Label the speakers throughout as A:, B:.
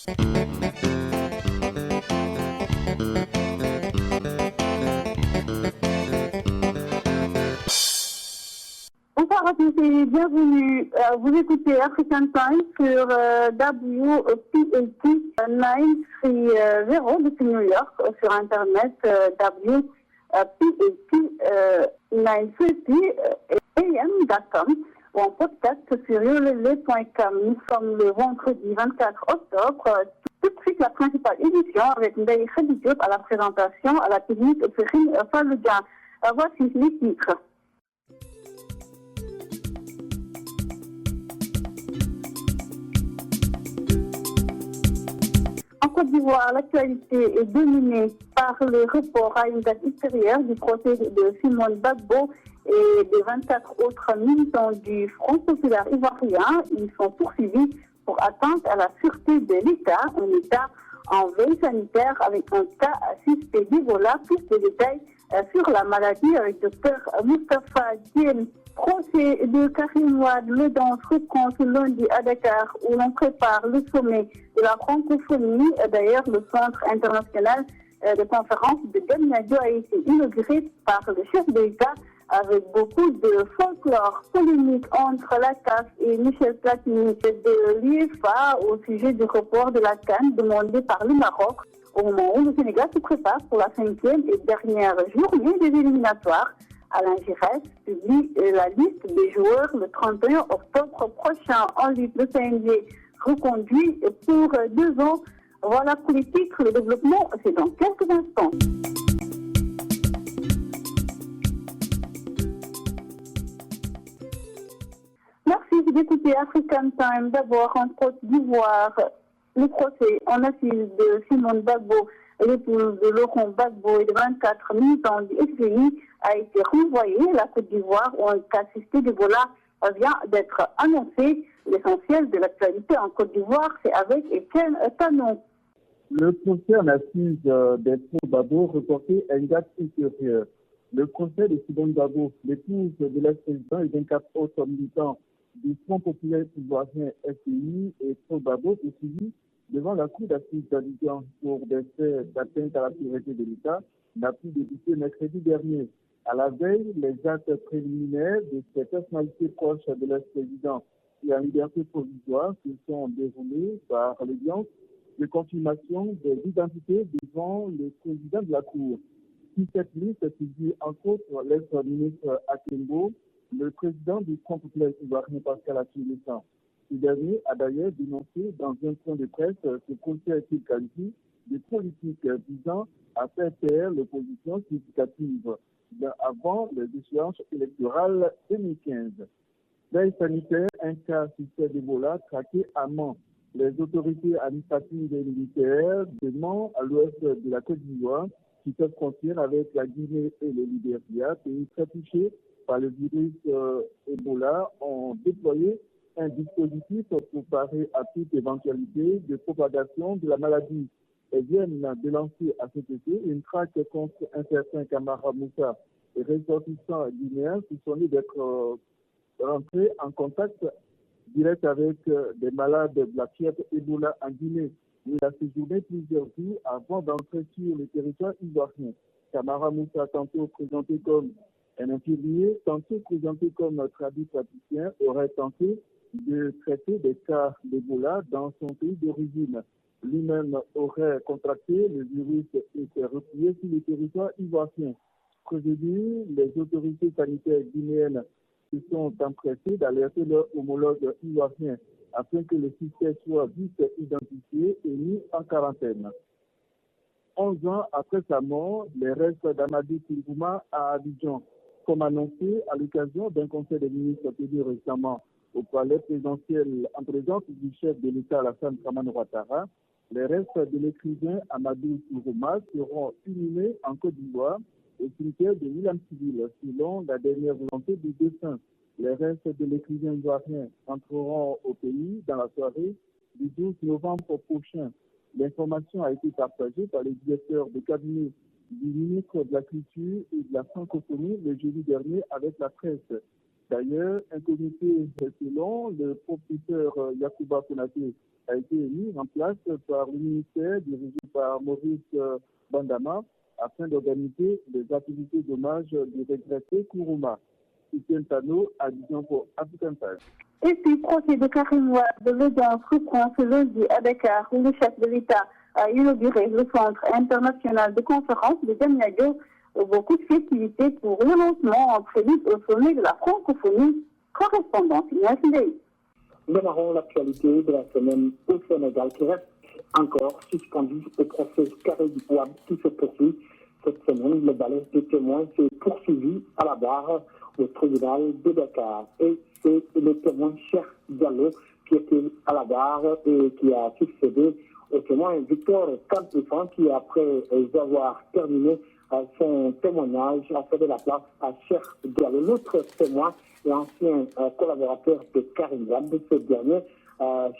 A: Bonsoir à tous et bienvenue. Vous écoutez African Time sur WPLT 930 depuis New York, sur Internet WPLT 930am.com ou en podcast sur yolele.com. Nous sommes le vendredi 24 octobre. Tout de suite la principale édition avec Ndaye Khady Diop à la présentation, à la technique Ferine Falloudia. Voici les titres. En Côte d'Ivoire, l'actualité est dominée par le report à une date ultérieure du procès de Simone Gbagbo et de 24 autres militants du Front populaire ivoirien. Ils sont poursuivis pour atteinte à la sûreté de l'État, un État en veille sanitaire avec un cas suspect d'Ebola. Plus de détails sur la maladie avec Dr Moustapha Diène. Procès de Karim Wade, le danse recompte lundi à Dakar où l'on prépare le sommet de la francophonie. D'ailleurs, le centre international de conférence de Diamniadio a été inauguré par le chef de l'État avec beaucoup de folklore polémique entre la CAF et Michel Platini de l'UEFA au sujet du report de la CAN demandé par le Maroc au moment où le Sénégal se prépare pour la 5e et dernière journée des éliminatoires. Alain Giresse publie la liste des joueurs le 31 octobre prochain. En lutte, le CNG reconduit pour 2 ans. Voilà pour les titres. Le développement, c'est dans quelques instants. Merci d'écouter African Time. D'abord, en Côte d'Ivoire, le procès en assise de Simone Gbagbo, l'épouse de Laurent Gbagbo et de 24 militants du FPI a été renvoyé. La Côte d'Ivoire, où un cas suspect d'Ebola vient d'être annoncé. L'essentiel de l'actualité en Côte d'Ivoire, c'est avec Etienne Tanon.
B: Le procès en assise des Gbagbo reporté à une date ultérieure. Le procès de Simone Gbagbo, l'épouse de l'ex-président et 24 autres militants du Front populaire ivoirien FPI et Gbagbo poursuivis devant la cour d'assises d'Abidjan pour des faits d'atteinte à la sécurité de l'État n'a pu débuter mercredi dernier. À la veille, les actes préliminaires de ces personnalités proches de l'ex-président et en liberté provisoire se sont déroulés par l'audience de confirmation des identités devant le président de la Cour. Sur cette liste figure entre autres l'ex-ministre Akimbo, le président du Front populaire ivoirien Pascal Affi-N'Gessan. Ce dernier a d'ailleurs dénoncé dans un point de presse ce procès qu'il qualifie de politique visant à faire taire l'opposition significative avant les échéances électorales 2015. Veille sanitaire, un cas suspect d'Ebola traqué à Mans. Les autorités administratives et militaires de Mans, à l'ouest de la Côte d'Ivoire, qui se frontière avec la Guinée et le Libéria, pays très touchés par le virus Ebola, ont déployé un dispositif pour parer à toute éventualité de propagation de la maladie. Elles viennent de lancer à cet effet une traque contre un certain Camara Moussa et ressortissants guinéens soupçonnés d'être rentrés en contact direct avec des malades de la fièvre Ebola en Guinée. Il a séjourné plusieurs jours avant d'entrer sur le territoire ivoirien. Camara Moussa, tantôt présenté comme un infirmier, tantôt présenté comme praticien, aurait tenté de traiter des cas d'Ebola dans son pays d'origine. Lui-même aurait contracté le virus et s'est replié sur le territoire ivoirien. Prévenu, les autorités sanitaires guinéennes se sont empressées d'alerter leurs homologues ivoiriens afin que le suspect soit vite identifié et mis en quarantaine. 11 ans après sa mort, les restes d'Amadi Kourouma à Abidjan, comme annoncé à l'occasion d'un conseil des ministres tenu récemment au palais présidentiel en présence du chef de l'État Alassane Dramane Ouattara, les restes de l'écrivain Amadou Kourouma seront inhumés en Côte d'Ivoire au cimetière de William-Civil, selon la dernière volonté du défunt. Les restes de l'écrivain ivoirien entreront au pays dans la soirée du 12 novembre prochain. L'information a été partagée par le directeur de cabinet du ministre de la Culture et de la Francophonie le jeudi dernier avec la presse. D'ailleurs, un comité, selon le professeur Yacouba Konaté, a été mis en place par le ministère dirigé par Maurice Bandama afin d'organiser les activités d'hommage du regretté Kourouma. Etienne Tano, Abidjan pour African Times.
A: Et puis, procès de Karim Wade de l'audience reprend ce lundi à Dakar, où le chef de l'État a inauguré le Centre international de conférence de Diamniadio. Beaucoup de festivités pour le lancement en prélude au sommet de la francophonie. Correspondance Inès.
C: Démarrons l'actualité de la semaine au Sénégal qui reste encore suspendu au procès Karim Wade qui se poursuit. Cette semaine, le balai de témoins s'est poursuivi à la barre au tribunal de Dakar. Et c'est le témoin Cheikh Diallo qui était à la barre et qui a succédé au témoin Victor Campussan qui, après avoir terminé son témoignage, a fait de la place à Cheikh Diallo. L'autre témoin et ancien collaborateur de Karim Wade, ce dernier,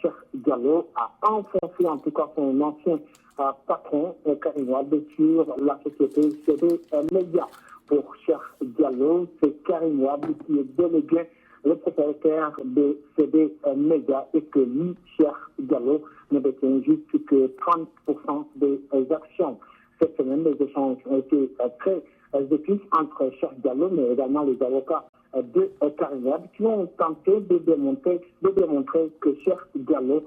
C: Cheikh Diallo, a enfoncé en tout cas son ancien patron Karim Wade sur la société CD Média. Pour Cheikh Diallo, c'est Karim Wade qui est délégué le propriétaire de CD Média et que lui, Cheikh Diallo, ne détient juste que 30% des actions. Cette semaine, les échanges ont été très épiques entre Cheikh Diallo, mais également les avocats de Karim Wade qui ont tenté de démontrer que Cheikh Diallo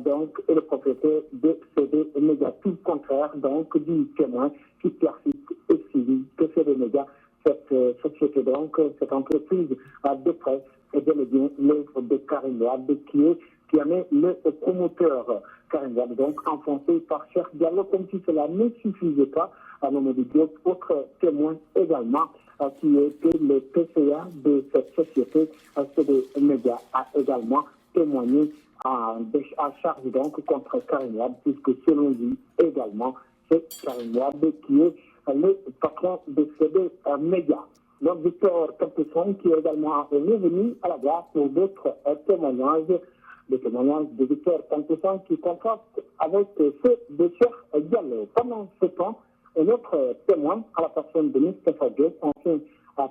C: donc, est le propriétaire de CD Média. Tout le contraire donc du témoin qui persiste et civil que CD Média, cette société donc, cette entreprise de presse est bel et bien l'œuvre de Karim Wade qui en est le promoteur. Karim Wade donc enfoncé par Cheikh Diallo comme si cela ne suffisait pas. À Mamadou Diop, autre témoin également, qui était le PCA de cette société, CD Média, a également témoigné à charge donc contre Karim Wade, puisque selon lui également, c'est Karim Wade qui est le patron de CD Média. Donc Victor Campusson qui est également revenu à la gare pour d'autres témoignages, le témoignage de Victor Campusson qui contraste avec ceux de Cheikh Diallo. Pendant ce temps, un autre témoin à la personne de Moustapha Diop, ancien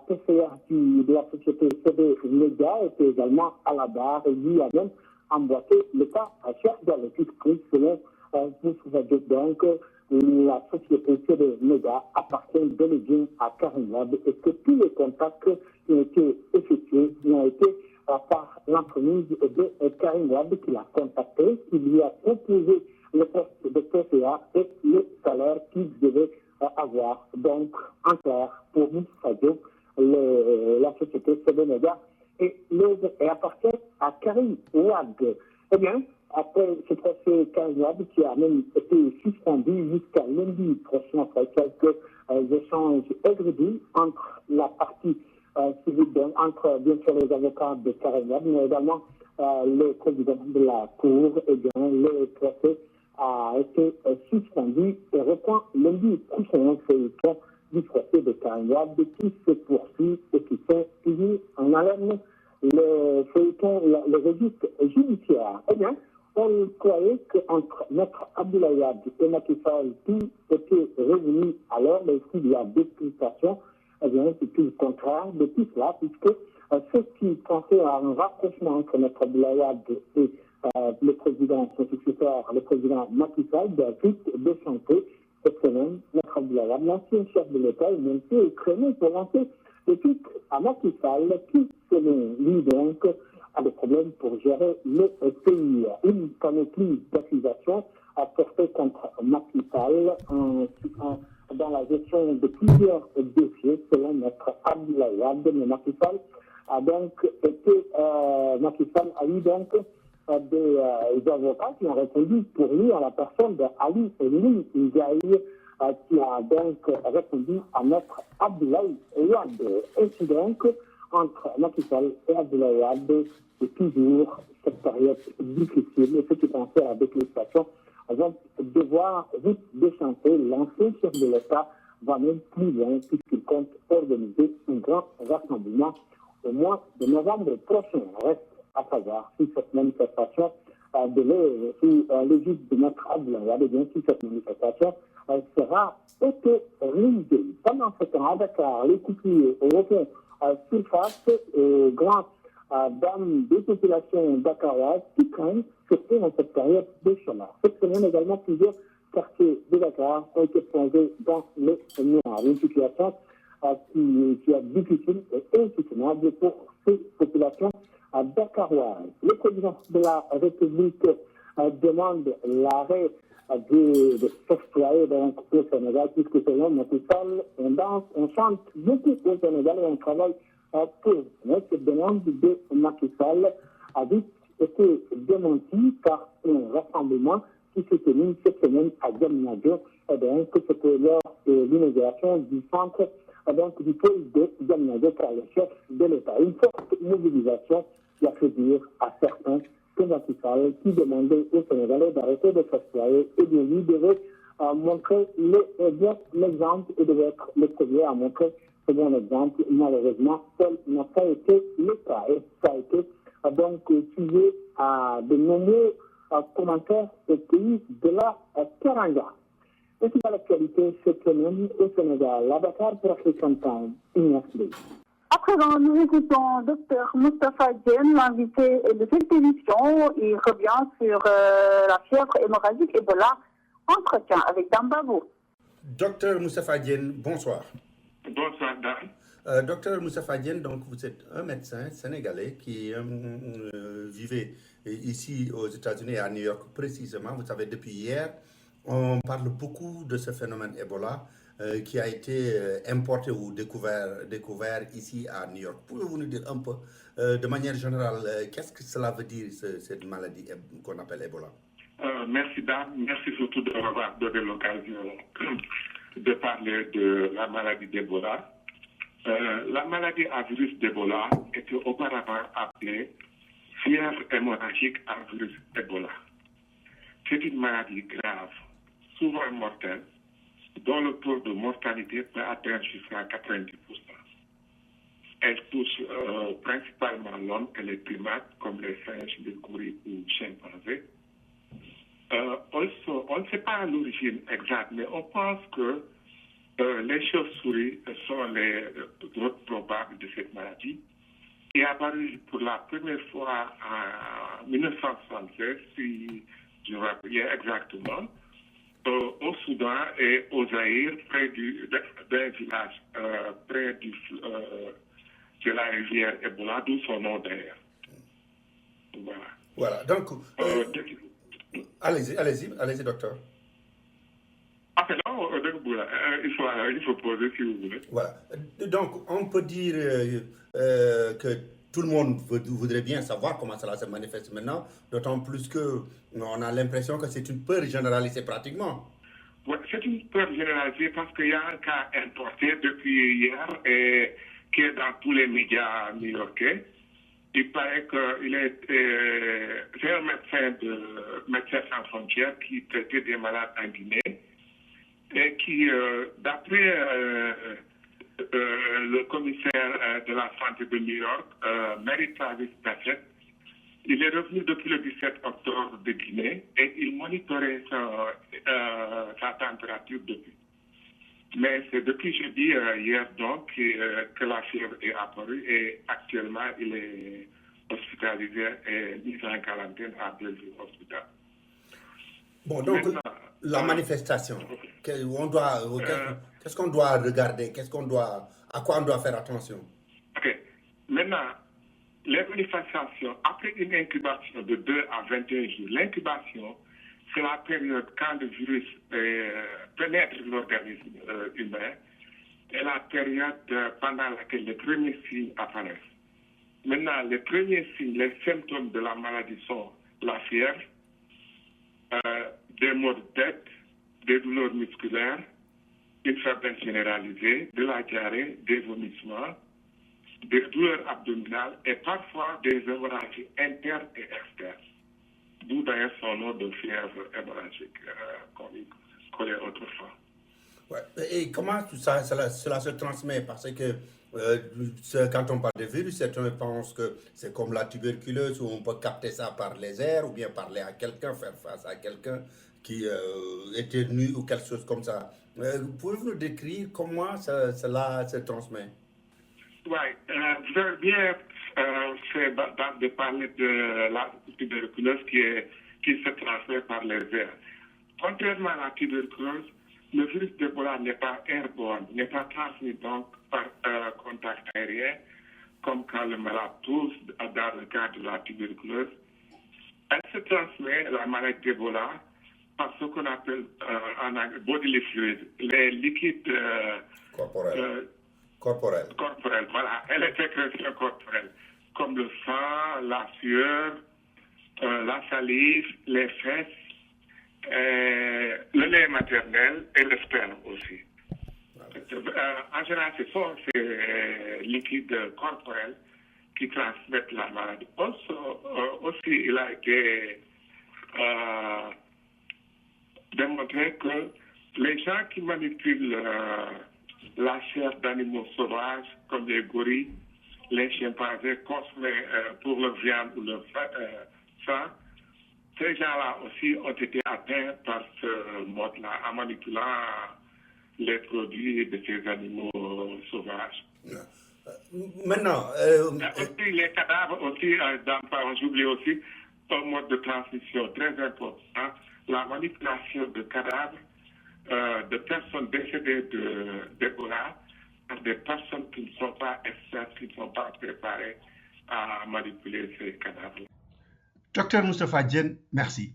C: PCA de la société CD Média, était également à la barre et lui a même emboîté le cas à Cheikh Diallo, puisque selon Moustapha Diop, donc, la société CD Média appartient bel et bien à Karim Wade et que tous les contacts qui ont été effectués ont été par l'entremise de Karim Wade qui l'a contacté, qui lui a proposé le poste de PCA et le salaire qu'il devait avoir. Donc, en clair, pour Moustapha Diop, la société CD Média et appartient à Karim Wade. Eh bien, après ce procès Karim Wade qui a même été suspendu jusqu'à lundi prochain après quelques échanges aigris entre la partie civile, entre bien sûr les avocats de Karim Wade, mais également le président de la Cour, eh bien, le procès a été suspendu et reprend lundi prochain feuilleton du procès de Karim Wade qui se poursuit et qui fait toujours en haleine le feuilleton, le registre judiciaire. Eh bien, on croyait qu'entre Maître Abdoulaye Wade et Macky Sall, tout était revenu à l'heure, mais s'il y a d'explications, eh bien, c'est tout le contraire de tout cela, puisque ceux qui pensaient à un rapprochement entre Maître Abdoulaye Wade et le président, son successeur, le président Macky Sall, doit vite déchanter cette semaine. Maître Abdoulaye Wade, l'ancien chef de l'État, est même peu écrémé pour lancer le titre à Macky Sall, qui, selon lui donc, a des problèmes pour gérer le pays. Une panoplie d'accusations a porté contre Macky Sall dans la gestion de plusieurs dossiers, selon Maître Abdoulaye Wade. Mais Macky Sall a donc eu donc des avocats qui ont répondu pour lui à la personne d'Ali Elie Ndiaye, qui a donc répondu à Maître Abdoulaye Wade. Ainsi donc, entre Macky Sall et Abdoulaye Wade, c'est toujours cette période difficile. Et ceux qui pensaient à la déclaration vont devoir vite déchanter. L'ancien chef de l'État va même plus loin puisqu'il compte organiser un grand rassemblement au mois de novembre prochain. Reste à savoir si cette manifestation sous l'égide de Maître Abdoulaye Wade, bien si cette manifestation sera autorisée. Pendant ce temps, à Dakar, les coupures refont surface au grand dans des populations dakaroises qui craignent, surtout dans cette période de chômage. Cette semaine également, plusieurs quartiers de Dakar ont été plongés dans le noir. Une situation qui est difficile et insoutenable pour ces populations dakaroises. Le président de la République demande l'arrêt de s'extraire au Sénégal, puisque selon Macky Sall, on danse, on chante beaucoup au Sénégal et on travaille pour. Mais cette demande de Macky Sall a vite été démentie par un rassemblement qui s'est tenu cette semaine à Diamniadio, que c'était lors de l'inauguration du centre du pôle de Diamniadio par le chef de l'État. Une forte mobilisation qui a fait dire à certains que Macky Sall, qui demandait aux Sénégalais d'arrêter de s'extraire et de lui devait montrer l'exemple et devait être le premier à montrer ce bon exemple. Malheureusement, tel n'a pas été le cas. Et ça a été donc sujet à de nombreux commentaires au pays de la Teranga. Et c'est à l'actualité cette semaine au Sénégal. La Dakar pour African Time, Ignace Ley.
A: À présent, nous écoutons Dr Moustapha Diène, l'invité de cette émission. Il revient sur la fièvre hémorragique Ebola. Entretien avec Dambabou.
D: Docteur Moustapha Diène, bonsoir.
E: Bonsoir, Dan.
D: Docteur Moustapha Diène, donc vous êtes un médecin sénégalais qui vivait ici aux États-Unis, à New York précisément. Vous savez, depuis hier, on parle beaucoup de ce phénomène Ebola qui a été importé ou découvert ici à New York. Pouvez-vous nous dire un peu, de manière générale, qu'est-ce que cela veut dire, cette maladie qu'on appelle Ebola?
E: Merci, Dan. Merci surtout de m'avoir donné l'occasion de parler de la maladie d'Ebola. La maladie à virus d'Ebola était auparavant appelée fièvre hémorragique à virus Ebola. C'est une maladie grave, souvent mortelle, dont le taux de mortalité peut atteindre jusqu'à 90%. Elle touche principalement l'homme et les primates, comme les singes, les gorilles ou chimpanzés. On ne sait pas l'origine exacte, mais on pense que les chauves-souris sont les hôtes probables de cette maladie, qui est apparue pour la première fois en 1976, si je me rappelle exactement, au Soudan et au Zaïre, près d'un village, près de la rivière Ebola, d'où son nom d'ailleurs.
D: Voilà, donc, allez-y, docteur.
E: Non, il faut poser si vous voulez.
D: Voilà, donc on peut dire que tout le monde voudrait bien savoir comment cela se manifeste maintenant, d'autant plus qu'on a l'impression que c'est une peur généralisée pratiquement.
E: Ouais, c'est une peur généralisée parce qu'il y a un cas importé depuis hier et qui est dans tous les médias new-yorkais. Il paraît que c'est un médecin sans frontières qui traitait des malades en Guinée et qui, d'après le commissaire de la santé de New York, Mary Travis Bassett, il est revenu depuis le 17 octobre de Guinée et il monitorait sa température depuis. Mais c'est depuis jeudi, hier donc, que la fièvre est apparue et actuellement il est hospitalisé et mis en quarantaine à Bellevue Hospital.
D: Bon, donc la manifestation, qu'est-ce qu'on doit regarder, à quoi on doit faire attention?
E: Ok, maintenant, les manifestations, après une incubation de 2 à 21 jours, l'incubation, c'est la période quand le virus pénètre l'organisme humain et la période pendant laquelle les premiers signes apparaissent. Maintenant, les premiers signes, les symptômes de la maladie sont la fièvre, des maux de tête, des douleurs musculaires, une faiblesse généralisée, de la diarrhée, des vomissements, des douleurs abdominales et parfois des hémorragies internes et externes. D'où d'ailleurs son nom de fièvre hémorragique qu'on connaît autrefois.
D: Ouais. Et comment cela se transmet? Parce que quand on parle de virus, certains pensent que c'est comme la tuberculose où on peut capter ça par les airs ou bien parler à quelqu'un, faire face à quelqu'un qui éternue ou quelque chose comme ça. Pouvez-vous nous décrire comment cela se transmet?
E: Oui, vous avez bien c'est de parler de la tuberculose qui se transmet par les airs. Contrairement à la tuberculose, le virus d'Ebola n'est pas airborne, n'est pas transmis donc par contact aérien, comme quand le malade tousse dans le cas de la tuberculose. Elle se transmet, la maladie d'Ebola, par ce qu'on appelle en anglais bodily fluids, les liquides
D: corporels.
E: Voilà, et les sécrétions corporelles, comme le sang, la sueur, la salive, les fesses, le lait maternel et le sperme aussi. En général, ce sont ces liquides corporels qui transmettent la maladie. Aussi, il a été démontré que les gens qui manipulent la chair d'animaux sauvages, comme les gorilles, les chimpanzés, consommés pour leur viande ou leur sang, ces gens-là aussi ont été atteints par ce mode-là, en manipulant les produits de ces animaux sauvages.
D: Maintenant,
E: aussi les cadavres aussi, j'oublie aussi un mode de transmission très important, la manipulation de cadavres de personnes décédées d'Ebola par des personnes qui ne sont pas expertes, qui ne sont pas préparées à manipuler ces cadavres.
F: Docteur Moustapha Diène, merci.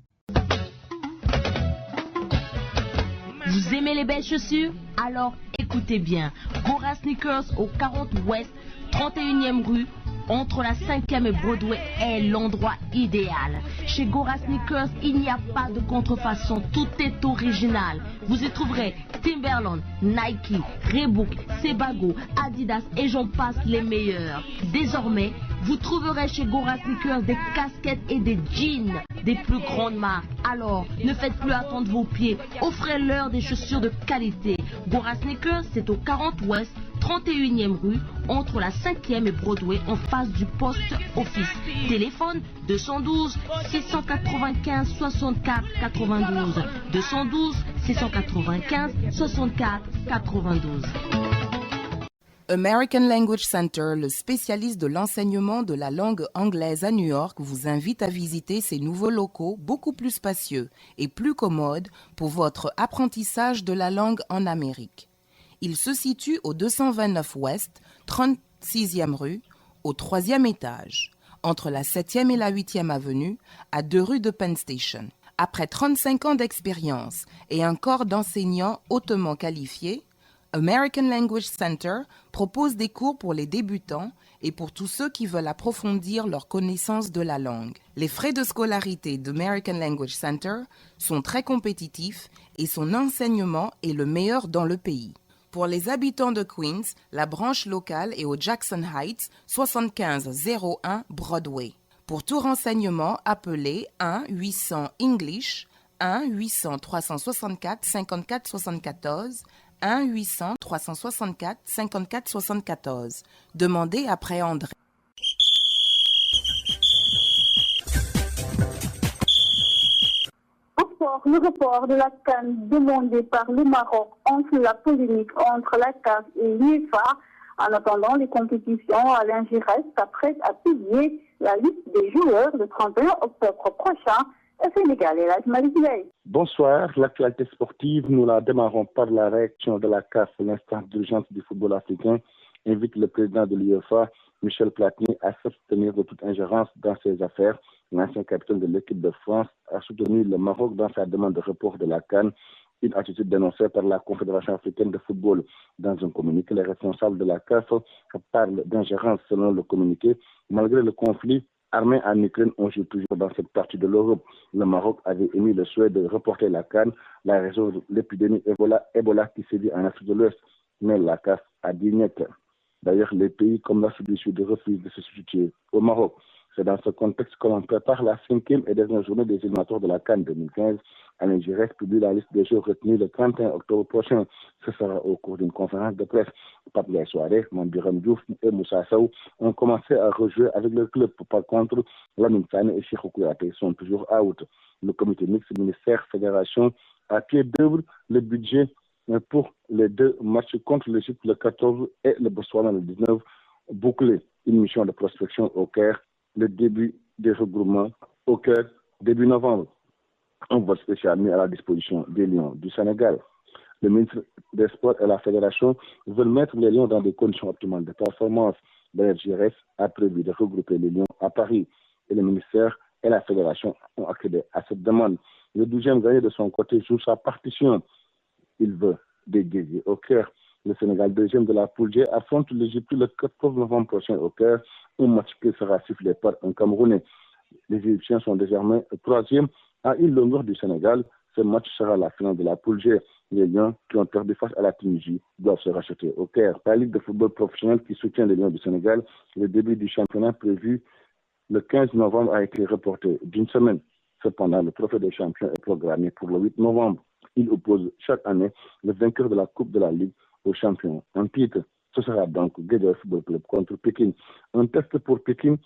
G: Vous aimez les belles chaussures? Alors écoutez bien. Gora Sneakers au 40 Ouest, 31e rue, entre la 5e et Broadway est l'endroit idéal. Chez Gora Sneakers, il n'y a pas de contrefaçon, tout est original. Vous y trouverez Timberland, Nike, Reebok, Sebago, Adidas et j'en passe les meilleurs. Désormais, vous trouverez chez Gora Sneakers des casquettes et des jeans des plus grandes marques. Alors, ne faites plus attendre vos pieds, offrez-leur des chaussures de qualité. Gora Sneakers, c'est au 40 Ouest, 31e rue, entre la 5e et Broadway, en face du poste office. Téléphone 212 695 64 92. 212 695 64 92.
H: American Language Center, le spécialiste de l'enseignement de la langue anglaise à New York, vous invite à visiter ses nouveaux locaux beaucoup plus spacieux et plus commodes pour votre apprentissage de la langue en Amérique. Il se situe au 229 Ouest, 36e rue, au 3e étage, entre la 7e et la 8e avenue, à 2 rues de Penn Station. Après 35 ans d'expérience et un corps d'enseignants hautement qualifiés, American Language Center propose des cours pour les débutants et pour tous ceux qui veulent approfondir leur connaissance de la langue. Les frais de scolarité d'American Language Center sont très compétitifs et son enseignement est le meilleur dans le pays. Pour les habitants de Queens, la branche locale est au Jackson Heights, 7501 Broadway. Pour tout renseignement, appelez 1-800-ENGLISH, 1-800-364-5474, 1-800-364-5474. Demandez après André.
A: Le report de la CAN demandé par le Maroc entre la polémique entre la CAF et l'UEFA. En attendant les compétitions, Alain Giresse s'apprête à publier la liste des joueurs le 31 octobre prochain au Sénégal et la Malick.
I: Bonsoir, l'actualité sportive, nous la démarrons par la réaction de la CAF, l'instance d'urgence du football africain, invite le président de l'UEFA, Michel Platini, à s'abstenir de toute ingérence dans ses affaires. L'ancien capitaine de l'équipe de France a soutenu le Maroc dans sa demande de report de la CAN, une attitude dénoncée par la Confédération africaine de football. Dans un communiqué, les responsables de la CAF parlent d'ingérence selon le communiqué. Malgré le conflit armé en Ukraine, on joue toujours dans cette partie de l'Europe. Le Maroc avait émis le souhait de reporter la CAN, la raison de l'épidémie Ebola qui sévit en Afrique de l'Ouest. Mais la CAF a dit net. D'ailleurs, les pays comme l'Afrique du Sud refusent de se substituer au Maroc. C'est dans ce contexte que l'on prépare la 5e et dernière journée des éliminatoires de la CAN 2015. Alain Giresse publie la liste des jours retenus le 31 octobre prochain. Ce sera au cours d'une conférence de presse. Pape Soirée, Mambiram Diouf et Moussa Sow ont commencé à rejouer avec le club. Par contre, Lamine Sané et Cheikh Kouyaté sont toujours out. Le comité mixte ministère-fédération a pied d'œuvre le budget pour les deux matchs contre l'Égypte le 14 et le Botswana le 19 bouclé. une mission de prospection au Caire, le début des regroupements au Caire début novembre. Un vote spécial mis à la disposition des Lions du Sénégal. Le ministre des Sports et la Fédération veulent mettre les Lions dans des conditions optimales de performance. Le FGRS a prévu de regrouper les Lions à Paris et le ministère et la Fédération ont accédé à cette demande. Le 12e gagné de son côté joue sa partition. Il veut déguiser au Caire. Le Sénégal, deuxième de la poule G, affronte l'Égypte le 14 novembre prochain au Caire, un match qui sera sifflé par un Camerounais. Les Égyptiens sont désormais troisième à une longueur du Sénégal. Ce match sera la finale de la poule G. Les Lions qui ont perdu face à la Tunisie doivent se racheter au Caire. La Ligue de football professionnel qui soutient les Lions du Sénégal, le début du championnat prévu le 15 novembre a été reporté d'une semaine. Cependant, le trophée des champions est programmé pour le 8 novembre. Il oppose chaque année le vainqueur de la Coupe de la Ligue aux champions en titre. Ce sera donc Guédiawaye Football Club contre Pékin. Un test pour Pékin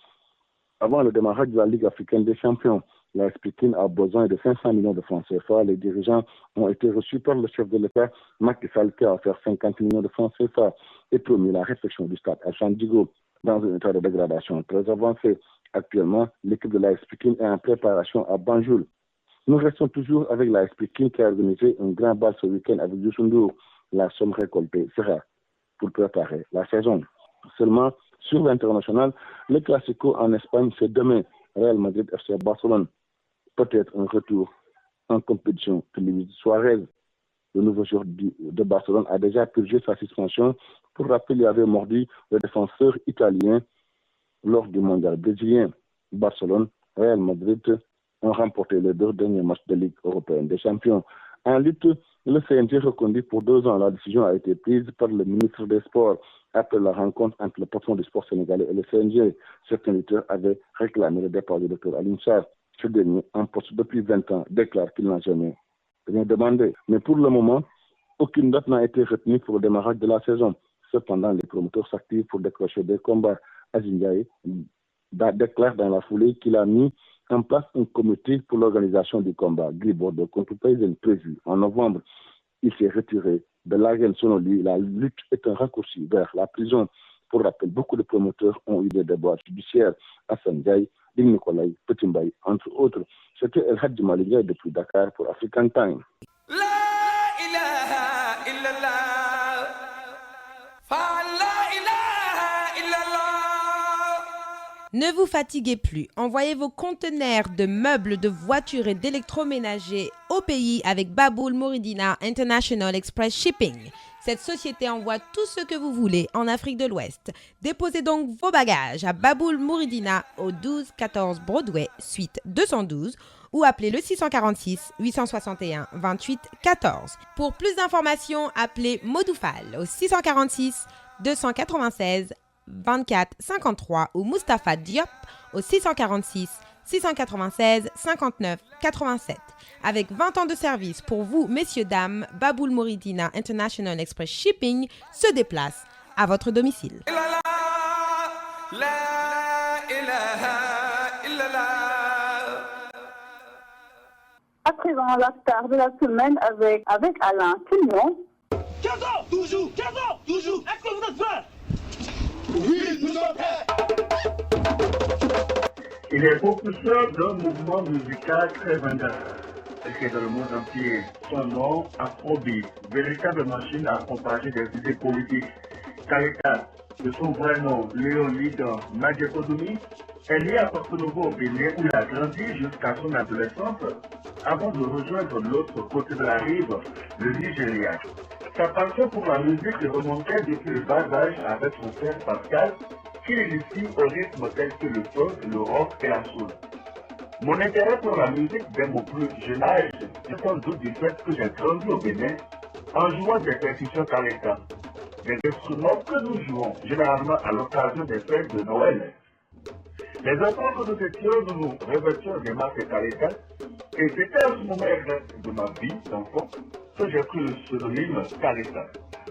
I: avant le démarrage de la Ligue africaine des champions. La Pékin a besoin de 500 millions de francs CFA. Les dirigeants ont été reçus par le chef de l'État, Macky Sall, qui a offert 50 millions de francs CFA et promis la réfection du stade à Sandiego dans un état de dégradation très avancé. Actuellement, l'équipe de l'AS Pékin est en préparation à Banjul. Nous restons toujours avec l'AS Pékin qui a organisé un grand bal ce week-end avec Youssou Ndour. La somme récoltée sera pour préparer la saison. Seulement, sur l'international, le Classico en Espagne, c'est demain. Real Madrid FC Barcelone. Peut-être un retour en compétition de Luis Suarez. Le nouveau joueur de Barcelone a déjà purgé sa suspension. Pour rappel, il avait mordu le défenseur italien lors du mondial brésilien. Barcelone, Real Madrid ont remporté les 2 derniers matchs de Ligue européenne des champions. En lutte, le CNG reconduit pour 2 ans. La décision a été prise par le ministre des Sports après la rencontre entre le patron du sport sénégalais et le CNG. Certains lutteurs avaient réclamé le départ du docteur Alioune Sarr. Ce dernier, en poste depuis 20 ans, déclare qu'il n'a jamais rien demandé. Mais pour le moment, aucune date n'a été retenue pour le démarrage de la saison. Cependant, les promoteurs s'activent pour décrocher des combats. Azingaye déclare dans la foulée qu'il a mis en place un comité pour l'organisation du combat. Gris Bordeaux contre Tyson prévu en novembre. Il s'est retiré de l'arène. Selon lui, la lutte est un raccourci vers la prison. Pour rappel, beaucoup de promoteurs ont eu des débats judiciaires. Hassan Ndiaye, Ding Nicolai, Petit Mbaye, entre autres. C'était El Hadji Malick Ndiaye depuis Dakar pour African Time.
J: Ne vous fatiguez plus, envoyez vos conteneurs de meubles, de voitures et d'électroménagers au pays avec Baboul Mouridina International Express Shipping. Cette société envoie tout ce que vous voulez en Afrique de l'Ouest. Déposez donc vos bagages à Baboul Mouridina au 12-14 Broadway, suite 212 ou appelez le 646 861 28 14. Pour plus d'informations, appelez Modoufal au 646 296 24 53 ou Mustapha Diop au 646 696 59 87. Avec 20 ans de service pour vous, messieurs, dames, Baboul Mouridina International Express Shipping se déplace à votre domicile.
A: À présent, la star de la semaine avec Alain Quignon.
K: 15 ans, toujours, 15 ans, toujours. Est-ce que vous êtes prêts? Oui, nous sommes prêts.
L: Il est propulseur d'un mouvement musical très intéressant. C'est dans le monde entier. Son nom, Afrobeat, véritable machine à propager des idées politiques. Kaleka, de son vrai nom, Léonide Madjekodoumi, est né à Porto Novo au Bénin où il a grandi jusqu'à son adolescence avant de rejoindre l'autre côté de la rive, le Nigeria. Sa passion pour la musique remontait depuis le bas âge avec son frère Pascal, qui l'initie au rythme tel que le funk, le rock et la soul. Mon intérêt pour la musique dès mon plus jeune âge est sans doute du fait que j'ai grandi au Bénin en jouant des percussions Kaleka, des instruments que nous jouons généralement à l'occasion des fêtes de Noël. Les enfants que nous étions, nous nous revêtions des marques Kaleka, et c'était à ce moment exact de ma vie d'enfant que j'ai pris le pseudonyme Kaleka,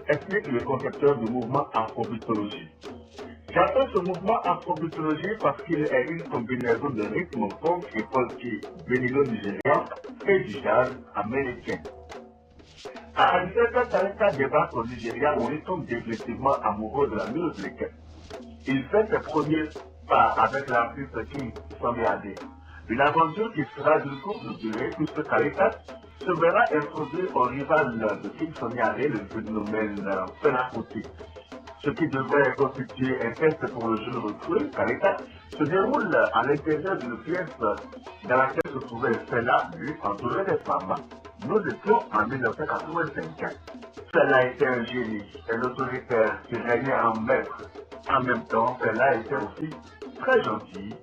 L: explique le concepteur du mouvement afrobeatologie. J'appelle ce mouvement afrobeatologie parce qu'il est une combinaison de rythmes funk et folky bénino-nigérian et du jazz américain. À 17 ans, Kaleka débarque au Nigeria où il tombe définitivement amoureux de la musique. Il fait ses premiers pas avec l'artiste King Somiadé. Une aventure qui sera d'une courte durée puisque Caritas se verra introduire au rival de King Somiadé, le phénomène Fela Kuti. Ce qui devrait constituer un test pour le jeune recrue, Caritas, se déroule à l'intérieur d'une pièce dans laquelle se trouvait Fela, lui, entouré des femmes. Nous étions en 1985. Fela était un génie, un autoritaire qui régnait en maître. En même temps, Fela était aussi très gentil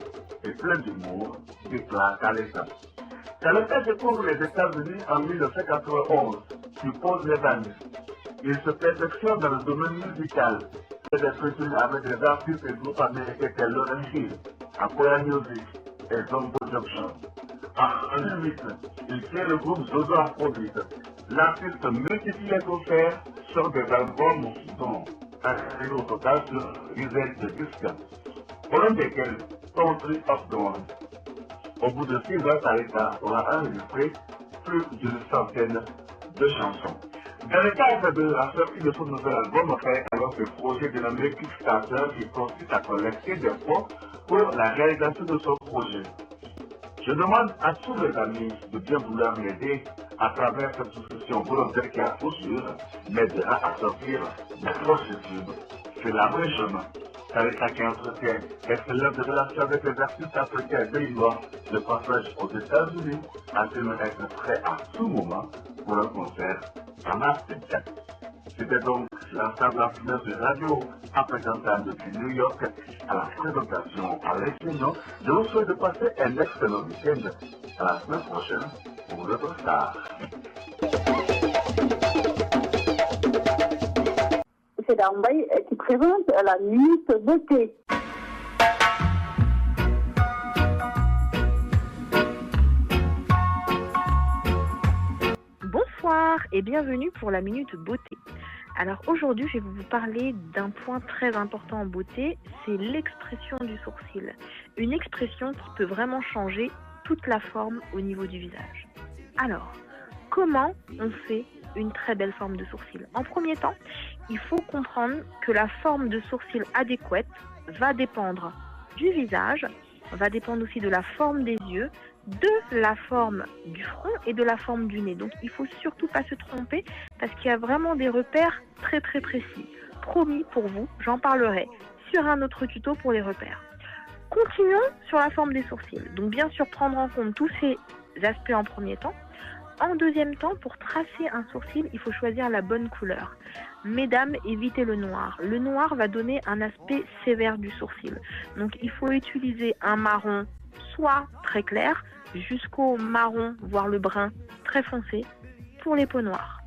L: et plein d'humour, déclare Kaleta. Kaleta découvre les États-Unis en 1991, puis pose les valises. Il se perfectionne dans le domaine musical, fait des featuring avec des artistes et groupes américains tels Lauryn Hill, Aquila Music et Zone Production. En 2008, il crée le groupe Zozo Afrobeat. L'artiste multiplie les concerts sur des albums dont un au total sur dizaines de disques, au long desquels Country of Dawn. Au bout de 6 ans, Kaleta aura enregistré plus d'une centaine de chansons. Dans le cadre de la sortie de son nouvel album, fait alors ce projet dénommé Kickstarter qui consiste à collecter des fonds pour la réalisation de son projet. Je demande à tous les amis de bien vouloir m'aider à travers cette souscription volontaire qui, à coup sûr, m'aidera à sortir la grosse YouTube. C'est la vraie chemin. Kaleta qui entretient excellente relation avec les artistes africains de l'Ivoire, de passage aux États-Unis, affirme être prêt à tout moment pour un concert à Amsterdam. C'était donc l'ensemble affluence de radio à présentant depuis New York à la présentation à l'excellent. Je vous souhaite de passer un excellent week-end. À la semaine prochaine pour notre star.
A: C'est Dambay qui présente la minute beauté.
M: Bonsoir et bienvenue pour la Minute Beauté. Alors aujourd'hui, je vais vous parler d'un point très important en beauté, c'est l'expression du sourcil. Une expression qui peut vraiment changer toute la forme au niveau du visage. Alors, comment on fait une très belle forme de sourcil? En premier temps, il faut comprendre que la forme de sourcil adéquate va dépendre du visage, va dépendre aussi de la forme des yeux, de la forme du front et de la forme du nez. Donc il ne faut surtout pas se tromper parce qu'il y a vraiment des repères très très précis. Promis pour vous, j'en parlerai sur un autre tuto pour les repères. Continuons sur la forme des sourcils. Donc bien sûr prendre en compte tous ces aspects en premier temps. En deuxième temps, pour tracer un sourcil, il faut choisir la bonne couleur. Mesdames, évitez le noir. Le noir va donner un aspect sévère du sourcil. Donc il faut utiliser un marron soit très clair, jusqu'au marron, voire le brun très foncé, pour les peaux noires.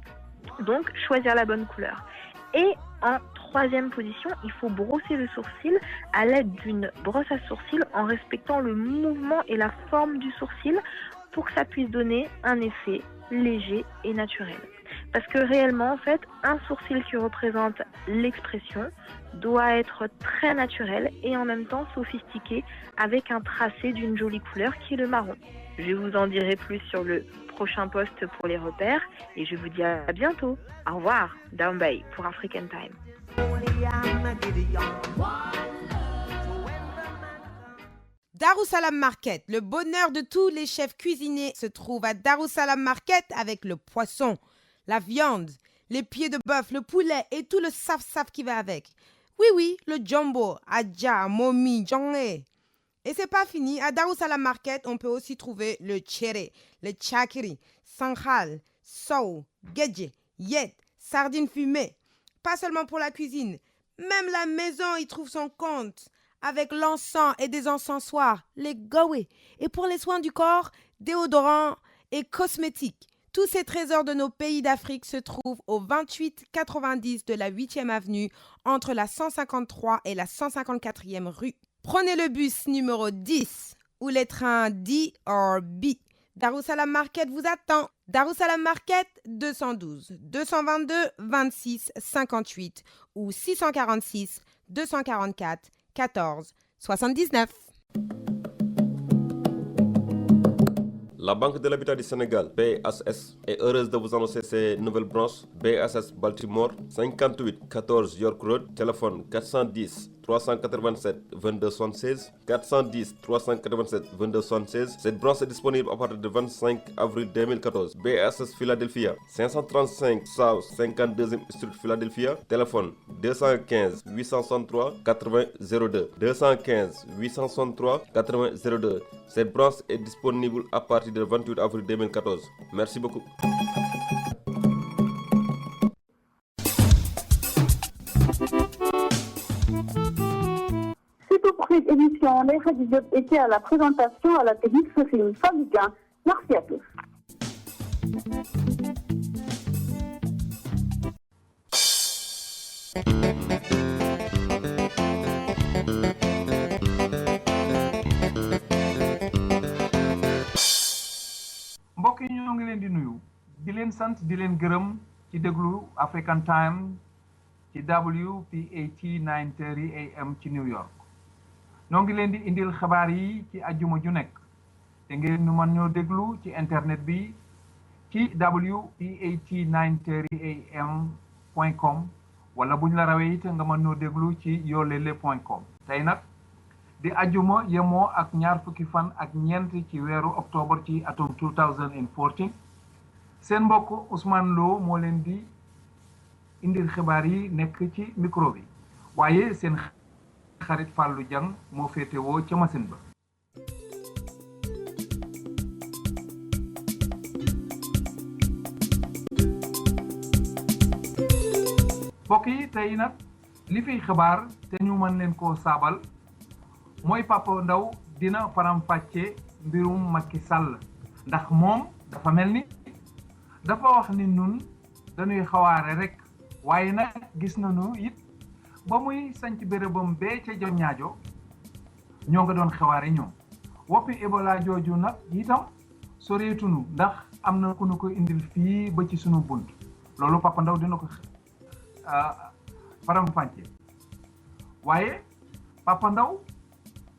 M: Donc choisir la bonne couleur. Et en troisième position, il faut brosser le sourcil à l'aide d'une brosse à sourcils en respectant le mouvement et la forme du sourcil pour que ça puisse donner un effet léger et naturel. Parce que réellement, en fait, un sourcil qui représente l'expression doit être très naturel et en même temps sophistiqué avec un tracé d'une jolie couleur qui est le marron. Je vous en dirai plus sur le prochain post pour les repères et je vous dis à bientôt. Au revoir, Dambay pour African Time.
J: Darussalam Market, le bonheur de tous les chefs cuisiniers se trouve à Darussalam Market avec le poisson, la viande, les pieds de bœuf, le poulet et tout le saf-saf qui va avec. Oui, le jumbo, adja, momi, jangé. Et c'est pas fini, à Darussalam Market, on peut aussi trouver le tchéré, le tchakiri, sankhal, sow, gedje, yet, sardines fumées. Pas seulement pour la cuisine, même la maison y trouve son compte. Avec l'encens et des encensoirs, les gawé. Et pour les soins du corps, déodorants et cosmétiques. Tous ces trésors de nos pays d'Afrique se trouvent au 2890 de la 8e avenue, entre la 153 et la 154e rue. Prenez le bus numéro 10 ou les trains D or B. Darussalam Market vous attend. Darussalam Market 212 222 26 58 ou 646 244 14 79.
N: La Banque de l'Habitat du Sénégal, BHS, est heureuse de vous annoncer ses nouvelles branches. BHS Baltimore, 58 14 York Road, téléphone 410 387 22 76 410 387 22 76. Cette branche est disponible à partir du 25 avril 2014. BSS Philadelphia 535 South 52e Street Philadelphia. Téléphone 215 863 80 02 215 863 80 02. Cette branche est disponible à partir du 28 avril 2014. Merci beaucoup.
A: C'est tout pour cette édition. Les Khadijot étaient à la présentation à la technique Sophie Fabica. Merci à tous.
O: mbokk yi ñoo ngi leen di nuyu di leen sant di leen gërëm ci déglu African Time ci WPAT 9:30 AM ci New York ñoo ngi leen di indil xabaar yi ci ajjuma ju nekk te ngeen ñu mën ñoo déglu ci internet bi ci WPAT 9:30 AM.com wala buñ la rawee it nga mën ñoo déglu ci yolele.com tey nag di ajuma yemoo ak ñaar fukki fan ak ñeent ci weeru octobre ci atum 2014 seen mbokk Ousmane Lo moo leen di indil xibaar yi nekk ci micro bi waaye seen xarit Fallou Diang moo féetewoo ca machine ba. mbokk yi tey nag li fiy xibaar te ñu mën leen koo saabal mooy Papa Ndaw dina faram-fàcce mbirum Macky Sall ndax moom dafa mel ni dafa wax ni nun dañuy xawaare rek waaye nag gis nañu it ba muy sanc bérébam bee ca jom ñaajo ñoo nga doon xawaare ñoom woppi Ebola jooju nag itam soreetunu ndax am na ku nu ko indil fii ba ci sunu bunt loolu Papa Ndaw dina ko faram-fàcce waaye Papa Ndaw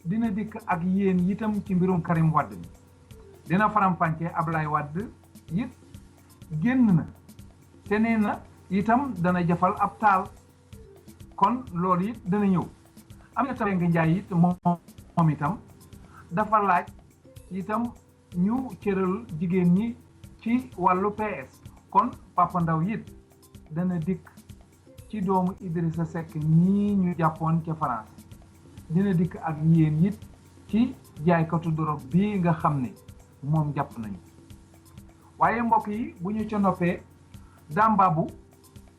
O: dina dikk ak yéen itam ci mbirum Karim Wade mi dina faram-fàcce Ablaye Wade it génn na te nee na itam dana jafal ab taal kon loolu it dana ñëw am na tamit nga njaay it moom itam dafa laaj itam ñu cëral jigéen ñi ci wàllu PS kon Papa Ndaw it dana dikk ci doomu Idrissa Seck ñii ñu jàppoon ca France dina dikk ak yéen it ci jaaykatu dorog bii nga xam ne moom jàpp nañu waaye mbokk yi bu ñu ca noppee Dambaabu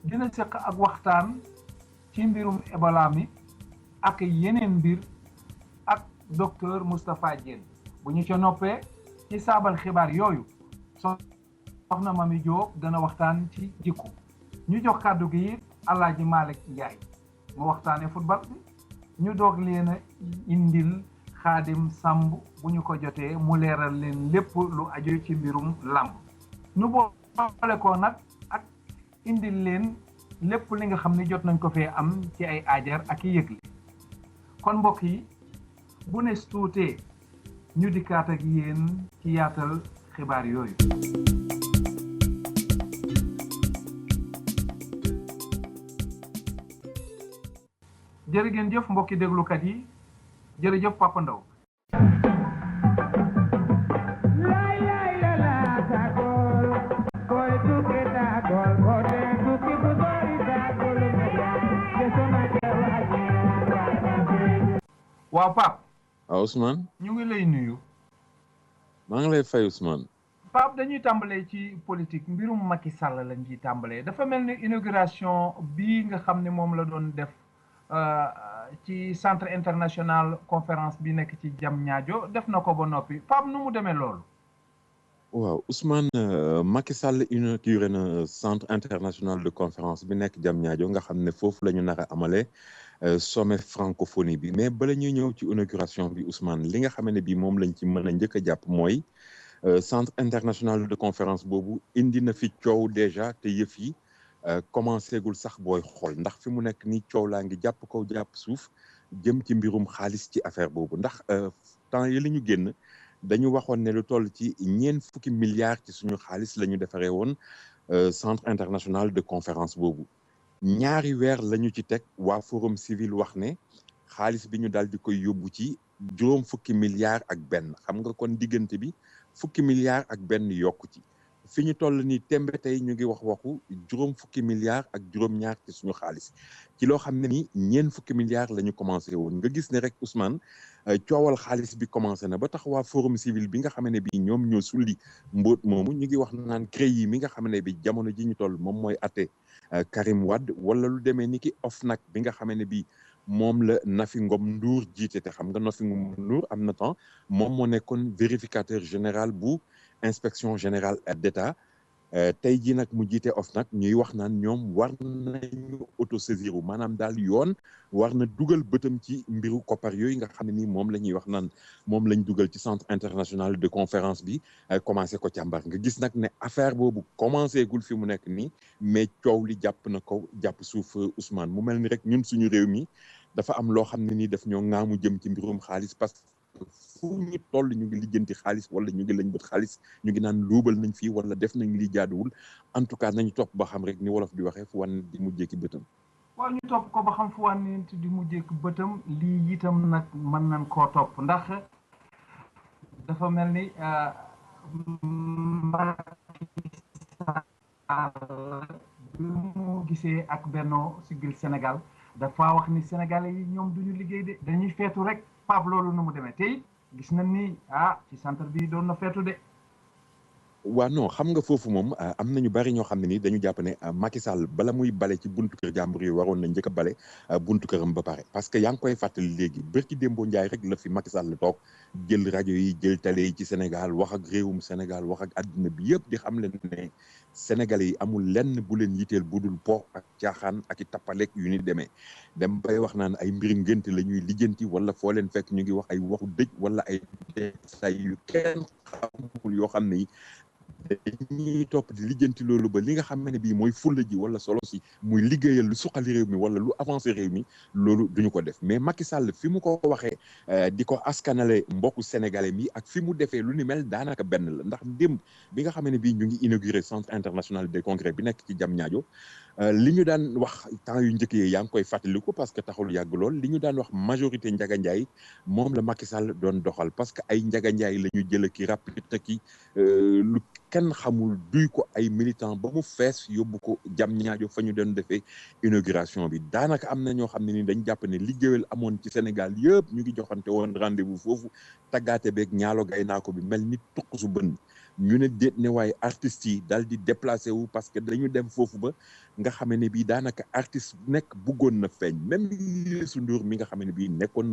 O: dina seq ak waxtaan ci mbirum Ebola mi ak yeneen mbir ak docteur Moustapha Diène bu ñu ca noppee ci saabal xibaar yooyu soxna Mami Diop dana waxtaan ci jikko ñu jox kàddu gi it Alaaji Malick Ndiaye mu waxtaane football bi ñu doog leen a indil Xaadim Samb bu ñu ko jotee mu leeral leen lépp lu aju ci mbirum làmb ñu boole ko nag ak indil leen lépp li nga xam ne jot nañ ko fee am ci ay aajar ak i yëgle kon mbokk yi bu ne tuutee ñu dikkaat ak yéen ci yaatal xibaar yooyu. jërë ngeen jëf mbokki déglukat yi jërëjëf Papa Ndaw waaw Pape
P: Ousmane
O: ñu ngi lay nuyu
P: maa ngi lay fay Ousmane
O: Pape dañuy tàmbalee ci politique mbirum Macky Sall lañ ciy tàmbalee dafa mel ni inauguration bii nga xam ne moom la doon def ci centre international conférence bi nekk ci Diamniadio def na ko ba noppi Pape nu mu demee loolu.
P: waaw Ousmane Macky Sall inauguré na centre international de conférence bi nekk Diamniadio nga xam ne foofu la ñu nar a amalee sommet francophonie bi mais bala ñuy ñëw ci inauguration bi Ousmane li nga xam ne bii moom lañ ci mën a njëkk a jàpp mooy centre international de conférence boobu indi na fi coow déjà te yëf yi. commencé gul sax booy xool ndax fi mu nekk nii coow laa ngi jàpp kaw jàpp suuf jëm ci mbirum xaalis ci affaire boobu ndax temps yi la ñu génn dañu waxoon ne lu toll ci 40 milliards ci suñu xaalis la ñu defaree woon centre international de conférence boobu ñaari weer la ñu ci teg waa forum civil wax ne xaalis bi ñu daal di koy yóbbu ci juróom fukki milliards ak benn xam nga kon diggante bi fukki milliards ak benn yokku ci fi ñu toll nii tembe tey ñu ngi waxu juróom fukki milliards ak juróom-ñaar ci suñu xaalis ci loo xam ne ni ñeent fukki milliards la ñu commencé woon nga gis ne rek Ousmane coowal xaalis bi commencé na ba tax waa forum civil bi nga xam ne bi ñoom ñoo sulli mbóot moomu ñu ngi wax naan CREI yi mi nga xam ne bi jamono ji ñu toll moom mooy atte Karim Wade wala lu demee ni ki OFNAC bi nga xam ne bi moom la Nafi Ngom Ndour jiite te xam nga Nafi Ngom Ndour am na temps moom moo nekkoon vérificateur général bu inspection générale d'État tey jii nag mu jiite OFNAC ñuy wax naan ñoom war nañu autosaisir maanaam daal yoon war na dugal bëtam ci mbiru koppar yooyu nga xam ne ni moom la ñuy wax naan moom lañ dugal ci centre international de conférence bi commencé ko càmbar nga gis nag ne affaire boobu commencé gul fi mu nekk nii mais coow li jàpp na ko jàpp suuf Ousmane mu mel ni rek ñun suñu réew mi dafa am loo xam ne nii daf ñoo ŋaamu jëm ci mbirum xaalis parce que fu ñu toll ñu ngi lijjanti xaalis wala ñu ngi lañ bët xaalis ñu ngi naan luubal nañ fii wala def nañ li jaaduwul en tout cas nañu topp ba xam rek ni wolof di waxee fu wan di mujjee ki bëtam.
O: waaw ñu topp ko ba xam fu wan di mujjee ki bëtam lii itam nag mën nañ koo topp ndax dafa mel ni bi mu gisee ak Benno Siggil Sénégal dafa wax ni Sénégalais yi ñoom duñu liggéey de dañuy feetu rek Pape loolu nu mu demee tey gis nañ ni ci centre bi doon na feetu de.
P: waaw non xam nga foofu moom am na ñu bari ñoo xam ne ni dañu jàpp ne Macky Sall bala muy bale ci buntu kër jàmbur yi waroon na njëkk a bale buntu këram ba pare parce que yaa ngi koy fàttali léegi bërki démboo Njaay rek la fi Macky Sall toog jël rajo yi jël télé yi ci Sénégal wax ak réewum Sénégal wax ak àddina bi yëpp di xam leen ne Sénégalais yi amul lenn bu leen yiteel budul po ak caaxaan ak i tappaleeg yu ni demee dem bay wax naan ay mbiri ngénte la ñuy lijjanti wala foo leen fekk ñu ngi wax ay waxu dëj wala ay détails yu kenn xamul yoo xam ne yi dañuy topp di lijjanti loolu ba li nga xam ne bii mooy fulla ji wala solo si muy liggéeyal lu suqali réew mi wala lu avancé réew mi loolu duñu ko def mais Macky Sall fi mu ko waxee di ko askanale mbokku sénégalais mi ak fi mu defee lu ni mel daanaka benn la ndax démb bi nga xam ne bii ñu ngi inauguré centre international des congrès bi nekk ci Diamniadio li ñu daan wax temps yu njëkk yi yaa ngi koy fàttaliku parce que taxul yàgg lool li ñu daan wax majorité Ndiaga Ndiaye moom la Macky Sall doon doxal parce que ay Ndiaga Ndiaye la ñu jël ki rapide ki lu kenn xamul duy ko ay militant ba mu fees yóbbu ko Diamniadio fa ñu doon defee inauguration bi daanaka am na ñoo xam ne ni dañ jàpp ne liggéeyal amoon ci Sénégal yëpp ñu ngi joxante woon rendez-vous foofu taggaate beeg ñaalo gay naa ko bi mel ni tuq su bën ñu ne déet ne waaye artistes yi daal di déplacé wu parce que dañu dem foofu ba nga xam ne bii daanaka artiste nekk bëggoon na feeñ même Youssou Ndour mi nga xam ne bii nekkoon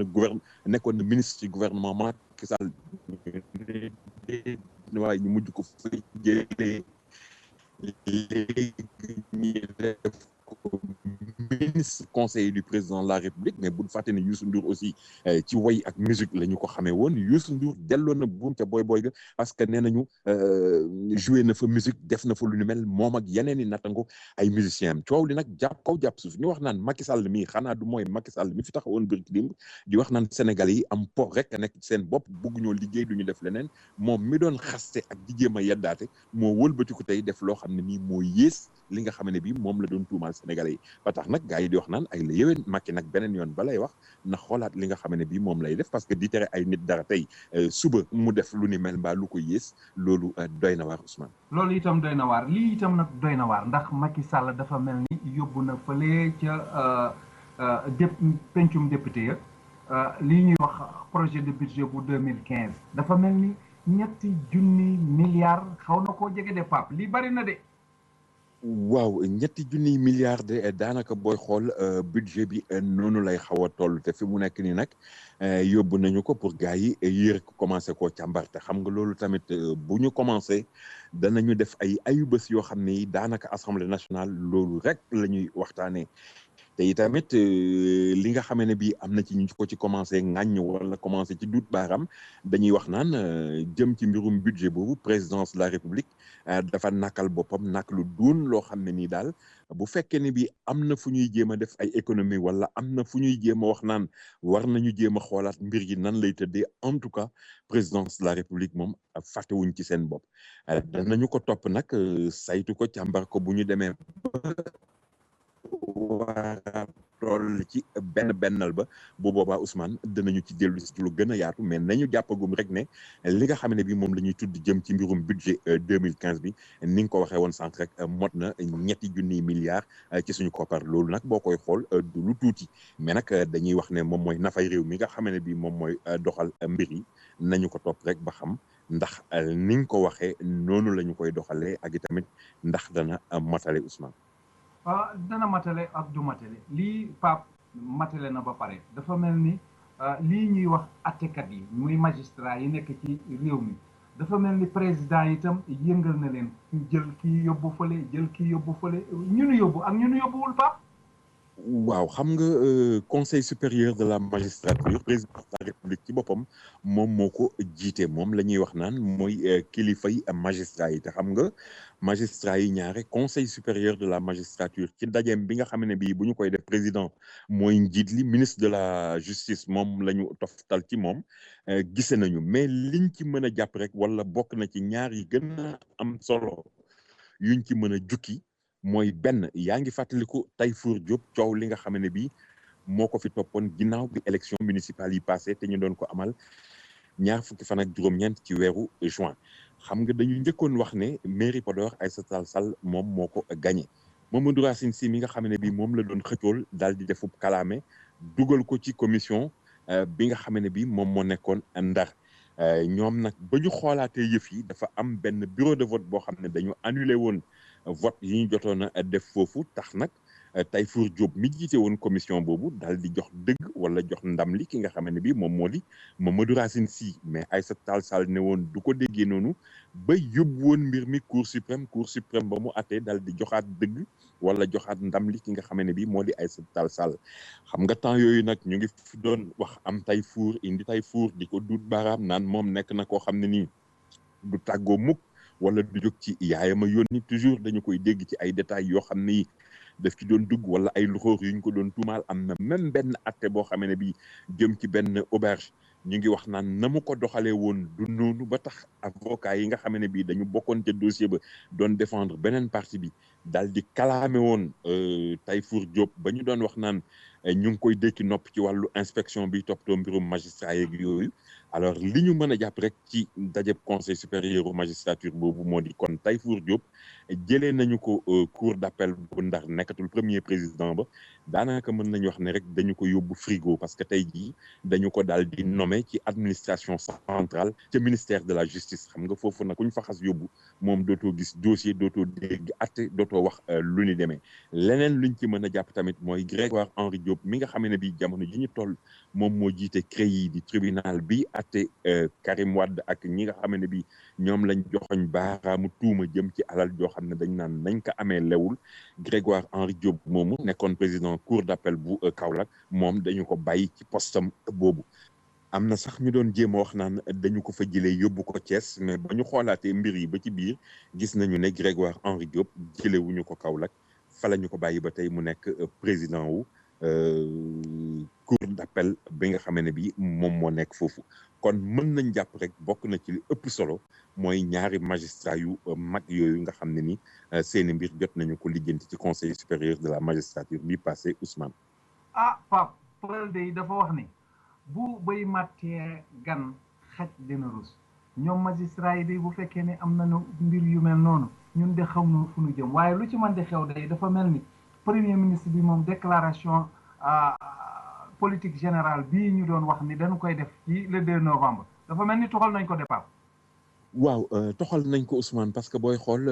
P: na ministre ci gouvernement Macky Sall waaye ñu mujj ko fa jëlee léegi ñi def ko ministre conseiller du président de la République mais buñ fàtte ne Youssou Ndour aussi ci woy ak musique la ñu ko xamee woon Youssou Ndour delloo na buum ca boy ga parce que nee nañu joué na fa musique def na fa lu ni mel moom ak yeneen i nattango ay musiciens am coow li nag jàpp kaw jàpp suuf ñu wax naan Macky Sall mii xanaa du mooy Macky Sall mi fi taxawoon bërki démb di wax naan Sénégalais yi am po rek a nekk seen bopp bëgg ñoo liggéey du ñu def leneen moom mi doon xaste ak di jéem a yeddaate moo wëlbatiku tey def loo xam ne nii moo yées li nga xam ne bii moom la doon tuumaal Sénégalais yi ba tax nag gars yi di wax naan ay la yéwén Macky nag beneen yoon ba lay wax na xoolaat li nga xam ne bii moom lay def parce que di tere ay nit dara tey suba mu def lu ni mel mbaa lu ko yées loolu doy na waar Ousmane.
O: loolu itam doy na waar lii itam nag doy na waar ndax Macky Sall dafa mel ni yóbbu na fële ca pencum député ya lii ñuy wax projet de budget bu 2015 dafa mel ni ñetti junni milliards xaw na koo jege de Pape lii bari na de.
P: waaw ñetti junniy milliards de daanaka booy xool budget bi noonu lay xaw a toll te fi mu nekk nii nag yóbbu nañu ko pour gars yi yéer ko commencé koo càmbar te xam nga loolu tamit bu ñu commencé danañu def ay ayubés yoo xam ne daanaka assemblée nationale loolu rek la ñuy waxtaanee. te itamit li nga xamee ne bii am na ci ñu ko ci commencé ŋàññ wala commencé ci duut baaram dañuy wax naan jëm ci mbirum budget boobu présidence de la république dafa nakal boppam nak lu duun loo xam ne nii daal bu fekkee ne bii am na fu ñuy jéem a def ay économie wala am na fu ñuy jéem a wax naan war nañu jéem a xoolaat mbir yi nan lay tëddee en tout cas présidence de la république moom fàttewuñ ci seen bopp danañu ko topp nag saytu ko càmbar ko bu ñu demee war a toll ci bennal ba bu boobaa Ousmane dinañu ci dellu si lu gën a yaatu mais nañu jàppagum rek ne li nga xam ne bi moom la ñuy tudd jëm ci mbirum budget 2015 bi ni nga ko waxee woon sànq rek mot na ñetti junniy milliards ci suñu koppar loolu nag boo koy xool du lu tuuti mais nag dañuy wax ne moom mooy nafay réew mi nga xam ne bi moom mooy doxal mbir yi nañu ko topp rek ba xam ndax ni nga ko waxee noonu la ñu koy doxalee ak itamit ndax dana matale Ousmane.
O: dana matale ak du matale lii Pape matale na ba pare dafa mel ni lii ñuy wax attekat yi muy magistrat yi nekk ci réew mi dafa mel ni président itam yëngal na leen jël kii yóbbu fële jël kii yóbbu fële ñu nu yóbbu ak ñu nu yóbbuwul Pape.
P: waaw xam nga conseil supérieur de la magistrature président de la république ci boppam moom moo ko jiite moom la ñuy wax naan mooy kilifay magistrat yi te xam nga magistrat yi ñaare conseil supérieur de la magistrature ci ndajeem bi nga xam ne bii bu ñu koy def président mooy njiit li ministre de la justice moom la ñu toftal ci moom gise nañu mais liñ ci mën a jàpp rek wala bokk na ci ñaar yi gën a am solo yuñ ci mën a jukki mooy benn yaa ngi fàttaliku Tayfour Diop coow li nga xam ne bii moo ko fi toppoon ginnaaw bi élection municipale yi passé te ñu doon ko amal ñaar fukki fan ak juróom-ñeent ci weeru juin xam nga dañu njëkkoon wax ne mairie Podor Aïssata Tall Sall moom moo ko gagné Mamadou Racine Sy mi nga xam ne bii moom la doon xëccool daal di defub kalaame dugal ko ci commission bi nga xam ne bii moom moo nekkoon Ndar ñoom nag ba ñu xoolaatee yëf yi dafa am benn bureau de vote boo xam ne dañu annulé woon vote yi ñu jotoon a def foofu tax nag Tayfour Diop mi jiite woon commission boobu daal di jox dëgg wala jox ndam li ki nga xam ne bii moom moo di Mamadou Racine Sy mais Aïssata Tall Sall ne woon du ko déggee noonu ba yóbbu woon mbir mi cour suprême ba mu attee daal di joxaat dëgg wala joxaat ndam li ki nga xam ne bii moo di Aïssata Tall Sall xam nga temps yooyu nag ñu ngi fi doon wax am Tayfour indi Tayfour di ko duut baaraam naan moom nekk na koo xam ne nii du tàggoo mukk wala du jóg ci yaayama yónni toujours dañu koy dégg ci ay détails yoo xam ne daf ci doon dugg wala ay loxoor yu ñu ko doon tuumaal am na même benn atte boo xam ne bi jëm ci benn auberge ñu ngi wax naan na mu ko doxalee woon du noonu ba tax avocat yi nga xam ne bii dañu bokkoon ca dossier ba doon défendre beneen partie bi daal di kalaame woon Tayfour Diop ba ñu doon wax naan ñu ngi koy dékki nopp ci wàllu inspection bi toppatoo mbirum magistrat yeeg yooyu alors li ñu mën a jàpp rek ci dajeb conseil supérieur magistrature boobu moo di kon Tayfour Diop jëlee nañu ko cour d'appel bu Ndar nekkatul premier président ba daanaka mën nañu wax ne rek dañu ko yóbbu frigo parce que tey jii dañu ko daal di nommé ci administration centrale ca ministère de la justice xam nga foofu nag ku ñu fa xas yóbbu moom dootoo gis dossier dootoo dégg atte dootoo wax lu ni demee leneen luñ ci mën a jàpp tamit mooy Grégoire Henri Diop mi nga xam ne bii jamono ji ñu toll moom moo jiite CREI di tribunal bi atte Karim Wade ak ñi nga xam ne bii ñoom lañ joxoñ baaraamu tuuma jëm ci alal joo xam ne dañ naan nañ ko amee lewul Grégoire Henri Diop moomu nekkoon président cour d'appel bu Kaolack moom dañu ko bàyyi ci postam boobu am na sax ñu doon jéem a wax naan dañu ko fa jëlee yóbbu ko Thiès mais ba ñu xoolaatee mbir yi ba ci biir gis nañu ne Grégoire Henri Diop jëlewuñu ko Kaolack fa la ñu ko bàyyi ba tey mu nekk président wu cour d'appel bi nga xam ne bi moom moo nekk foofu kon mën nañ jàpp rek bokk na ci li ëpp solo mooy ñaari magistrat yu mag yooyu nga xam ne ni seeni mbir jot nañu ko lijjanti ci conseil supérieur de la magistrature bi passé Ousmane.
O: Pape Pël de dafa wax ni bu bay màttee gan xaj dina rus ñoom magistrat yi de bu fekkee ne am nañu mbir yu mel noonu ñun de xam nu fu ñu jëm waaye lu ci mën di xew day dafa mel ni premier ministre bi moom déclaration politique générale bii ñu doon wax ni dañu koy def ci le 2 novembre dafa mel ni toxal nañ ko départ.
P: waaw toxal nañ ko Ousmane parce que booy xool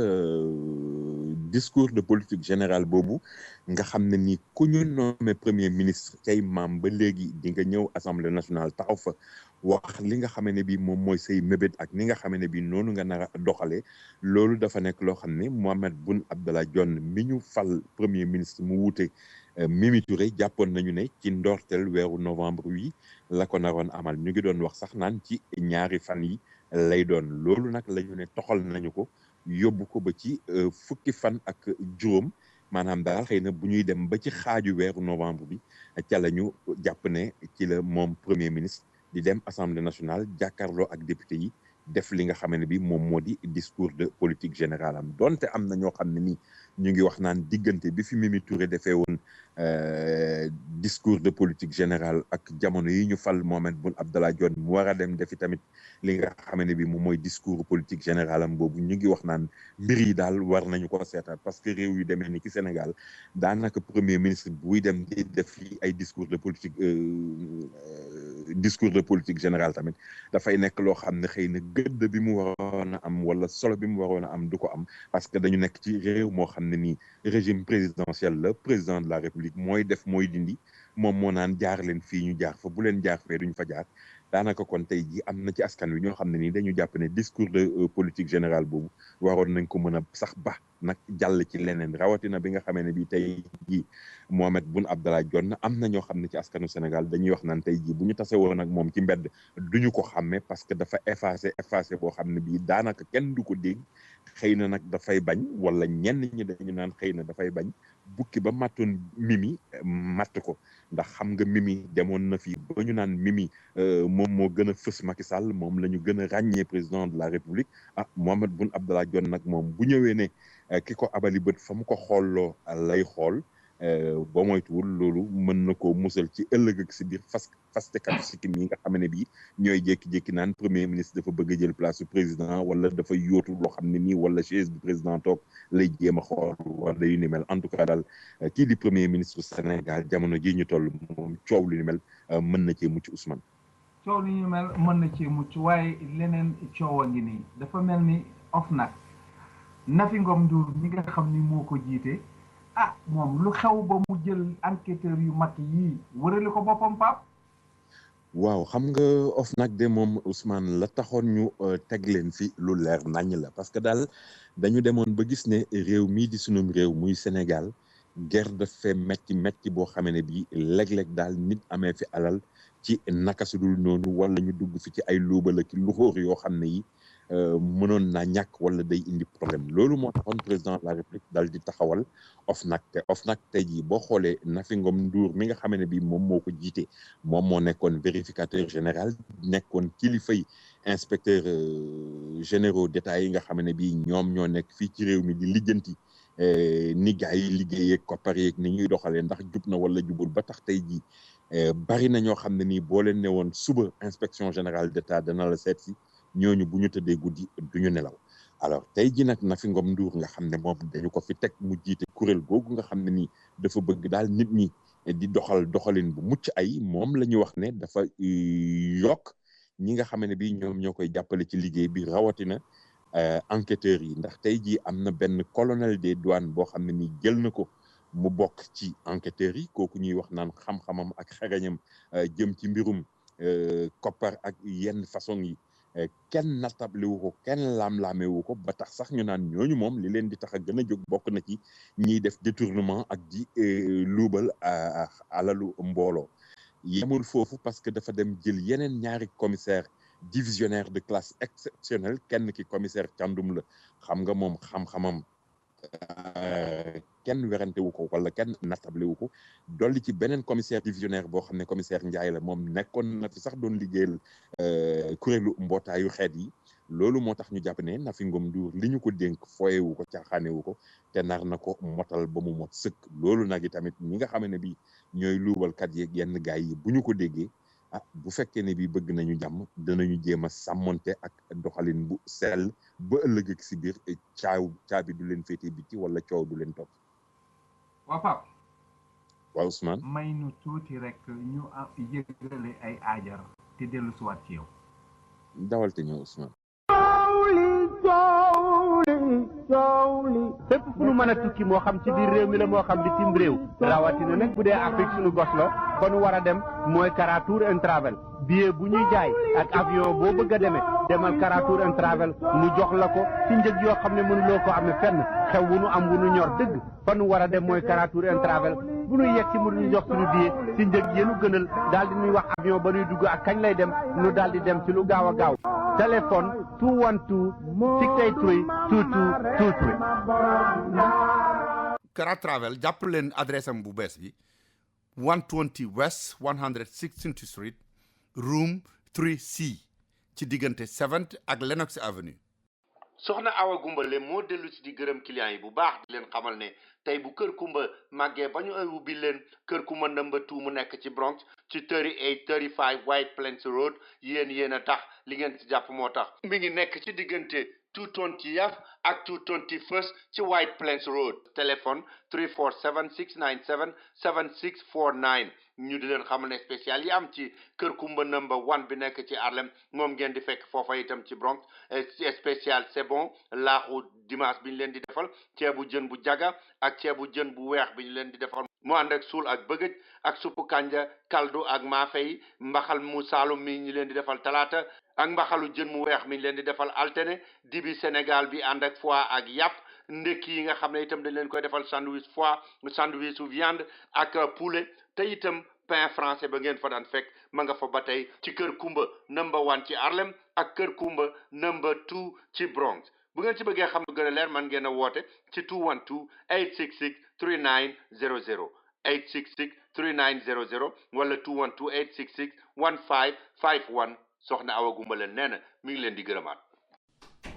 P: discours de politique générale boobu nga xam ne ni ku ñu nommé premier ministre kay maam ba léegi di nga ñëw assemblée nationale taxaw fa wax li nga xam ne bi moom mooy say mébét ak ni nga xam ne bi noonu nga nar a doxalee loolu dafa nekk loo xam ne Mohamed Boun Abdallah Dionne mi ñu fal premier ministre mu wuute Mimi Touré jàppoon nañu ne ci ndorteel weeru novembre wi la ko naroon amal ñu ngi doon wax sax naan ci ñaari fan yi lay doon loolu nag la ñu ne toxal nañu ko yóbbu ko ba ci fukki fan ak juróom maanaam daal xëy na bu ñuy dem ba ci xaaju weeru novembre bi ca la ñu jàpp ne ci la moom premier ministre di dem assemblée nationale jàkkaarloo ak député yi def li nga xam ne bi moom moo di discours de politique générale am donte am na ñoo xam ne nii ñu ngi wax naan diggante bi fi Mimi Touré defee woon discours de politique générale ak jamono yi ñu fal Mohamed Boun Abdallah Dionne mu war a dem defi tamit li nga xam ne bi moom mooy discours politique général am boobu ñu ngi wax naan mbir yi daal war nañu ko seetaat parce que réew yu demee ni ki Sénégal daanaka premier ministre buy dem di def ay discours de politique générale tamit dafay nekk loo xam ne xëy na gëdd bi mu waroon a am wala solo bi mu waroon a am du ko am parce que dañu nekk ci réew moo xam ne nii régime présidentiel la président de la République mooy def mooy dindi moom moo naan jaar leen fii ñu jaar fa bu leen jaar fee duñ fa jaar daanaka kon tey jii am na ci askan wi ñoo xam ne nii dañu jàpp ne discours de politique générale boobu waroon nañ ko mën a sax ba nag jàll ci leneen rawatina bi nga xamee ne bii tey jii Mohamed Boun Abdallah Dionne am na ñoo xam ne ci askanu Sénégal dañuy wax naan tey jii bu ñu tase woon ak moom ci mbedd duñu ko xàmme parce que dafa effacé boo xam ne bii daanaka kenn du ko dégg xëy na nag dafay bañ wala ñenn ñi dañu naan xëy na dafay bañ bukki ba mattoon Mimi matt ko ndax xam nga Mimi demoon na fi ba ñu naan Mimi moom moo gën a fës Macky Sall moom la ñu gën a ràññee président de la République Mohamed Boun Abdallah Dionne nag moom bu ñëwee ne ki ko abali bët fa mu ko xoolloo lay xool ba moytuwul loolu mën na koo musal ci ëllëg ak si biir fastekat sikkim yi nga xam ne bii ñooy jékki-jékki naan premier ministre dafa bëgg a jël place su président wala dafa yóotu loo xam ne nii wala chaise bu président toog lay jéem a xool wala yu ni mel en tout cas daal kii di premier ministre Sénégal jamono ji ñu toll moom coow lu ni mel mën na cee mucc Ousmane.
O: coow lu ñu mel mën na cee mucc waaye leneen coow a ngi nii dafa mel ni OFNAC Nafi Ngom Ndour ñi nga xam ni moo ko jiite moom lu xew ba mu jël enquêteur yu mag yii wërale ko boppam Pape.
P: waaw xam nga OFNAC de moom Ousmane la taxoon ñu teg leen fi lu leer naññ la parce que daal dañu demoon ba gis ne réew mii di sunum réew muy Sénégal guerre daf fee metti boo xamee ne bii léeg-léeg daal nit amee fi alal ci naka su dul noonu wala ñu dugg fi ci ay luubal ak luxóor yoo xam ne yi mënoon naa ñàkk wala day indi problème loolu moo taxoon président de la République dal di taxawal OFNAC te OFNAC tey jii boo xoolee Nafi Ngom Ndour mi nga xamee ne bii moom moo ko jiite moom moo nekkoon vérificateur général nekkoon kilifay inspecteur généraux d'État yi nga xam ne bii ñoom ñoo nekk fii ci réew mi di lijjanti ni gars yi liggéeyee koppar yeeg ni ñuy doxalee ndax jub na wala jubul ba tax tey jii bari na ñoo xam ne nii boo leen ne woon suba inspection générale d'État dana la seet si ñooñu bu ñu tëddee guddi duñu nelaw alors tey ji nag Nafi Ngom Ndour nga xam ne moom dañu ko fi teg mu jiite kuréel googu nga xam ne nii dafa bëgg daal nit ñi di doxalin bu mucc ay moom la ñu wax ne dafa yokk ñi nga xam ne bii ñoom ñoo koy jàppale ci liggéey bi rawatina enquêteurs yi ndax tey jii am na benn colonel des douanes boo xam ne nii jël na ko mu bokk ci enquêteurs yi kooku ñuy wax naan xam-xamam ak xarañam jëm ci mbirum koppar ak yenn façon yi kenn natable wu ko kenn laam-laamee wu ko ba tax sax ñu naan ñooñu moom li leen di tax a gën a jóg bokk na ci ñiy def détournement ak di luubal alalu mbooloo yemul foofu parce que dafa dem jël yeneen ñaari commissaire divisionnaire de classe exceptionnelle kenn ki commissaire Thiandoum la xam nga moom xam-xamam kenn werante wu ko wala kenn natable wu ko dolli ci beneen commissaire divisionnaire boo xam ne commissaire Ndiaye la moom nekkoon na fi sax doon liggéeyal kuréelu mbootaayu xeet yi loolu moo tax ñu jàpp ne Nafi Ngom Ndour li ñu ko dénk foyewu ko caaxaanewu ko te nar na ko motal ba mu mot sëkk loolu nag i tamit ñi nga xam ne bi ñooy luubalkat yeeg yenn gaay yi bu ñu ko déggee bu fekkee ne bi bëgg nañu jàmm danañu jéem a sàmmonte ak doxalin bu sell ba ëllëg ak si biir caabi du leen féete biti wala coow du leen topp.
O: waaw Pape.
P: waaw Ousmane.
O: may nu tuuti rek ñu yëgale ay aajar te dellu siwaat ci yow.
P: dawal te ñëw Ousmane.
Q: fépp fu nu mën a tukki moo xam ci biir réew mi la moo xam bitim réew rawatina nag bu dee Afrique suñu gos la fa nu war a dem mooy Kara Tour and Travel billet bu ñuy jaay ak avion boo bëgg a demee demal Kara Tour and Travel mu jox la ko ci njëg yoo xam ne mënuloo ko amee fenn xew wu nu am wu nu ñor dëgg fa nu war a dem mooy Kara Tour and Travel bu nu yegg ci mu ñu jox suñu billet ci njëg yéenu gënal daal di ñuy wax avion ba nuy dugg ak kañ lay dem nu daal di dem ci lu gaaw a gaaw téléphone 212 683 2223.
D: Kara Travel jàpp leen adresse am bu bees bi 120 West 116th Street room 3C ci diggante 7th ak Lenox Avenue. soxna Awa Gumbale moo dellu si di gërëm clients yi bu baax di leen xamal ne tey bu kër Kumba màggee ba ñu ubbi leen kër Kumba number 2 mu nekk ci Bronx ci 3835 White Plains Road yéen a tax li ngeen ci jàpp moo tax mi ngi nekk ci diggante 220th ak 221st ci White Plains Road téléphone 347-697-7649 ñu di leen xamal ne spécial yi am ci kër Kumba number 1 bi nekk ci Harlem moom ngeen di fekk foofa itam ci Bronx spécial c'est bon laaxu dimanche bi ñu leen di defal ceebu jën bu jaga ak ceebu jën bu weex bi ñu leen di defal mu ànd ak suul ak bëgëj ak suppu kanja kaldu ak maafe yi mbaxal mu saalum mi ñu leen di defal talaata ak mbaxalu jën mu weex mi ñu leen di defal altine dibi Sénégal bi ànd ak foie ak yàpp ndekki yi nga xam ne itam dañ leen koy defal sandwich foie sandwich su viande ak poulet te itam pain français ba ngeen fa daan fekk ma nga fa ba tey ci kër Kumba number 1 ci Harlem ak kër Kumba number 2 ci Bronx bu ngeen ci bëggee xam lu gën a leer man ngeen a woote ci 212-866-3900 866-3900 wala 212-866-1551 soxna Awa Gumbale nee na mi ngi leen di gërëmaat.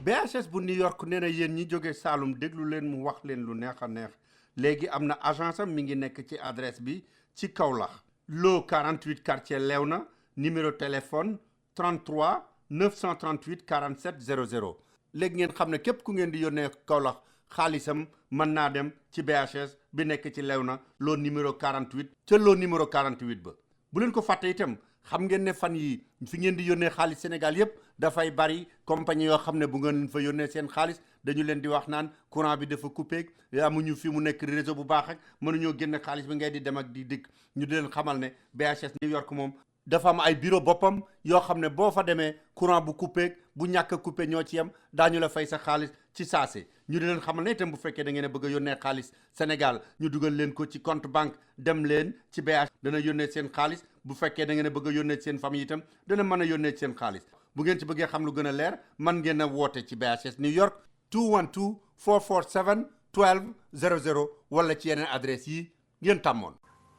D: BHS bu New York nee na yéen ñi jóge Saalum déglu leen mu wax leen lu neex a neex léegi am na agence am mi ngi nekk ci adresse bi ci Kaolack Lo 48 quartier Léona numéro téléphone 33 938 47 00 léegi ngeen xam ne képp ku ngeen di yónnee Kaolack xaalisam mën naa dem ci BHS bi nekk ci Léona Lo numéro 48 ca Lo numéro 48 ba bu leen ko fàtte itam xam ngeen ne fan yi fi ngeen di yónnee xaalis Sénégal yépp dafay bari compagnie yoo xam ne bu ngeen fa yónnee seen xaalis dañu leen di wax naan courant bi dafa coupé amuñu fi mu nekk réseau bu baax ak mënuñoo génn xaalis bi ngay di dem ak di dikk ñu di leen xamal ne BHS New York moom dafa am ay bureau boppam yoo xam ne boo fa demee courant bu coupé bu ñàkk a coupé ñoo ci yem daañu la fay sa xaalis ci saase ñu di leen xamal ne itam bu fekkee da ngeen a bëgg a yónnee xaalis Sénégal ñu dugal leen ko ci compte banque dem leen ci BHS dana yónnee seen xaalis bu fekkee da ngeen a bëgg a yónnee seen famille itam dana mën a yónnee seen xaalis bu ngeen ci bëggee xam lu gën a leer man ngeen a woote ci BHS New York 212-447-1200 wala ci yeneen adresse yi ngeen tàmmoon.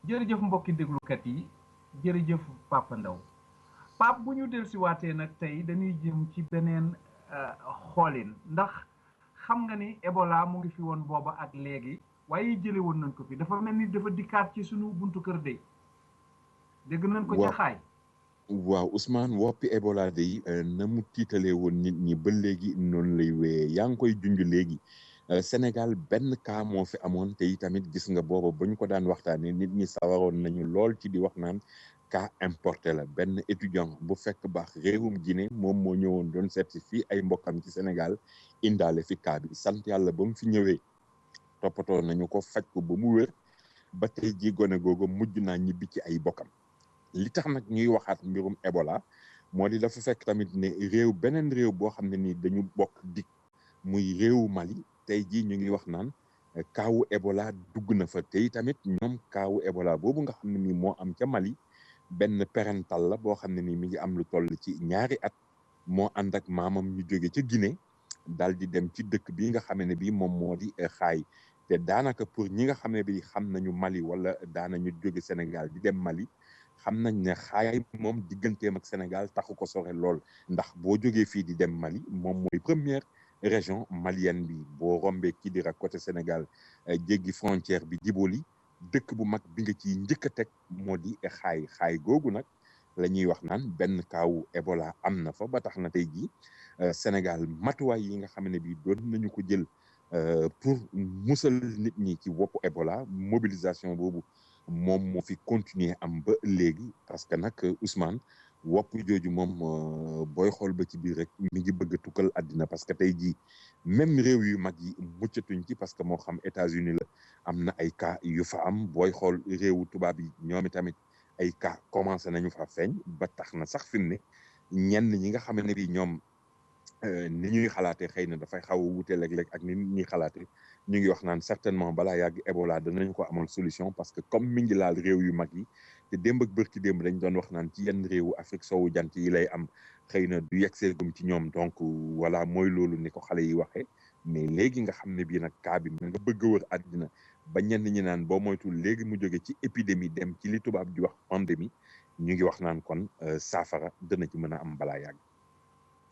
O: jërëjëf mbokki déglukat yi jërëjëf Papa Ndaw Pape bu ñu dellusiwaatee nag tey dañuy jëm ci beneen xoolin ndax xam nga ni Ebola mu ngi fi woon booba ak léegi waaye jële woon nañ ko fi dafa mel ni dafa dikkaat ci sunu buntu kër dey dégg nañ ko ca xaay
P: waaw Ousmane woppi Ebola day na mu tiitalee woon nit ñi ba léegi noonu lay wéyee yaa ngi koy junj léegi Sénégal benn cas moo fi amoon te tamit gis nga booba ba ñu ko daan waxtaanee nit ñi sawaroon nañu lool ci di wax naan cas importé la benn étudiant bu fekk baax réewum Guinée moom moo ñëwoon doon seet si fii ay mbokkam ci Sénégal indaale fi cas bi sant yàlla ba mu fi ñëwee toppatoo nañu ko faj ko ba mu wér ba tey ji gone googu mujj naa ñibbi ci ay bokkam li tax nag ñuy waxaat mbirum Ebola moo di dafa fekk tamit ne beneen réew boo xam ne ni dañu bokk dik muy réewu Mali tey jii ñu ngi wax naan kaawu Ebola dugg na fa tey tamit ñoom kaawu Ebola boobu nga xam ne nii moo am ca Mali benn parental la boo xam ne nii mi ngi am lu toll ci 2 at moo ànd ak maamam ñu jóge ca Guinée daal di dem ci dëkk bi nga xam ne bii moom moo di xaay te daanaka pour ñi nga xam ne bii xam nañu Mali wala daanañu jóge Sénégal di dem Mali xam nañ ne xaay moom digganteem ak Sénégal taxu ko sore lool ndax boo jógee fii di dem Mali moom mooy première région malienne bi boo rombee Kidira côté Sénégal jéggi frontière bi Djibouti dëkk bu mag bi nga ci njëkk a teg moo di xaay googu nag la ñuy wax naan benn kaawu Ebola am na fa ba tax na tey jii Sénégal matuwaay yi nga xam ne bii doon nañu ko jël pour musal nit ñi ci woppu Ebola mobilisation boobu moom moo fi continuer am ba léegi parce que nag Ousmane wopp jooju moom booy xool ba ci biir rek mi ngi bëgg a tukkal àddina parce que tey jii même réew yu mag yi muccatuñ ci parce que moo xam États-Unis la am na ay cas yu fa am booy xool réewu tubaab yi ñoom tamit ay cas commencé nañu fa feeñ ba tax na sax fi mu ne ñenn ñi nga xam ne bi ñoom ni ñuy xalaatee xëy na dafay xaw a wuute léeg-léeg ak ni ñuy xalaatee ñu ngi wax naan certainement balaa yàgg Ebola danañ ko amal solution parce que comme mi ngi laal réew yu mag yi te démb ak bërki démb dañ doon wax naan ci yenn réewu Afrique soowu jant yi lay am xëy na du yeggseegum ci ñoom donc voilà mooy loolu ni ko xale yi waxee mais léegi nga xam ne bii nag cas bi nga bëgg a wër àddina ba ñenn ñi naan boo moytul léegi mu jóge ci épidémie dem ci li tubaab di wax pandémie ñu ngi wax naan kon saafara dana ci mën a am balaa yàgg.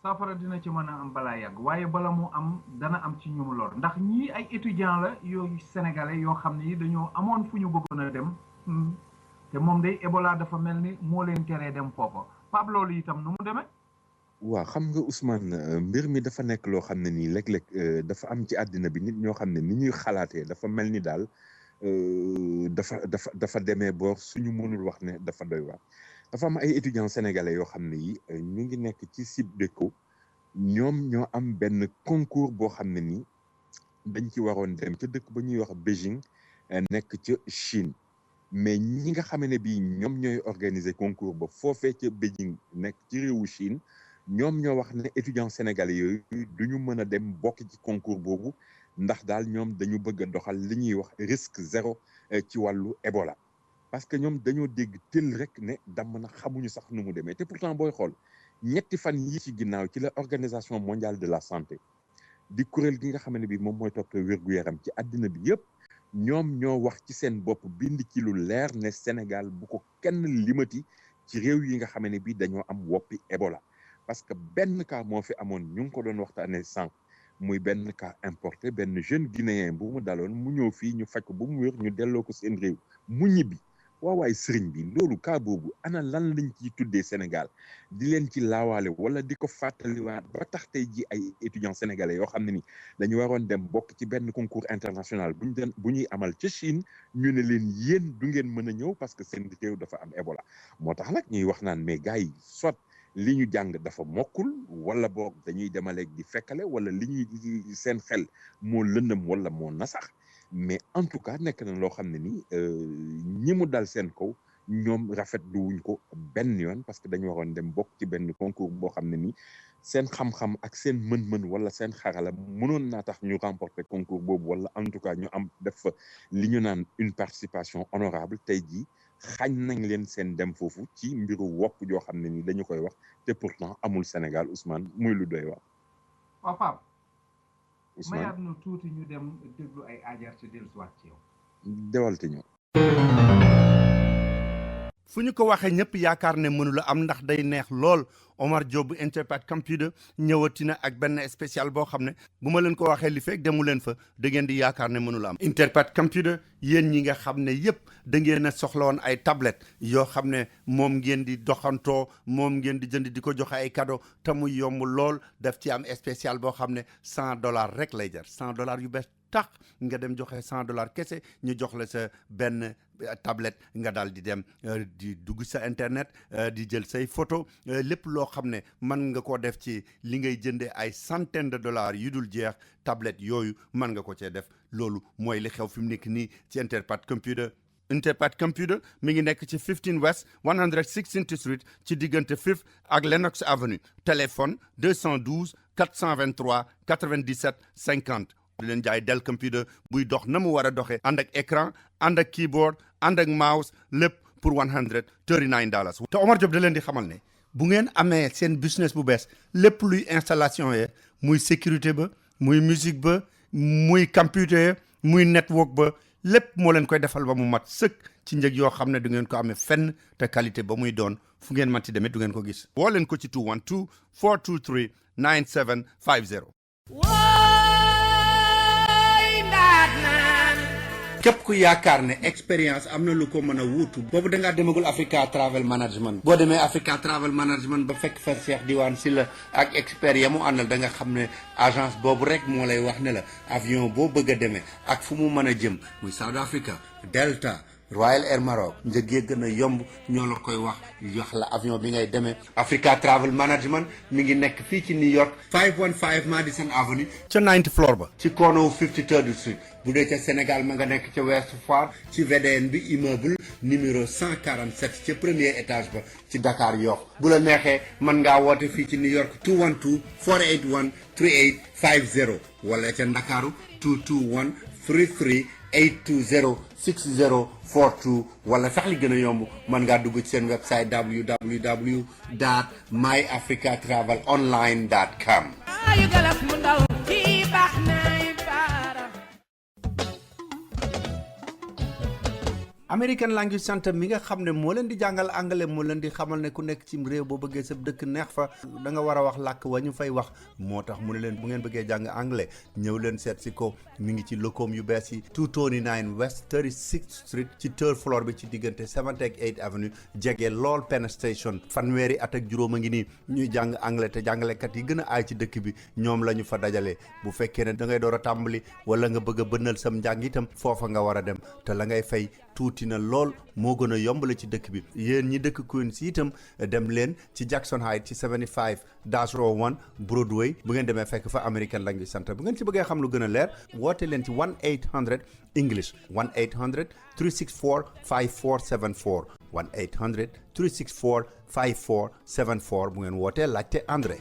O: saafara dina ci mën a am balaa yàgg waaye bala mu am dana am ci ñum lor ndax ñii ay étudiants la yooyu sénégalais yoo xam ne dañoo amoon fu ñu bëggoon a dem te moom day Ebola dafa mel ni moo leen teree dem foofa Pape loolu itam nu mu demee.
P: waaw xam nga Ousmane mbir mi dafa nekk loo xam ne nii léeg-léeg dafa am ci àddina bi nit ñoo xam ne ni ñuy xalaatee dafa mel ni daal dafa demee boor suñu mënul wax ne dafa doy waar. dafa am ay étudiants sénégalais yoo xam ne yi ñu ngi nekk ci SIPDECO ñoom ñoo am benn concours boo xam ne nii dañ ci waroon dem ca dëkk ba ñuy wax Beijing nekk ca Chine mais ñi nga xam ne bii ñoom ñooy organiser concours ba foofee ca Beijing nekk ci réewu Chine ñoom ñoo wax ne étudiants sénégalais yooyu duñu mën a dem bokk ci concours boobu ndax daal ñoom dañu bëgg a doxal li ñuy wax risque zéro ci wàllu Ebola. parce que ñoom dañoo dégg tël rek ne damm na xamuñu sax nu mu demee te pourtant booy xool ñetti fan yi ci ginnaaw ci la organisation mondiale de la santé di kuréel gi nga xam ne bi moom mooy topp wér-gu-yaram ci àddina bi yëpp ñoom ñoo wax ci seen bopp bind ci lu leer ne Sénégal bu ko kenn limati ci réew yi nga xam ne bi dañoo am woppi Ebola parce que benn cas moo fi amoon ñu ngi ko doon waxtaanee sànq muy benn cas importé benn jeune guinéen bu mu daloon mu ñëw fii ñu faj ko bu mu wér ñu delloo ko seen réew mu ñibbi. waawaay sëriñ bi loolu cas boobu ana lan lañ ciy tuddee Sénégal di leen ci laawaale wala di ko fàttaliwaat ba tax tey ji ay étudiants sénégalais yoo xam ne ni dañu waroon dem bokk ci benn concours international bu ñuy amal ca Chine ñu ne leen yéen du ngeen mën a ñëw parce que seen réew dafa am Ebola moo tax nag ñuy wax naan mais gars yi soit li ñu jàng dafa mokkul wala boog dañuy demaleeg di fekkale wala li ñuy seen xel moo lëndëm wala moo nasax mais en tout cas nekk na loo xam ne ni ñi mu dal seen kaw ñoom rafetlu wuñ ko benn yoon parce que dañu waroon dem bokk ci benn concours boo xam ne ni seen xam-xam ak seen mën-mën wala seen xarala mënoon naa tax ñu remporter concours boobu wala en tout cas ñu am def fa li ñu naan une participation honorable tey jii xañ nañ leen seen dem foofu ci mbiru wopp joo xam ne ni dañu koy wax te pourtant amul Sénégal Ousmane muy lu doy wax.
O: waaw Pape. mayaat nu tuuti ñu dem déglu ay aajar ci dellusiwaat ci yow.
P: dewal te ñëw.
D: fu ñu ko waxee ñëpp yaakaar ne mënula am ndax day neex lool Omar Diop bu Interpath Computer ñëwati na ak benn spécial boo xam ne bu ma leen ko waxee li fekk demu leen fa da ngeen di yaakaar ne mënula am. Interpath Computer yéen ñi nga xam ne yëpp da ngeen a soxla woon ay tablette yoo xam ne moom ngeen di doxantoo moom ngeen di jënd di ko joxe ay cadeau te muy yomb lool daf ci am spécial boo xam ne $100 rek lay jar $100 yu bees tax nga dem joxe $100 kese ñu jox la sa benn tablette nga daal di dem di dugg sa internet di jël say photo lépp loo xam ne mën nga ko def ci li ngay jëndee ay centaines de dollars yu dul jeex tablette yooyu mën nga ko cee def loolu mooy li xew fi mu nekk nii ci Interpath Computer. Interpath Computer mi ngi nekk ci 15 West 116th Street ci diggante 5th ak Lenox Avenue téléphone 212 423 97 50. di leen jaay Dell computer buy dox na mu war a doxee ànd ak écran ànd ak keyboard ànd ak mouse lépp pour $139. te Omar Diop da leen di xamal ne bu ngeen amee seen business bu bees lépp luy installation ye muy sécurité ba muy musique ba muy computer muy network ba lépp moo leen koy defal ba mu mat sëkk ci njëg yoo xam ne du ngeen ko amee fenn te qualité ba muy doon fu ngeen manti demee du ngeen ko gis. woo leen ko ci 212 423 9750. képp ku yaakaar ne expérience am na lu ko mën a wuutu boobu da ngaa demagul Africa Travel Management boo demee Africa Travel Management ba fekk fa Cheikh Diwane Sylla ak expert ya mu àndal da nga xam ne agence boobu rek moo lay wax ne la avion boo bëgg a demee ak fu mu mën a jëm muy South Africa Delta Royal Air Maroc njëg yi gën a yomb ñoo la koy wax la avion bi ngay demee. Africa Travel Management mi ngi nekk fii ci New York 515 Madison Avenue ca 9th floor ba ci corner 53rd Street. bu dee ca Sénégal ma nga nekk ca West Foire ci VDN bi immeuble numéro 147 ca premier étage ba ci Dakar Yoff bu la neexee mën ngaa woote fii ci New York 212 481 3850 wala ca Ndakaaru 221 33 820 6042 wala sax li gën a yomb mën ngaa dugg ci seen website www.myafricatravelonline.com. American Language Center mi nga xam ne moo leen di jàngal anglais moo leen di xamal ne ku nekk ci réew boo bëggee sa dëkk neex fa da nga war a wax làkk wa ñu fay wax moo tax mu ne leen bu ngeen bëggee jàng anglais ñëw leen seet si ko mi ngi ci lokoom yu bees yi 229 West 36th Street ci third floor bi ci diggante 7th ak 8th Avenue jege lool Penn Station fanweeri at ak juróom a ngi nii ñuy jàng anglais te jàngalekat yi gën a aay ci dëkk bi ñoom la ñu fa dajalee bu fekkee ne da ngay door a tàmbali wala nga bëgg a bënnal sam njàng itam foofa nga war a dem te la ngay fay tuuti na lool moo gën a yombale ci dëkk bi yéen ñi dëkk Queens itam dem leen ci Jackson Heights ci 75-01 Broadway bu ngeen demee fekk fa American Language Center bu ngeen ci bëggee xam lu gën a leer woote leen ci 1-800 English 1-800 364 5474 1-800 364 5474 bu ngeen wootee laajte André.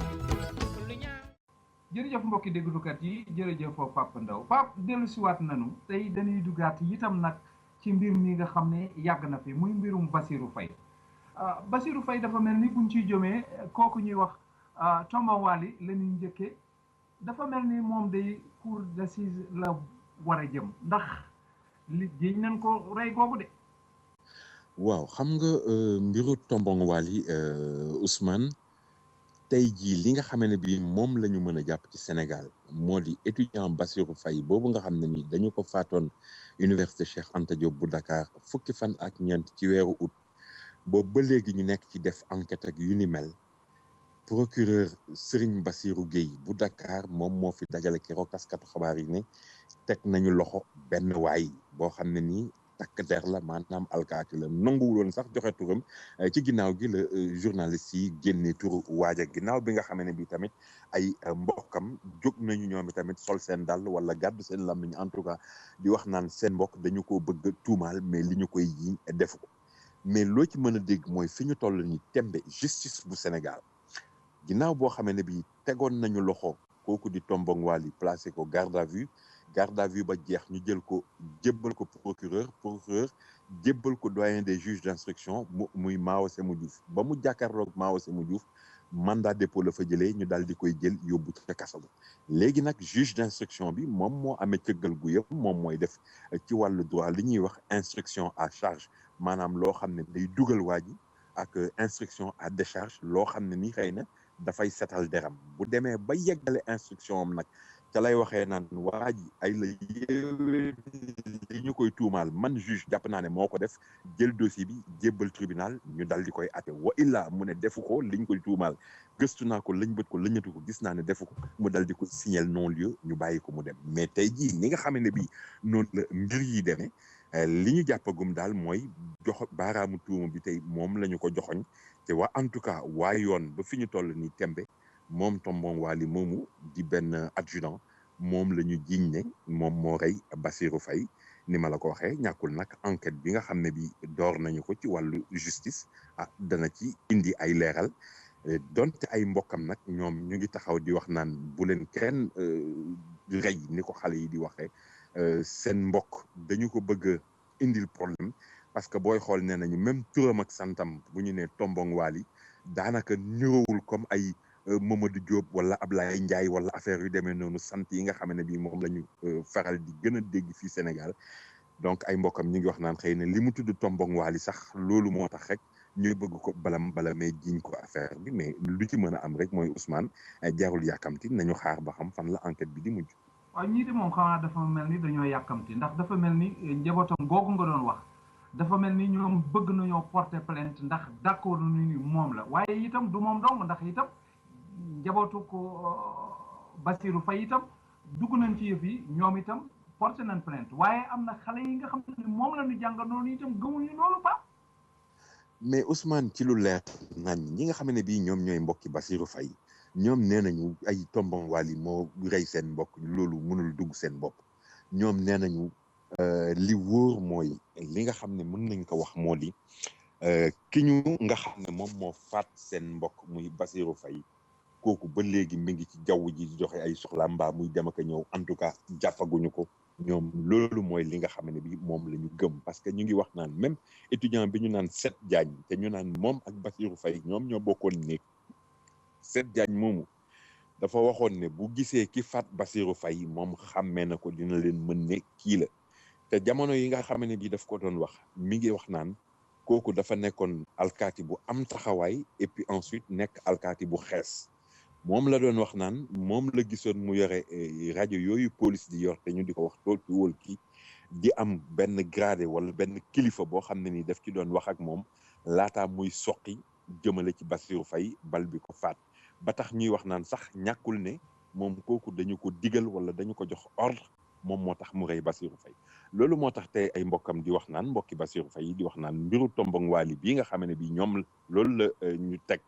O: jërëjëf mbokki déglukat yi jërëjëf Papa Ndaw Pap dellu siwaat nanu tey dañuy duggaat itam nag ci mbir mi nga xam ne yàgg na fi muy mbirum Bassirou Faye Bassirou Faye dafa mel ni buñ ciy jëmee kooku ñuy wax Tomba Wali la ñuy njëkkee dafa mel ni moom day cour d'assises la war a jëm ndax li jiñ nañ ko rey googu de.
P: waaw xam nga mbiru Tomba Wali Ousmane tey jii li nga xam ne bii moom la ñu mën a jàpp ci Sénégal moo di étudiant Bassirou Faye boobu nga xam ne ni dañu ko faatoon Université Cheikh Anta Diop bu Dakar fukki fan ak ñeent ci weeru août boobu ba léegi ñu nekk ci def enquête ak yu ni mel procureur Serigne Bassirou Gueye bu Dakar moom moo fi dajale keroog taskatu xabaar yi ne teg nañu loxo benn waay boo xam ne nii takk der la maanaam alkaati la nanguwul woon sax joxe turam ci ginnaaw gi la journaliste yi génne turu waaja ginnaaw bi nga xam ne bi tamit ay mbokkam jóg nañu ñoom tamit sol seen dàll wala gàddu seen làmmiñ en tout cas di wax naan seen mbokk dañu ko bëgg tuumaal mais li ñu koy jiiñ defu ko mais loo ci mën a dégg mooy fi ñu toll ni tembe justice bu Sénégal ginnaaw boo xamee ne bi tegoon nañu loxo kooku di Tomba Wali placé ko garde à vue ba jeex ñu jël ko jébbal ko procureur jébbal ko doyen des juges d'instruction muy Mao Sémou Diouf ba mu jàkkaarloog Mao Sémou Diouf mandat dépôt la fa jëlee ñu daal di koy jël yóbbu ca kaso ba léegi nag juge d'instruction bi moom moo amee cëggal gu yëpp moom mooy def ci wàllu droit li ñuy wax instruction à charge maanaam loo xam ne day dugal waa ji ak instruction à décharge loo xam ne ni xëy na dafay setal deram bu demee ba yeggale instruction am nag ca lay waxee naan waa ji ay la yéwén li ñu koy tuumaal man juge jàpp naa ne moo ko def jël dossier bi jébbal tribunal ñu dal di koy atte wa illa mu ne defu ko liñ koy tuumaal gëstu naa ko lañ bët ko lañatu ko gis naa ne defu ko mu dal di ko signal non lieu ñu bàyyi ko mu dem mais tey jii ni nga xam ne bii noonu la mbir yi demee li ñu jàppagum daal mooy jox baaraamu tuuma bi tey moom la ñu ko joxoñ te waa en tout cas waa yoon ba fi ñu toll nii tembe moom Tomba Wali moomu di benn adjudant moom la ñu jiiñ ne moom moo rey Bassirou Faye ni ma la ko waxee ñàkkul nag enquête bi nga xam ne bi door nañu ko ci wàllu justice dana ci indi ay leeral donte ay mbokkam nag ñoom ñu ngi taxaw di wax naan bu leen kenn rey ni ko xale yi di waxee seen mbokk dañu ko bëgg indil problème parce que booy xool nee nañu même turam ak santam bu ñu nee Tomba Wali daanaka niroowul comme ay Mamadou Diop wala Ablaye Ndiaye wala affaire yu demee noonu sant yi nga xam ne bii moom la ñu faral di gën a dégg fii Sénégal donc ay mbokkam ñu ngi wax naan xëy na li mu tudd Tomba Wali sax loolu moo tax rek ñuy bëgg ko bala may jiñ ko affaire bi mais lu ci mën a am rek mooy Ousmane jarul yàkkamti nañu xaar ba xam fan la enquête bi di mujj.
O: waaw ñii de moom xanaa dafa mel ni dañoo yàkkamti ndax dafa mel ni njabootam googu nga doon wax dafa mel ni ñoom bëgg nañoo porter plainte ndax d'accord nañu moom la waaye itam du moom dong ndax itam njabootu ko Bassirou Faye itam dugg nañ ci yëf yi ñoom itam porté nañ plainte waaye am na xale yi nga xam ne moom la ñu jàngal noonu itam gëmuñu loolu pa
P: mais Ousmane ci lu leer nañ ñi nga xam ne bii ñoom ñooy mbokki Bassirou Faye ñoom nee nañu ay Tomba Wali moo rey seen mbokk loolu mënul dugg seen bopp ñoom nee nañu li wóor mooy li nga xam ne mën nañ ko wax moo di ki ñu nga xam ne moom moo faat seen mbokk muy Bassirou Faye kooku ba léegi mi ngi ci jaww ji di joxe ay soxla mbaa muy dem ak ñëw en tout cas jàppaguñu ko ñoom loolu mooy li nga xam ne bi moom la ñu gëm parce que ñu ngi wax naan même étudiant bi ñu naan Seth Diagne te ñu naan moom ak Bassirou Faye ñoom ñoo bokkoon nekk Seth Diagne moomu dafa waxoon ne bu gisee ki faat Bassirou Faye moom xàmmee na ko dina leen mën ne kii la te jamono yi nga xam ne bii daf ko doon wax mi ngi wax naan kooku dafa nekkoon alkaati bu am taxawaay et puis ensuite nekk alkaati bu xees moom la doon wax naan moom la gisoon mu yore rajo yooyu police di yor te ñu di ko wax tool wol kii di am benn gradé wala benn kilifa boo xam ne ni daf ci doon wax ak moom laataa muy soqi jëmale ci Bassirou Faye bal bi ko faat ba tax ñuy wax naan sax ñàkkul ne moom kooku dañu ko digal wala dañu ko jox ordre moom moo tax mu rey Bassirou Faye loolu moo tax tey ay mbokkam di wax naan mbokki Bassirou Faye di wax naan mbiru Tombong Wali bii nga xam ne bii ñoom loolu la ñu teg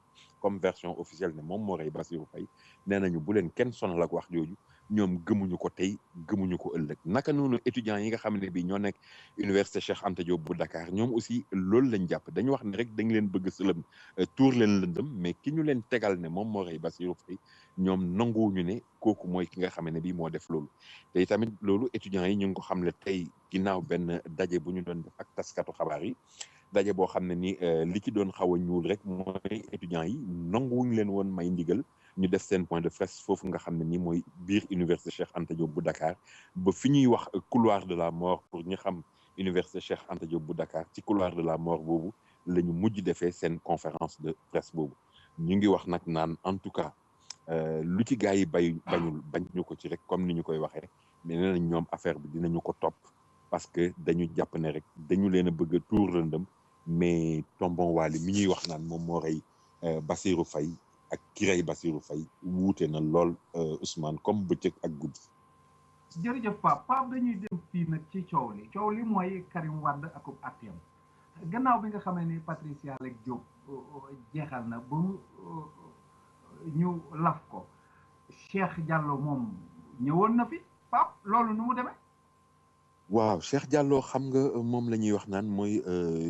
P: comme version officielle ne moom moo rey Bassirou Faye nee nañu bu leen kenn sonal ak wax jooju ñoom gëmuñu ko tey gëmuñu ko ëllëg naka noonu étudiants yi nga xam ne bii ñoo nekk université Cheikh Anta Diop bu Dakar ñoom aussi loolu lañ jàpp dañu wax ne rek dañ leen bëgg sëlëm tuur leen lëndëm mais ki ñu leen tegal ne moom moo rey Bassirou Faye ñoom nanguwuñu ne kooku mooy ki nga xam ne bii moo def loolu te tamit loolu étudiants yi ñu ngi ko xamle tey ginnaaw benn daje bu ñu doon def ak taskatu xabaar yi daje boo xam ne ni li ci doon xaw a ñuul rek mooy étudiants yi nanguwuñu leen woon may ndigal ñu def seen point de presse foofu nga xam ne ni mooy biir université Cheikh Anta Diop bu Dakar ba fi ñuy wax couloir de la mort pour ñu xam université Cheikh Anta Diop bu Dakar ci couloir de la mort boobu la ñu mujj defee seen conférence de presse boobu ñu ngi wax nag naan en tout cas lu ci gars yi bañuñu ko ci rek comme ni ñu koy waxee mais nee nañ ñoom affaire bi dinañu ko topp parce que dañu jàpp ne rek dañu leen a bëgg a tuur lëndëm mais Tombong Wali mi ñuy wax naan moom moo rey Bassirou Faye ak ki rey Bassirou Faye wuute na lool Ousmane comme bëccëg ak guddi.
O: jërëjëf Pape dañuy dem fii nag ci coow li mooy Karim Wade ak attiyam gannaaw bi nga xamee ni Patricia Lek Diop jeexal na ba mu ñu laf ko Cheikh Diallo moom ñëwoon na fi Pape loolu nu mu demee.
P: waaw Cheikh Diallo xam nga moom la ñuy wax naan mooy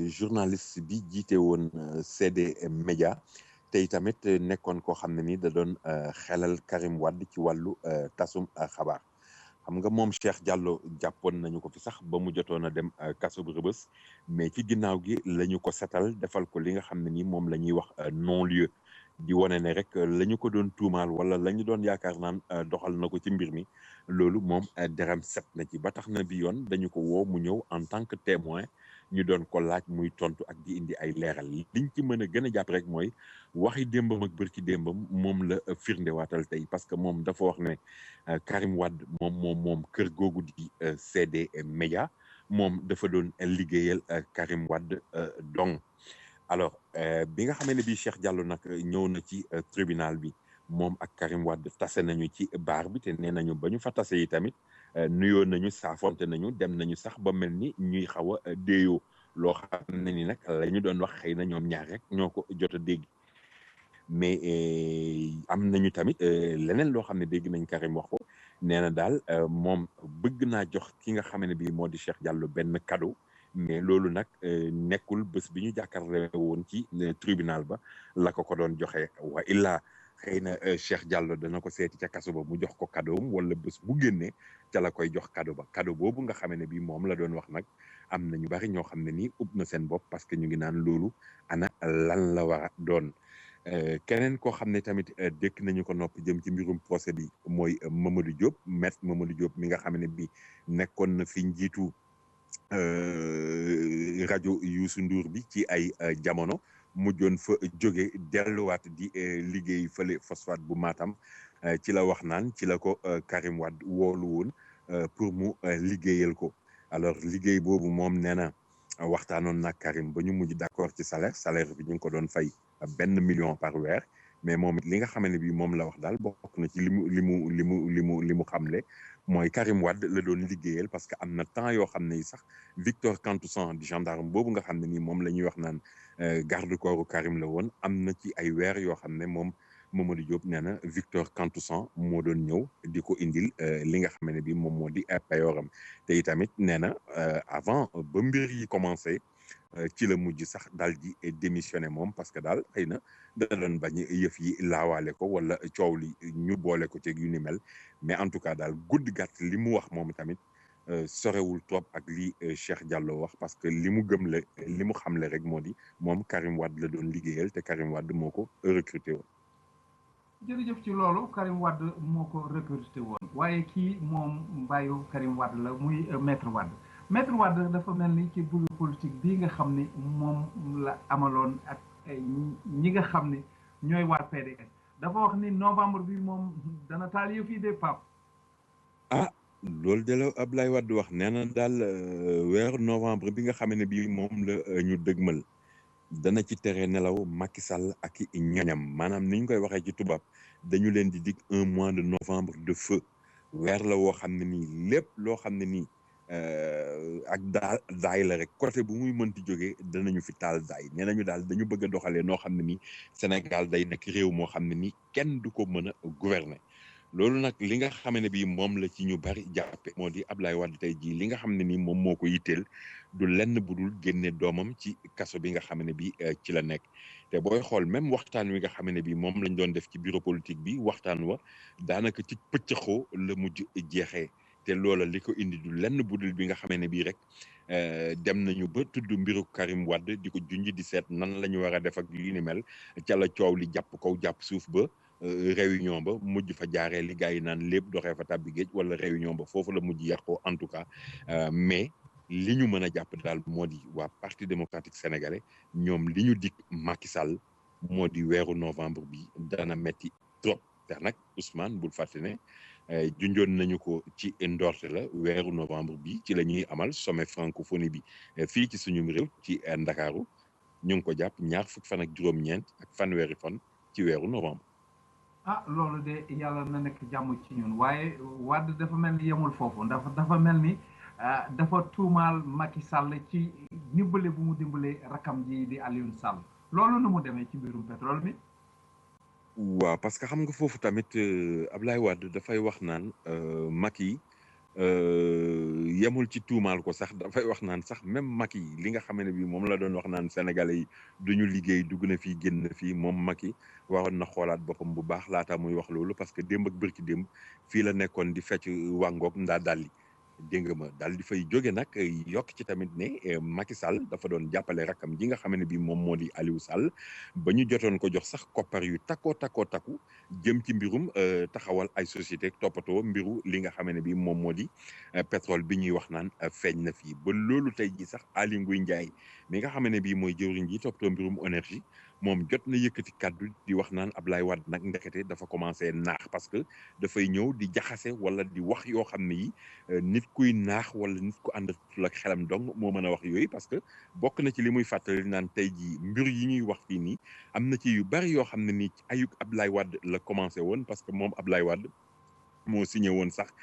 P: journaliste bi jiite woon CD Média tey tamit nekkoon koo xam ne ni da doon xelal Karim Wade ci wàllu tasum xabaar xam nga moom Cheikh Diallo jàppoon nañu ko fi sax ba mu jotoon a dem kaso bu Rebeuss mais ci ginnaaw gi la ñu ko setal defal ko li nga xam ne ni moom la ñuy wax non-lieu di wane ne rek la ñu ko doon tuumaal wala la ñu doon yaakaar naan doxal na ko ci mbir mi loolu moom deram set na ci ba tax na bi yoon dañu ko woo mu ñëw en tant que témoin ñu doon ko laaj muy tontu ak di indi ay leeral liñ ci mën a gën a jàpp rek mooy waxi démbam ak bërki démbam moom la firndewaatal tey parce que moom dafa wax ne Karim Wade moom kër googu di CD Média moom dafa doon liggéeyal Karim Wade donc alors bi nga xamee ne bii Cheikh Diallo nag ñëw na ci tribunal bi moom ak Karim Wade tase nañu ci baar bi te nee nañu ba ñu fa tase yi tamit nuyoo nañu saafonte nañu dem nañu sax ba mel ni ñuy xaw a déeyoo loo xam ne ni nag la ñu doon wax xëy na ñoom ñaar rek ñoo ko jot a dégg mais am nañu tamit leneen loo xam ne dégg nañ Karim wax ko nee na daal moom bëgg naa jox ki nga xam ne bii moo di Cheikh Diallo benn cadeau mais loolu nag nekkul bés bi ñu jàkkaarloo woon ci tribunal ba la ko doon joxe wa illaa xëy na Cheikh Diallo dana ko seeti ca kaso ba mu jox ko cadeau wala bés bu génnee ca la koy jox cadeau ba cadeau boobu nga xam ne bii moom la doon wax nag am na ñu bari ñoo xam ne nii ub na seen bopp parce que ñu ngi naan loolu ana lan la war a doon keneen koo xam ne tamit dëkk nañu ko nopp jëm ci mbirum procès bi mooy Mamadou Diop maître Mamadou Diop mi nga xam ne bii nekkoon na fi njiitu rajo Youssou Ndour bi ci ay jamono mujjoon fa jóge delluwaat di liggéey fële phosphate bu Matam ci la wax naan ci la ko Karim Wade woolu woon pour mu liggéeyal ko alors liggéey boobu moom nee na waxtaanoon nag Karim ba ñu mujj d'accord ci salaire bi ñu ngi ko doon fay 1 million par weer mais moom it li nga xam ne bii moom la wax daal bokk na ci li mu xamle mooy Karim Wade la doon liggéeyal parce que am na temps yoo xam ne sax Victor Kantousan di gendarme boobu nga xam ne nii moom la ñuy wax naan garde corps Karim la woon am na ci ay weer yoo xam ne moom Mamadou Diop nee na Victor Kantousan moo doon ñëw di ko indil li nga xam ne bi moom moo di payooram te itamit nee na avant ba mbir yi commencé ci la mujj sax daal di démissionné moom parce que daal xëy na dana doon bañ yëf yi laawaale ko wala coow li ñu boole ko ci yu ni mel mais en tout cas daal gudd gàtt li mu wax moom tamit sorewul trop ak li Cheikh Diallo wax parce que li mu gëm la li mu xamle rek moo di moom Karim Wade la doon liggéeyal te Karim Wade moo ko recruté woon.
O: jërëjëf ci loolu Karim Wade moo ko recruté woon waaye kii moom mbaayu Karim Wade la muy maître Wade Maître Wade dafa mel ni ci bureau politique bii nga xam ni moom la amaloon ak ay ñi nga xam ni ñooy waa PDS dafa wax ni novembre bi moom dana taal yëf yi de Pape.
P: ah loolu de la Abdoulaye Wade wax nee na daal weeru novembre bi nga xam ne bii moom la ñu dëgmal dana ci tere nelaw Macky Sall ak i ñoñam maanaam ni ñu koy waxee ci tubaab dañu leen di dig un mois de novembre de feu weer la woo xam ne nii lépp loo xam ne nii ak daay la rek côté bu muy mënti jógee danañu fi taal daay nee nañu daal dañu bëgg a doxalee noo xam ne nii Sénégal day nekk réew moo xam ne nii kenn du ko mën a gouverner. loolu nag li nga xam ne bii moom la ci ñu bari jàppe moo di Abdoulaye Wade tey jii li nga xam ne nii moom moo ko yitteel du lenn bu dul génne doomam ci kaso bi nga xam ne bii ci la nekk te booy xool même waxtaan wi nga xam ne bii moom lañ doon def ci bureau politique bi waxtaan wa daanaka ci pëccëxoo la mujj jeexee te loola li ko indi du lenn bu dul bi nga xam ne bii rek dem nañu ba tudd mbiru Karim Wade di ko junj di seet nan la ñu war a def ak yu ni mel ca la coow li jàpp kaw jàpp suuf ba. réunion ba mujj fa jaaree li gars yi naan lépp doxee fa tàbbi géej wala réunion ba foofu la mujj yàqoo en tout cas mais li ñu mën a jàpp daal moo di waa parti démocratique sénégalais ñoom li ñu dig Macky Sall moo di weeru novembre bi dana metti trop te nag Ousmane bul fàtte ne junjoon nañu ko ci ndorte la weeru novembre bi ci la ñuy amal sommet francophonie bi fii ci suñu réew ci Ndakaaru ñu ngi ko jàpp ñaar fukki fan ak juróom-ñeent ak fanweeri fan ci weeru novembre.
O: ah loolu de yàlla na nekk jàmm ci ñun waaye Wade dafa mel ni yemul foofu dafa mel ni dafa tuumaal Macky Sall ci dimbale bu mu dimbale rakam ji di Alioune Sall loolu nu mu demee ci mbirum pétrole mi.
P: waaw parce que xam nga foofu tamit Abdoulaye Wade dafay wax naan Macky yemul ci tuumaal ko sax dafay wax naan sax même Macky li nga xam ne bi moom la doon wax naan sénégalais yi duñu liggéey dugg na fii génn na fii moom Macky waroon na xoolaat boppam bu baax laata muy wax loolu parce que démb ak bërki démb fii la nekkoon di fecc wàngoog ndaa dalli dégg nga ma daal di fay jóge nag yokk ci tamit ne Macky Sall dafa doon jàppale rakkam ji nga xam ne bi moom moo di Aliou Sall ba ñu jotoon ko jox sax koppar yu takku jëm ci mbirum taxawal ay société toppatoo mbiru li nga xam ne bi moom moo di pétrole bi ñuy wax naan feeñ na fii ba loolu tey jii sax Aly Ngouille Ndiaye mi nga xam ne bii mooy jëwriñ ji toppatoo mbirum énergie moom jot na yëkkati kaddu di wax naan Abdoulaye Wade nag ndekete dafa commencé naax parce que dafay ñëw di jaxase wala di wax yoo xam ne yi nit kuy naax wala nit ku àndatul ak xelam dong moo mën a wax yooyu parce que bokk na ci li muy fàttali naan tey jii mbir yi ñuy wax fii nii am na ci yu bari yoo xam ne nii ayuk Abdoulaye Wade la commencé woon parce que moom Abdoulaye Wade moo signé woon sax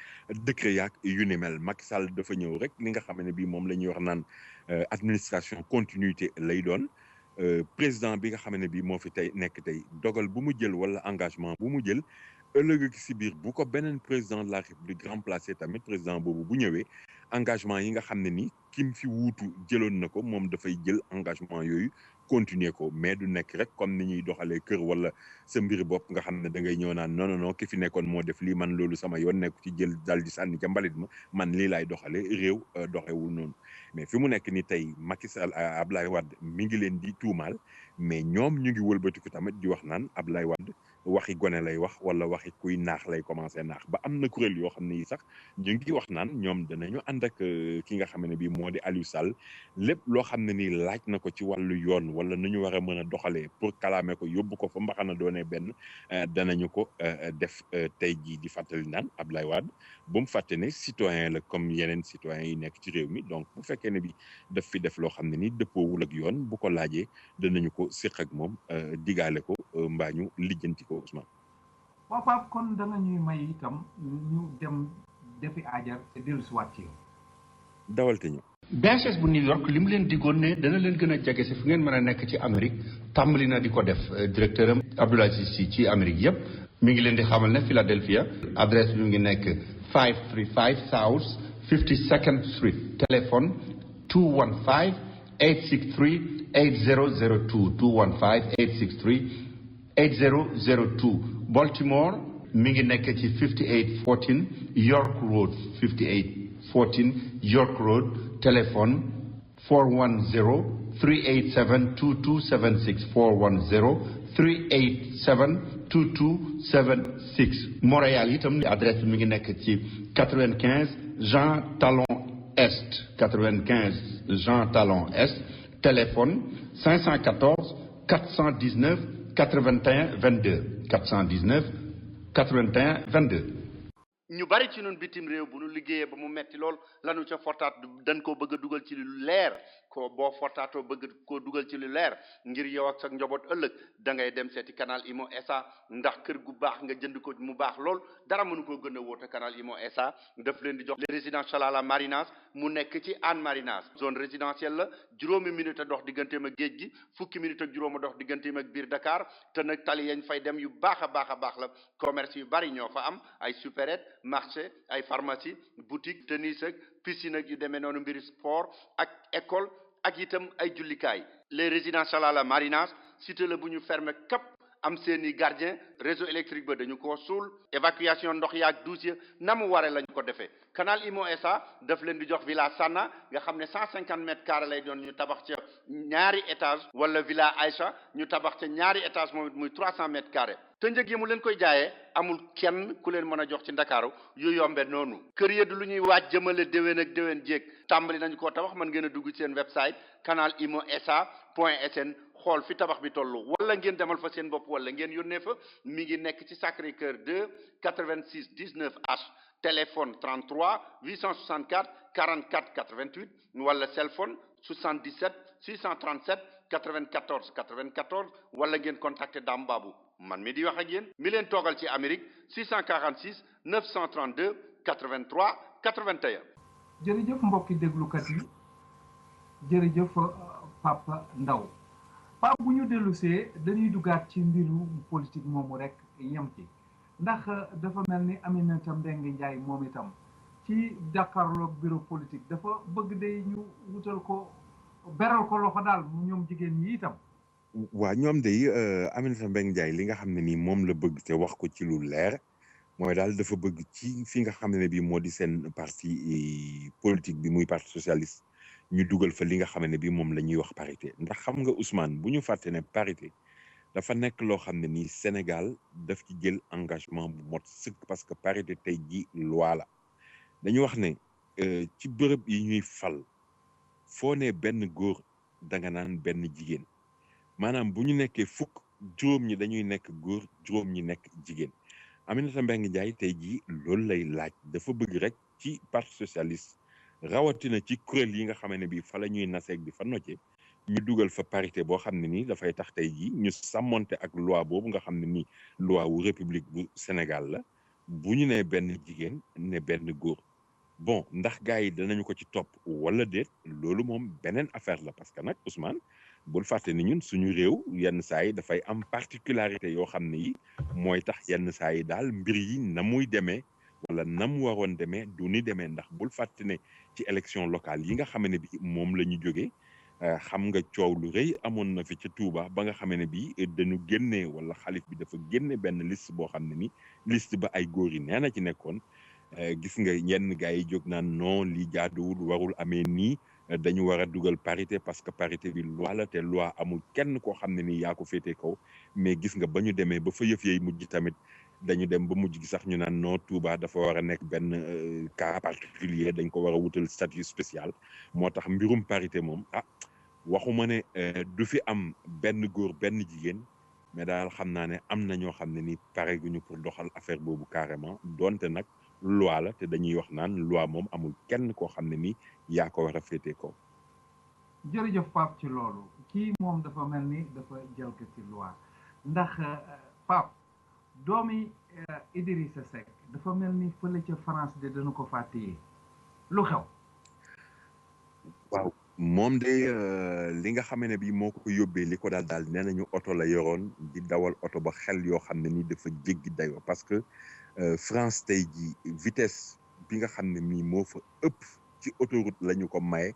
P: décret yaak yu ni mel Macky Sall dafa ñëw rek li nga xam ne bii moom la ñuy wax naan administration continuité lay doon président bi nga xam ne bii moo fi tey nekk tey dogal bu mu jël wala engagement bu mu jël ëllëg si biir bu ko beneen président de la République remplacé tamit président boobu bu ñëwee engagement yi nga xam ne ni kim fi wuutu jëloon na ko moom dafay jël engagement yooyu continuer ko mais du nekk rek comme ni ñuy doxalee kër wala sa mbiri bopp nga xam ne da ngay ñëw naan non ki fi nekkoon moo def lii man loolu sama yoon nekku ci jël dal di sànni ca mbalit ma man lii laay doxalee réew doxewul noonu mais fi mu nekk ni tey Macky Sall Abdoulaye Wade mi ngi leen di tuumaal mais ñoom ñu ngi wëlbatiku tamit di wax naan Abdoulaye Wade waxi gone lay wax wala waxi kuy naax lay commencé naax ba am na kuréel yoo xam ne yi sax ñu ngi wax naan ñoom danañu ànd ak ki nga xam ne bii moo di Aliou Sall lépp loo xam ne nii laaj na ko ci wàllu yoon wala nu ñu war a mën a doxalee pour kalaame ko yóbbu ko fa mbaxana doonee benn danañu ko def tey jii di fàttali naan Abdoulaye Wade bu mu fàtte ne citoyen la comme yeneen citoyens yi nekk ci réew mi donc bu fekkee ne bi daf fi def loo xam ne ni dëppoowul ak yoon bu ko laajee danañu ko séq ak moom digaale ko mbaa ñu lijjanti ko Ousmane.
O: waaw Pape kon da nga ñuy may itam ñu dem defi aajar te dellusiwaat ci yow.
P: dawal te ñëw.
R: BHS bu New York li mu leen diggoon ne dana leen gën a jege si fu ngeen mën a nekk ci Amérique tàmbali na di ko def directeur am Abdoul Aziz Sy ci Amérique yëpp mi ngi leen di xamal ne Philadelphia adresse bi mu ngi nekk 535 South 52nd Street téléphone 215 863 8002 215 863 8002 Baltimore mi ngi nekk ci 5814 York Road 5814 York Road téléphone 410 387 2276 410 387 2276 Montréal itam adresse mi ngi nekk ci 95 Jean Talon Est 95 Jean Talon Est, téléphone 514 419 81 22 419 81 22.
S: ñu bari ci ñun bitim réew bu ñu liggéeyee ba mu metti lool lanu ca fortaat dañ koo bëgg a dugal ci lu leer ko boo fortaatoo bëgg koo dugal ci lu leer ngir yow ak sa njaboot ëllëg da ngay dem seeti Canal Imo SA ndax kër gu baax nga jënd ko mu baax lool dara mënu koo gën a wóote Canal Imo SA daf leen di jox les résidences Chalala Marinas mu nekk ci Hann Marinas zone résidentielle la juróomi minute a dox digganteem ak géej gi fukki minute ak juróom a dox digganteem ak biir Dakar te nag tali yañ fay dem yu baax a baax la commerce yu bari ñoo fa am ay supérette marché ay pharmacie boutique tennis ak piscine ak yu demee noonu mbiri sport ak école ak itam ay jullikaay les résidences Chalala Marinas cité la bu ñu fermé kap am seeni gardien réseau électrique ba dañu ko suul évacuation ndox yaak douche ya na mu ware lañu ko defee Canal Imo SA daf leen di jox villa Sanna nga xam ne 150 mètres carrés lay doon ñu tabax ca ñaari étage wala villa Aïcha ñu tabax ca ñaari étage moom it muy 300 mètres carrés te njëg yi mu leen koy jaayee amul kenn ku leen mën a jox ci Ndakaaru yu yombe noonu kër ya du lu ñuy waaj jëmale déwén ak déwén jéeg tàmbali nañu koo tabax mën ngeen a dugg ci seen website canalimosa.sn xool fi tabax bi tollu wala ngeen demal fa seen bopp wala ngeen yónnee fa mi ngi nekk ci Sacré-Cœur 2 86 19 H téléphone 33 864 44 88 wala cellphone 77 637 94 94 wala ngeen contacter Dame Babou man mi di wax ak yéen mi leen toogal ci Amérique 646 932 83 81.
O: jërëjëf mbokki déglukat yi jërëjëf Papa Ndaw Pape bu ñu dellusee dañuy dugaat ci mbiru politique moomu rek yem ci ndax dafa mel ni Aminata Mbengue Ndiaye moom itam ci jàkkaarloog bureau politique dafa bëgg de ñu wutal ko beral ko loxo daal ñoom jigéen ñi itam.
P: waa ñoom de Aminata Mbengue Ndiaye li nga xam ne nii moom la bëgg te wax ko ci lu leer mooy daal dafa bëgg ci fi nga xam ne bii moo di seen parti politique bi muy parti socialiste ñu dugal fa li nga xam ne bii moom la ñuy wax parité ndax xam nga Ousmane bu ñu fàtte ne parité dafa nekk loo xam ne nii Sénégal daf ci jël engagement bu mot sëkk parce que parité tey ji loi la dañu wax ne ci bërëb yi ñuy fal foo ne benn góor danga naan benn jigéen maanaam bu ñu nekkee fukk juróom ñi dañuy nekk góor juróom ñi nekk jigéen Aminata Mbengue Ndiaye tey jii loolu lay laaj dafa bëgg rek ci parti socialiste rawatina ci kuréel yi nga xam ne bii fa la ñuy naseeg di fa nocce ñu dugal fa parité boo xam ne nii dafay tax tey jii ñu sàmmonte ak loi boobu nga xam ne nii loi wu république bu Sénégal la bu ñu nee benn jigéen ne benn góor bon ndax gars yi danañu ko ci topp wala déet loolu moom beneen affaire la parce que nag Ousmane bul fàtte ni ñun suñu réew yenn saa yi dafay am particularité yoo xam ne yi mooy tax yenn saa yi daal mbir yi na muy demee wala nam waroon demee du ni demee ndax bul fàtte ne ci élection locale yi nga xam ne bi moom la ñu jógee xam nga coow lu rëy amoon na fi ca Touba ba nga xam ne bi dañu génnee wala xalif bi dafa génne benn liste boo xam ne ni liste ba ay góor yi nee na ci nekkoon gis nga yenn gars yi jóg naan non li jaaduwul warul amee nii dañu war a dugal parité parce que parité bi loi la te loi amul kenn koo xam ne nii yaa ko féetee kaw mais gis nga ba ñu demee ba fa yëf yey mujj tamit dañu dem ba mujj gi sax ñu naan non Touba dafa war a nekk benn cas particulier dañ ko war a wutal statut spécial moo tax mbirum parité moom waxuma ne du fi am benn góor benn jigéen mais daal xam naa ne am na ñoo xam ne ni pare guñu pour doxal affaire boobu carrément donte nag loi la te dañuy wax naan loi moom amul kenn koo xam ne ni yaa ko war a féetee ko.
O: jërëjëf Pape ci loolu kii moom dafa mel ni dafa jalgati loi ndax Pape doomi Idrissa Seck dafa mel ni fële ca France de dana ko fàttee lu xew.
P: waaw moom de li nga xam ne bii moo ko yóbbee li ko daal nee nañu oto la yoroon di dawal oto ba xel yoo xam ne ni dafa jéggi dayoo parce que France tey ji vitesse bi nga xam ne mii moo fa ëpp ci autoroute la ñu ko maye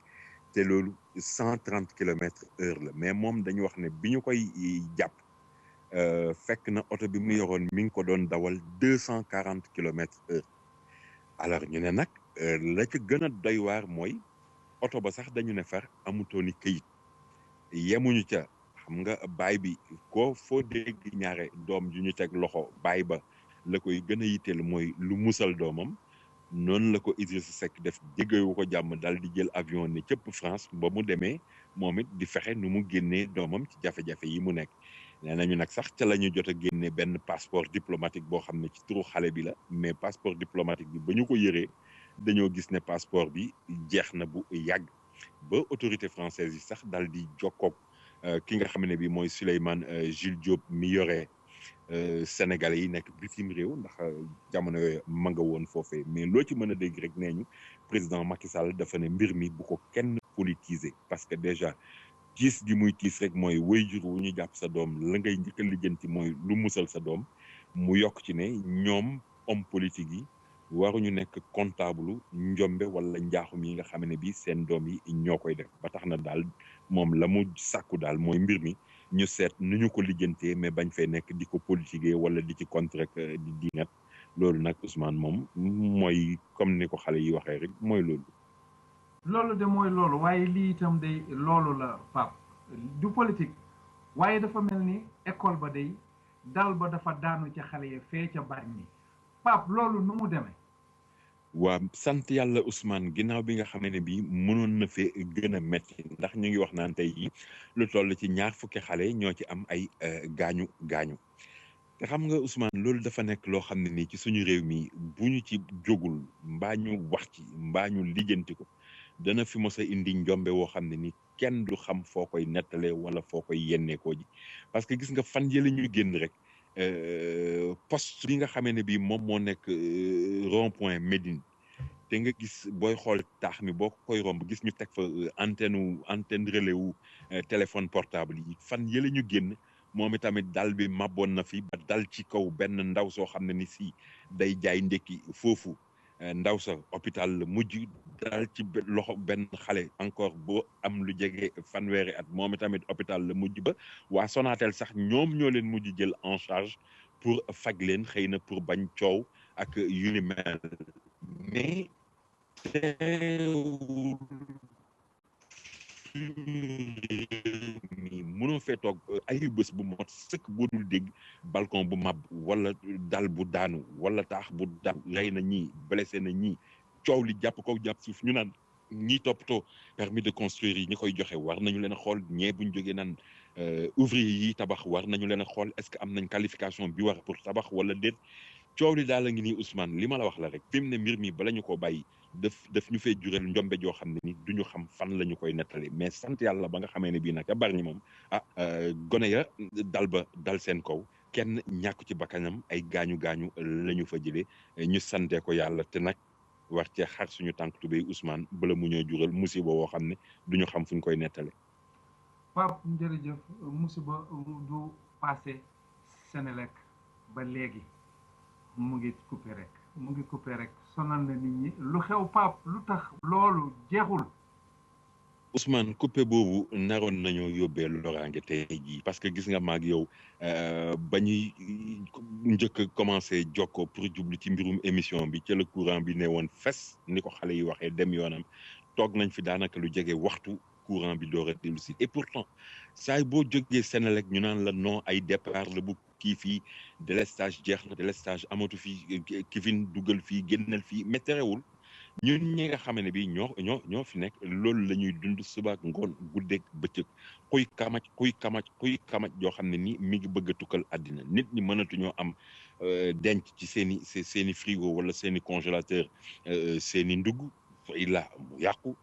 P: te loolu 130 km/h la mais moom dañu wax ne bi ñu koy jàpp fekk na oto bi mu yoroon mi ngi ko doon dawal 240 km/h alors ñu ne nag la ca gën a doy waar mooy oto ba sax dañu ne far amutooni këyit yemuñu ca xam nga baay bi ko foo dégg ñaare doom ju ñu teg loxo baay ba la koy gën a yitteel mooy lu musal doomam noonu la ko Idrissa Seck def jéggewu ko jàmm daal di jël avion ne cëpp France ba mu demee moom it di fexe nu mu génnee doomam ci jafe-jafe yi mu nekk nee nañu nag sax ca la ñu jot a génne benn passeport diplomatique boo xam ne ci turu xale bi la mais passeport diplomatique bi ba ñu ko yëree dañoo gis ne passeport bi jeex na bu yàgg ba autorité française yi sax daal di jokkoog ki nga xam ne bi mooy Souleymane Jules Diop mi yore Sénégalais yi nekk bitim réew ndax jamono yooyu ma nga woon foofee mais loo ci mën a dégg rek nee ñu président Macky Sall dafa ne mbir mi bu ko kenn politiser parce que déjà tiis gi muy tiis rek mooy waajur wu ñu jàpp sa doom la ngay njëkk a lijjanti mooy lu musal sa doom mu yokk ci ne ñoom homme politique yi waruñu nekk comptable njombe wala njaaxum yi nga xam ne bi seen doom yi ñoo koy def ba tax na daal moom la mu sàkku daal mooy mbir mi ñu seet nu ñu ko lijjantee mais bañ fay nekk di ko politiquer wala di ci contre di dingat loolu nag Ousmane moom mooy comme ni ko xale yi waxee rek mooy loolu.
O: loolu de mooy loolu waaye lii itam day loolu la Pape du politique waaye dafa mel ni école ba day dal ba dafa daanu ca xale ya fee ca Bargny Pape loolu nu mu demee.
P: waa sant yàlla Ousmane ginnaaw bi nga xamee ne bii mënoon na fee gën a metti ndax ñu ngi wax naan tey jii lu toll ci 20 fukki xale ñoo ci am ay gaañu te xam nga Ousmane loolu dafa nekk loo xam ne nii ci suñu réew mi bu ñu ci jógul mbaa ñu wax ci mbaa ñu lijjanti ko dana fi mos a indi njombe woo xam ne ni kenn du xam foo koy nettalee wala foo koy yenneekoo ji parce que gis nga fan yële ñu génn rek poste bi nga xamee ne bii moom moo nekk rond point Médine te nga gis booy xool taax mi boo koy romb gis ñu teg fa antenne relais wu téléphone portable yi fan yële ñu génn moom itamit dal bi mabboon na fi ba dal ci kaw benn ndaw soo xam ne ni si day jaay ndekki foofu ndaw sa hôpital la mujj dal ci loxo benn xale encore boo am lu jege fanweeri at moom itamit hôpital la mujj ba waa Sonatel sax ñoom ñoo leen mujj jël en charge pour faj leen xëy na pour bañ coow ak yu ni mel mais mi mënoo fee toog ay bés bu mot sëkk boo dul dégg balcon bu mab wala dal bu daanu wala taax bu daanu rey na ñii blessé na ñii coow li jàpp kaw jàpp suuf ñu naan ñii toppatoo permis de construire yi ñi koy joxe war nañu leen a xool ñee buñ jógee naan ouvrier yi tabax war nañu leen a xool est-ce que am nañ qualification bi war pour tabax wala déet coow li daal a ngi nii Ousmane li ma la wax la rek fi mu ne mbir mi bala ñu koo bàyyi daf ñu fay jural njombe joo xam ne ni duñu xam fan la ñu koy nettali mais sant yàlla ba nga xamee ne bii nag a Bargny moom gone ya dal seen kaw kenn ñàkk ci bakkanam ay gaañu la ñu fa jëlee ñu santee ko yàlla te nag war cee xar suñu tànk tubéy Ousmane bala mu ñoo jural musiba woo xam ne duñu xam fu ñu koy nettale.
O: Pape jërëjëf musiba du passé Sénélec ba léegi mu ngi coupé rek sonal na nit ñi lu xew Pape lu tax loolu jeexul.
P: Ousmane coupé boobu naroon nañoo yóbbee loraange tey jii parce que gis nga maag yow ba ñuy njëkk a commencé jokkoo pour jublu ci mbirum émission bi ca la courant bi ne woon fes ni ko xale yi waxee dem yoonam toog nañ fi daanaka lu jege waxtu courant bi door a dellu si et pourtant saay boo jógee Sénélec ñu naan la non ay départ la bu kii fii délestage jeex na délestage amatu fii kifin dugal fii génnal fii mais terewul ñun ñi nga xam ne bii ñoo fi nekk loolu la ñuy dund suba ak ngoon guddeeg bëccëg kuy kamaj yoo xam ne ni mi ngi bëgg a tukkal àddina nit ñi mënatuñoo am denc ci seeni frigo wala seeni congélateur seeni ndugg illa mu yàqu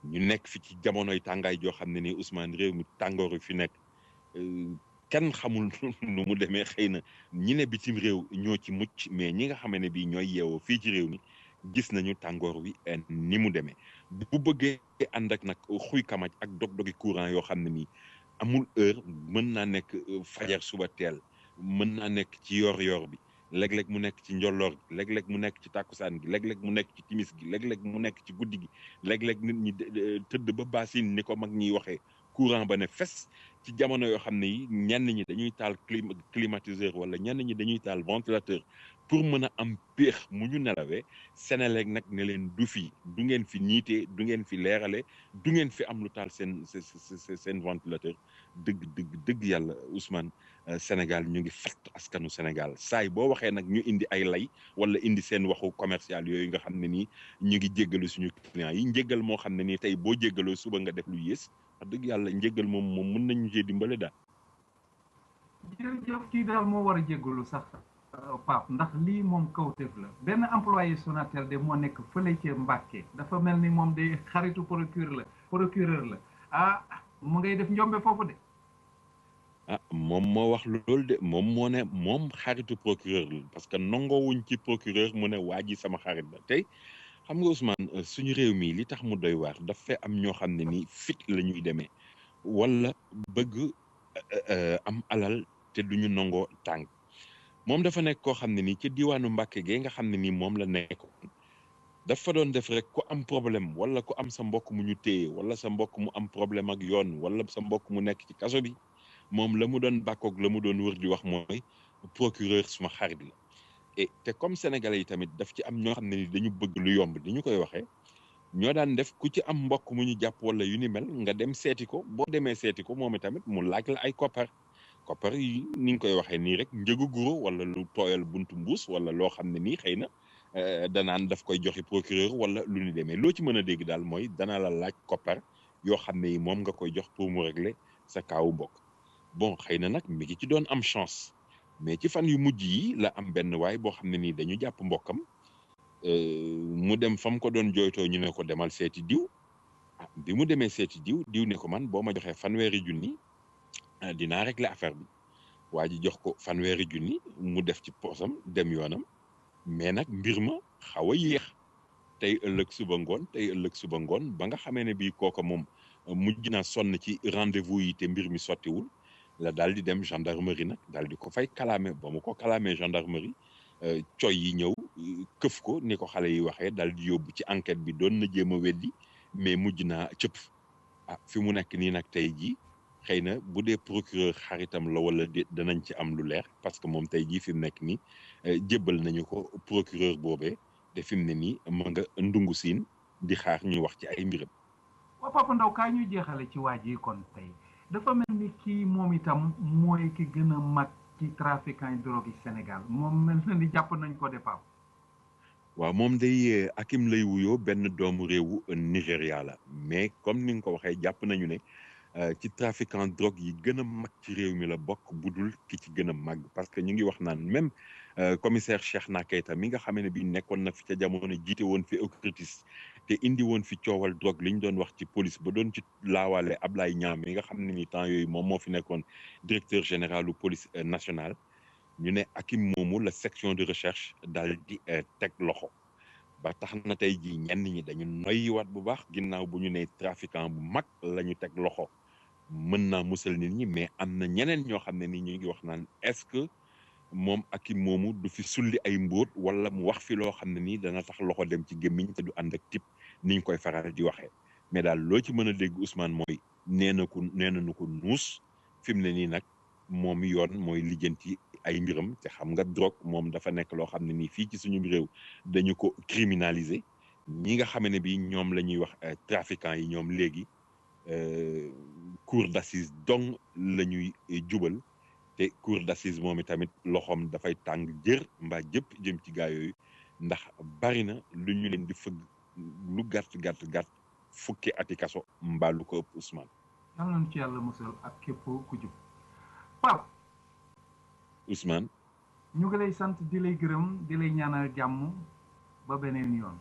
P: ñu nekk fi ci jamonoy tàngaay joo xam ne ni Ousmane réew mi tàngooru fi nekk kenn xamul nu mu demee xëy na ñi ne bitim réew ñoo ci mucc mais ñi nga xam ne bii ñooy yeewoo fii ci réew mi gis nañu tàngoor wi ni mu demee bu bëggee ànd ak nag xuy kamaj ak dog-dogi courant yoo xam ne nii amul heure mën naa nekk fajar suba teel mën naa nekk ci yor-yor bi léeg-léeg mu nekk ci njolloor gi léeg-léeg mu nekk ci tàkkusaan gi léeg-léeg mu nekk ci timis gi léeg-léeg mu nekk ci guddi gi léeg-léeg nit ñi tëdd ba baasin ni ko mag ñiy waxee courant ba ne fes ci jamono yoo xam ne yi ñenn ñi dañuy taal climatiseur wala ñenn ñi dañuy taal ventilateur pour mën a am péex mu ñu nelawee Sénélec nag ne leen du ngeen fi niitee du ngeen fi leerale du ngeen fi am lu taal seen ventilateur dëgg yàlla Ousmane Sénégal ñu ngi fatt askanu Sénégal saay boo waxee nag ñu indi ay lay wala indi seen waxu commercial yooyu nga xam ne nii ñu ngi jéggalu suñu clients yi njéggal moo xam ne nii tey boo jéggaloo suba nga def lu yées wax dëgg yàlla njéggal moom mën nañu cee dimbale daal.
O: jërëjëf kii daal moo war a jéggalu sax Pape ndax lii moom kawteef la benn employé Sonatel de moo nekk fële ca Mbàkke dafa mel ni moom de xaritu procureur la mu ngay def njombe foofu de.
P: moom moo wax loolu de moom moo ne moom xaritu procureur la parce que nangoowuñ ci procureur mu ne waa ji sama xarit la tey xam nga Ousmane suñu réew mi li tax mu doy waar dafa am ñoo xam ne nii fit la ñuy demee wala bëgg am alal te duñu nangoo tànk moom dafa nekk koo xam ne nii ci diwaanu Mbàkke gee nga xam ne nii moom la nekkoon dafa doon def rek ku am problème wala ku am sa mbokk mu ñu téye wala sa mbokk mu am problème ak yoon wala sa mbokk mu nekk ci kaso bi moom la mu doon bàkkoog la mu doon wër di wax mooy procureur suma xarit la et te comme sénégalais yi tamit daf ci am ñoo xam ne ni dañu bëgg lu yomb di ñu koy waxee ñoo daan def ku ci am mbokk mu ñu jàpp wala yu ni mel nga dem seeti ko boo demee seeti ko moom tamit mu laaj la ay koppar yi ni ñu koy waxee nii rek njëgu guro wala lu tooyal buntu mbuus wala loo xam ne nii xëy na danaan daf koy joxe procureur wala lu ni demee loo ci mën a dégg daal mooy dana la laaj koppar yoo xam ne yi moom nga koy jox pour mu régler sa kaawu mbokk bon xëy na nag mi ngi ci doon am chance mais ci fan yu mujj yi la am benn waay boo xam ne nii dañu jàpp mbokkam mu dem fa mu ko doon jooytoo ñu ne ko demal seeti diw bi mu demee seeti diw ne ko man boo ma joxee 1,000 junni dinaa régler affaire bi waa ji jox ko 1,000 junni mu def ci poosam dem yoonam mais nag mbir ma xaw a yéex tey ëllëg suba ngoon ba nga xamee ne bii kooka moom mujj na sonn ci rendez-vous yi te mbir mi sottiwul la daal di dem gendarmerie nag daal di ko fay kalaame ba mu ko kalaamee gendarmerie coy yi ñëw këf ko ni ko xale yi waxee daal di yóbbu ci enquête bi doon na jéem a weddi mais mujj naa cëpp fi mu nekk nii nag tey jii xëy na bu dee procureur xaritam la wala danañ ci am lu leer parce que moom tey jii fi mu nekk nii jébbal nañu ko procureur boobee te fi mu ne nii ma nga ndungu siin di xaar ñu wax ci ay mbiram.
O: waa Papa Ndaw kaa ñu jeexale ci waa ji kon tey dafa mel ni kii moom itam mooy ki gën a mag ci trafiquant drogue yi Sénégal moom mel na ni jàpp nañ ko de Pape.
P: waaw moom day Hakim lay wuyoo benn doomu réewu Nigéria la mais comme ni nga ko waxee jàpp nañu ne ci trafiquant drogue yi gën a mag ci réew mi la bokk budul ki ci gën a mag parce que ñu ngi wax naan même commissaire Cheikhna Keita mi nga xam ne bi nekkoon na fi ca jamono jiite woon fi OCRTIS te indi woon fi coowal drogue li ñu doon wax ci police ba doon ci laawaale Ablaye Niam mi nga xam ne ni temps yooyu moom moo fi nekkoon directeur général u police nationale ñu ne Hakim moomu la section de recherche daal di teg loxo ba tax na tey jii ñenn ñi dañu noyyiwaat bu baax ginnaaw bu ñu ne trafiquant bu mag la ñu teg loxo mën naa musal nit ñi mais am na ñeneen ñoo xam ne ni ñu ngi wax naan est-ce que moom Hakim moomu du fi sulli ay mbóot wala mu wax fi loo xam ne nii dana tax loxo dem ci gémmiñ te du ànd ak tip niñ koy faral di waxee mais daal loo ci mën a dégg Ousmane mooy nee nañu ko nuus fi mu ne nii nag moom yoon mooy lijjanti ay mbiram te xam nga drogue moom dafa nekk loo xam ne nii fii ci suñu réew dañu ko criminaliser ñi nga xam ne bi ñoom la ñuy wax trafiquants yi ñoom léegi cour d'assises dong la ñuy jubal te cour d'assises moom itamit loxoom dafay tàng jër mbaa jëpp jëm ci gaa yooyu ndax bari na lu ñu leen di fëgg lu gàtt fukki ati kaso mbaa lu ko ëpp Ousmane.
O: yal nañu ci yàlla musal ak képp ku jub Pape.
P: Ousmane.
O: ñu ngi lay sant di lay gërëm di lay ñaanal jàmm ba beneen yoon.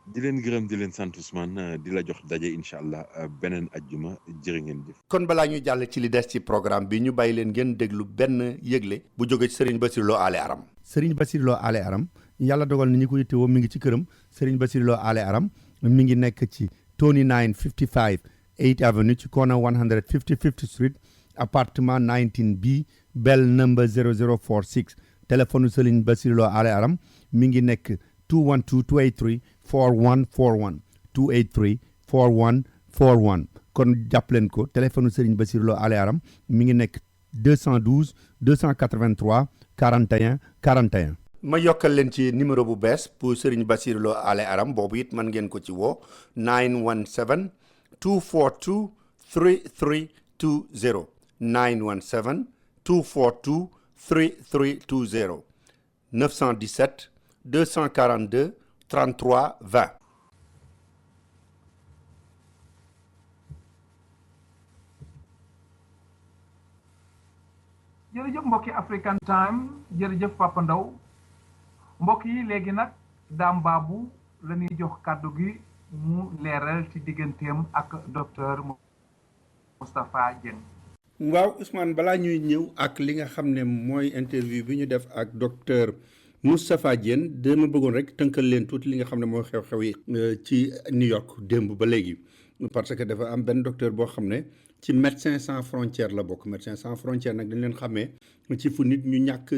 P: di leen gërëm di leen sant Ousmane di la jox daje incha allah beneen ajjuma jërë ngeen jëf.
D: kon balaa ñu jàll ci li des ci programme bi ñu bàyyi leen ngeen déglu benn yëgle bu jóge ci Serigne Bassirou Lo Ale Aram.
F: Serigne Bassirou Lo Ale Aram yàlla dogal ni ñu ko yittewoo mi ngi ci këram Serigne Bassirou Lo Ale Aram mi ngi nekk ci 2955 8th Avenue ci corner 155th Street appartement 19B bell number 0046 téléphone Serigne Bassirou Lo Ale Aram mi ngi nekk 212 283 4141 283 4141 kon jàpp leen ko téléphone Serigne Bassirou Lo Ale Aram mi ngi nekk 212 283 41 41.
D: ma yokkal leen ci numéro bu bees pour Serigne Bassirou Lo Ale Aram boobu it mën ngeen ko ci woo 917 242 3320 917 242 3320 917 242 33 20.
O: jërëjëf mbokki African Time jërëjëf Papa Ndaw mbokk yi léegi nag Dame Babou la ñuy jox kàddu gi mu leeral ci digganteem ak docteur Moustapha Diène.
F: waaw Ousmane balaa ñuy ñëw ak li nga xam ne mooy interview bi ñu def ak docteur Moustapha Diène dama bëggoon rek tënkal leen tuuti li nga xam ne mooy xew-xew yi ci New York démb ba léegi parce que dafa am benn docteur boo xam ne ci Médecins sans frontières la bokk Médecins sans frontières nag dañ leen xamee ci fu nit ñu ñàkk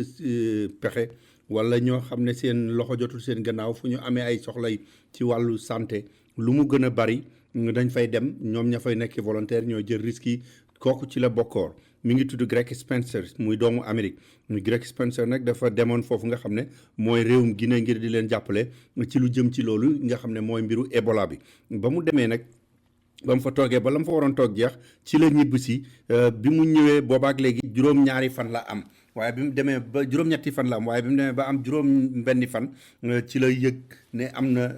F: pexe wala ñoo xam ne seen loxo jotul seen gannaaw fu ñu amee ay soxlay ci wàllu santé lu mu gën a bari dañ fay dem ñoom ña fay nekk volontaire ñoo jël risque yi kooku ci la bokkoor mi ngi tudd Greg Spencer muy doomu Amérique Greg Spencer nag dafa demoon foofu nga xam ne mooy réewum Guinée ngir di leen jàppale ci lu jëm ci loolu nga xam ne mooy mbiru Ebola bi ba mu demee nag ba mu fa toogee ba la mu fa waroon toog jeex ci la ñibb si bi mu ñëwee boobaak léegi juróom-ñaari fan la am waaye bi mu demee ba juróom-ñetti fan la am waaye bi mu demee ba am juróom-benni fan ci la yëg ne am na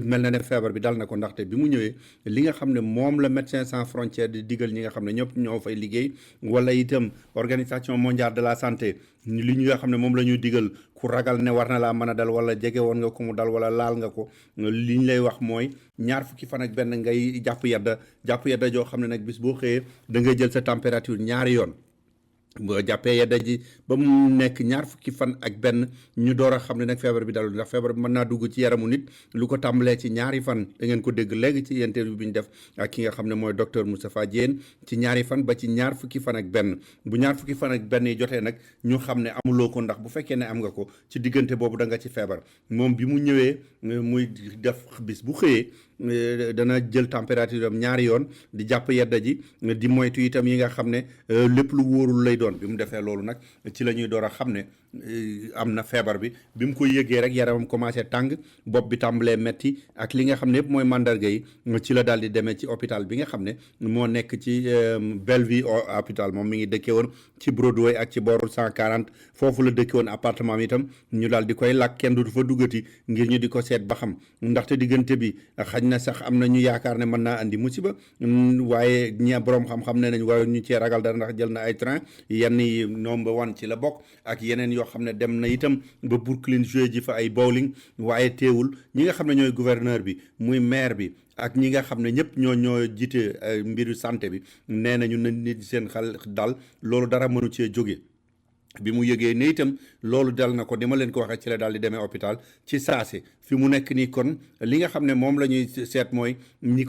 F: mel na ne feebar bi dal na ko ndaxte bi mu ñëwee li nga xam ne moom la Médecins sans frontières di digal ñi nga xam ne ñëpp ñoo fay liggéey wala itam organisation mondiale de la santé li ñu nga xam ne moom la ñuy digal ku ragal ne war na laa mën a dal wala jege woon nga ko mu dal wala laal nga ko li ñu lay wax mooy ñaar fukki fan ak benn ngay jàpp yedda joo xam ne nag bis boo xëyee da ngay jël sa température ñaari yoon boo jàppee yedda ji ba mu nekk ñaar fukki fan ak benn ñu door a xam ne nag feebar bi dalul ndax feebar bi mën naa dugg ci yaramu nit lu ko tàmbalee ci ñaari fan da ngeen ko dégg léegi ci interview bi ñu def ak ki nga xam ne mooy docteur Moustapha Diène ci ñaari fan ba ci ñaar fukki fan ak benn bu ñaar fukki fan ak benn yi jotee nag ñu xam ne amuloo ko ndax bu fekkee ne am nga ko ci diggante boobu da nga ci feebar moom bi mu ñëwee muy def bis bu xëyee dana jël température am ñaari yoon di jàpp yedda ji di moytu itam yi nga xam ne lépp lu wóorul lay doon bi mu defee loolu nag ci la ñuy door a xam ne am na feebar bi mu ko yëgee rek yaramam commencé tàng bopp bi tàmbalee metti ak li nga xam ne yëpp mooy mandarga yi ci la daal di demee ci hôpital bi nga xam ne moo nekk ci Bellevue hôpital moom mi ngi dëkkee woon ci Broadway ak ci booru 140 foofu la dëkkee woon appartement mi itam ñu daal di koy làkk kenn du fa duggati ngir ñu di ko seet ba xam ndaxte diggante bi xañ na sax am na ñu yaakaar ne mën naa andi musiba waaye ñi borom xam-xam ne nañ waaye ñu cee ragal dara ndax jël na ay train yenn yi number one ci la bokk ak yeneen yoo xam ne dem na itam ba Brooklyn joué ji fa ay bowling waaye teewul ñi nga xam ne ñooy gouverneur bi muy maire bi ak ñi nga xam ne ñëpp ñoo jiite mbiru santé bi nee nañu na nit seen xel dal loolu dara mënu cee jóge bi mu yëgee ne itam loolu dal na ko ni ma leen ko waxee ci la daal di demee hôpital ci saase fi mu nekk nii kon li nga xam ne moom la ñuy seet mooy ñi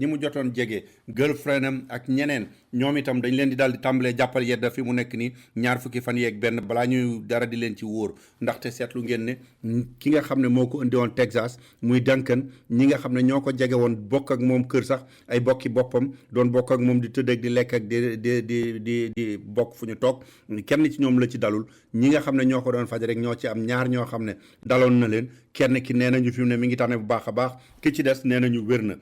F: mu jotoon jege girlfriend am ak ñeneen ñoom itam dañ leen di daal di tàmbalee jàppal yedda fi mu nekk nii ñaar fukki fan yeeg benn balaa ñuy dara di leen ci wóor ndaxte seetlu ngeen ne ki nga xam ne moo ko indi woon Texas muy Duncan ñi nga xam ne ñoo ko jege woon bokk ak moom kër sax ay bokki boppam doon bokk ak moom di tëdd ak di lekk ak di bokk fu ñu toog kenn ci ñoom la ci dalul ñi nga xam ne ñoo ko doon faj rek ñoo ci am ñaar ñoo xam ne daloon na leen kenn ki nee nañu fi mu ne mi ngi tane bu baax a baax ki ci des nee nañu wér na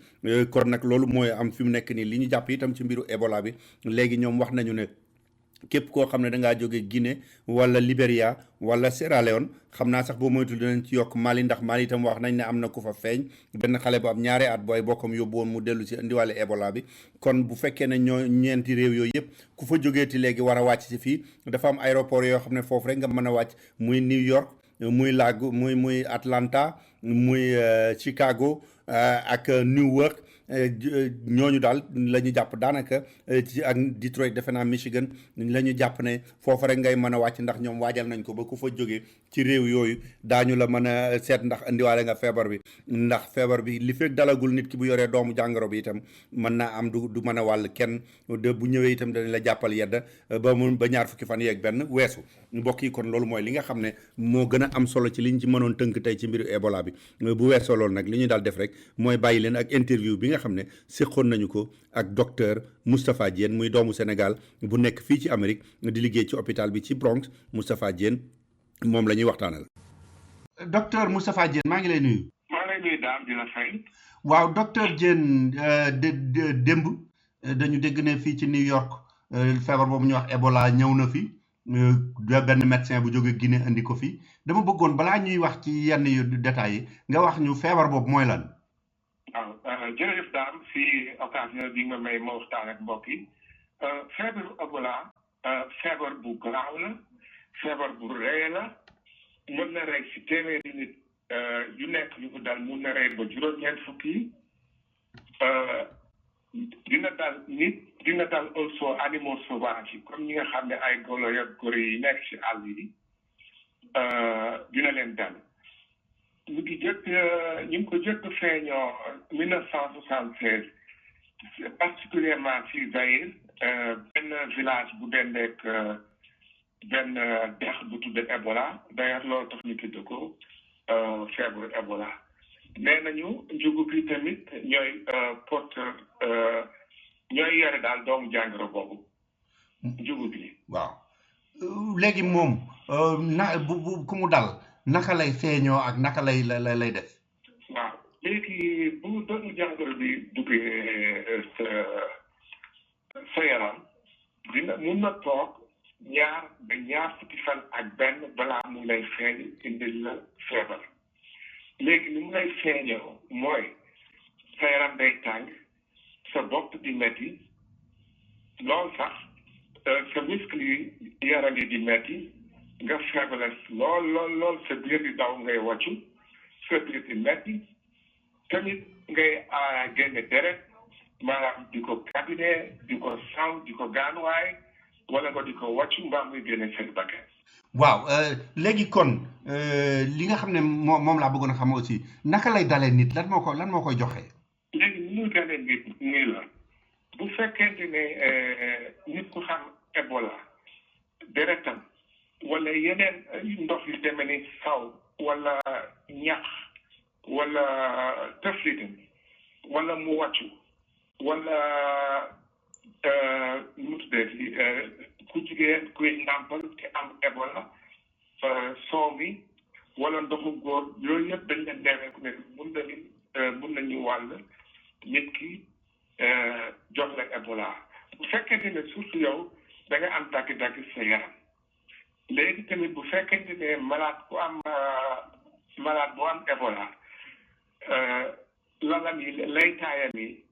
F: kon nag loolu mooy am fi mu nekk nii li ñu jàpp itam ci mbiru Ebola bi léegi ñoom wax nañu ne képp koo xam ne dangaa jóge Guinée wala Libéria wala Sierra Leone xam naa sax boo moytul dinañ ci yokk Mali ndax Mali itam wax nañ ne am na ku fa feeñ benn xale bu am ñaari at booy bokkam yóbbu woon mu dellu si indiwale Ebola bi kon bu fekkee ne ñoo ñeenti réew yooyu yëpp ku fa jógeeti léegi war a wàcc si fii dafa am aéroport yoo xam ne foofu rek nga mën a wàcc muy New York muy muy Atlanta muy Chicago ak Newark ñooñu daal la ñu jàpp daanaka ci ak Detroit defe naa Michigan la ñu jàpp ne foofa rek ngay mën a wàcc ndax ñoom waajal nañ ko ba ku fa jógee ci réew yooyu daañu la mën a seet ndax indiwaale nga feebar bi ndax feebar bi li fekk dalagul nit ki bu yoree doomu jàngoro bi itam mën naa am du mën a wàll kenn bu ñëwee itam dañ la jàppal yedda ba ñaar fukki fan yeeg benn weesu mbokk yi kon loolu mooy li nga xam ne moo gën a am solo ci liñ ci mënoon tënk tey ci mbiru Ebola bi bu weesoo loolu nag li ñu daal def rek mooy bàyyi leen ak interview bi nga xam ne séqoon nañu ko ak docteur Moustapha Diène muy doomu Sénégal bu nekk fii ci Amérique di liggéey ci hôpital bi ci Bronx Moustapha Diène moom la ñuy waxtaanal. docteur Moustapha Diène maa ngi lay nuyu.
E: maa ngi lay nuyu daam di la fay.
F: waaw docteur Diène démb dañu dégg ne fii ci New York feebar boobu ñuy wax Ebola ñëw na fi
D: benn médecin bu jóge Guinée indi ko fi dama bëggoon balaa ñuy wax ci yenn yu détails yi nga wax ñu feebar boobu mooy lan.
E: waaw jërëjëf daam si occasion bi nga may ma waxtaan ak mbokk yi feebaru Ebola feebar bu garaaw la feebar bu rëy la mën na rey si téeméeri nit yu nekk yu ko dal mun na rey ba juróom-ñeent fukki dina dal nit dina dal also animaux sauvages yi comme ñi nga xam ne ay golo ak gori yi nekk si àll yi dina leen dal ñu ngi ko jëkk feeñoo 1976 particulièrement si Zaïre benn village bu dendeek benn dex bu tudd Ebola d'ailleurs loolu tax ñu tudd ko feebaru Ebola nee nañu njugu bi tamit ñooy porteur ñooy yore daal doomu jàngoro boobu njugu bi.
D: waaw léegi moom bu ku mu dal naka lay feeñoo ak naka lay def.
E: waaw léegi bu doomu jàngoro bi duggee sa yaram mun na toog ñaar fukki fan ak benn balaa mu lay feeñ indil la feebar. léegi ni mu lay feeñoo mooy sa yaram day tàng sa bopp di metti lool sax sa muscle yi yaram yi di metti nga faiblesse lool sa biir di daw ngay wàccu sa biir di metti tamit ngay génne deret maanaam di ko cabinet di ko saw di ko gaanuwaay wala nga di ko wàccu mbaa muy génne seen bakkan.
D: waaw léegi kon li nga xam ne moom laa bëggoon a xam aussi naka lay dalee nit lan moo koy joxe.
E: léegi ni muy dalee nit nii la bu fekkente ne nit ku xam Ebola deretam wala yeneen ndox yu demee ni saw wala ñax wala tëflitam wala mu wàccu wala mu tuddee ku jigéen kuy nàmpal te am Ebola soow mi wala ndoxu góor yooyu yëpp dañ leen demee ku ne mun nañu wàll nit ki jox la Ebola bu fekkente ne surtout yow da nga am dagg-dagg sa yaram léegi tamit bu fekkente ne malade bu am Ebola lalam yi laytaayam yi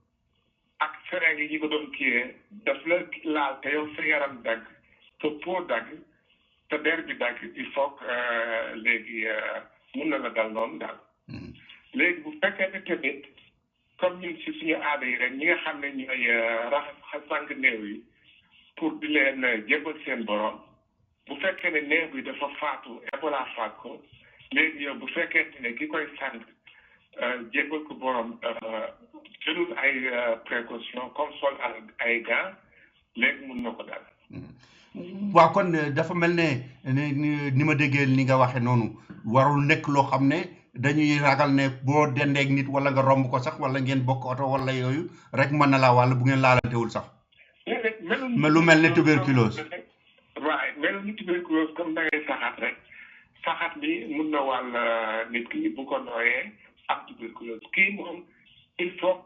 E: ak seringue yi ñu ko doon kiyee daf la laal te yow sa yaram dagg te peau dagg te der bi dagg il faut que léegi mun na la dal noonu daal léegi bu fekkee ne tamit comme ñun si suñu aada yi rek ñi nga xam ne ñooy raxas sànq néew yi pour di leen jébal seen borom bu fekkee ne néew bi dafa faatu Ebola faat ko léegi yow bu fekkente ne ki koy sànq jébal ko borom jëlul ay précaution comme sol ay gants léegi mun na ko daal.
D: waaw kon dafa mel ne ni ma déggee ni nga waxe noonu warul nekk loo xam ne dañuy ragal ne boo dendeeg nit wala nga romb ko sax wala ngeen bokk oto wala yooyu rek mën na laa wàll bu ngeen laalantewul sax. mais lu mel ne tuberculose.
E: waaw melu ni tuberculose comme da ngay saxaat rek saxaat bi mun na wàll nit ki bu ko nooyee am tuberculose kii moom il faut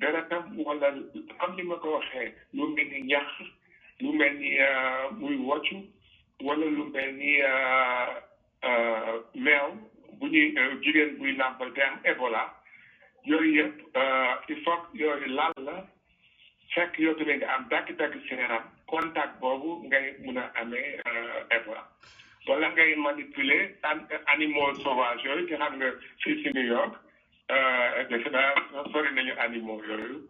E: deretam wala comme ni ma ko waxee lu mel ni ñax lu mel ni muy woccu wala lu mel ni meew bu ñuy jigéen buy nàmpal te am Ebola yooyu yëpp il faut yooyu laal la fekk yow tamit nga am dagg-dagg sa yaram contact boobu ngay mun a amee Ebola wala ngay manipuler animaux sauvages yooyu te xam nga fii si New York defe naa sori nañu animaux yooyu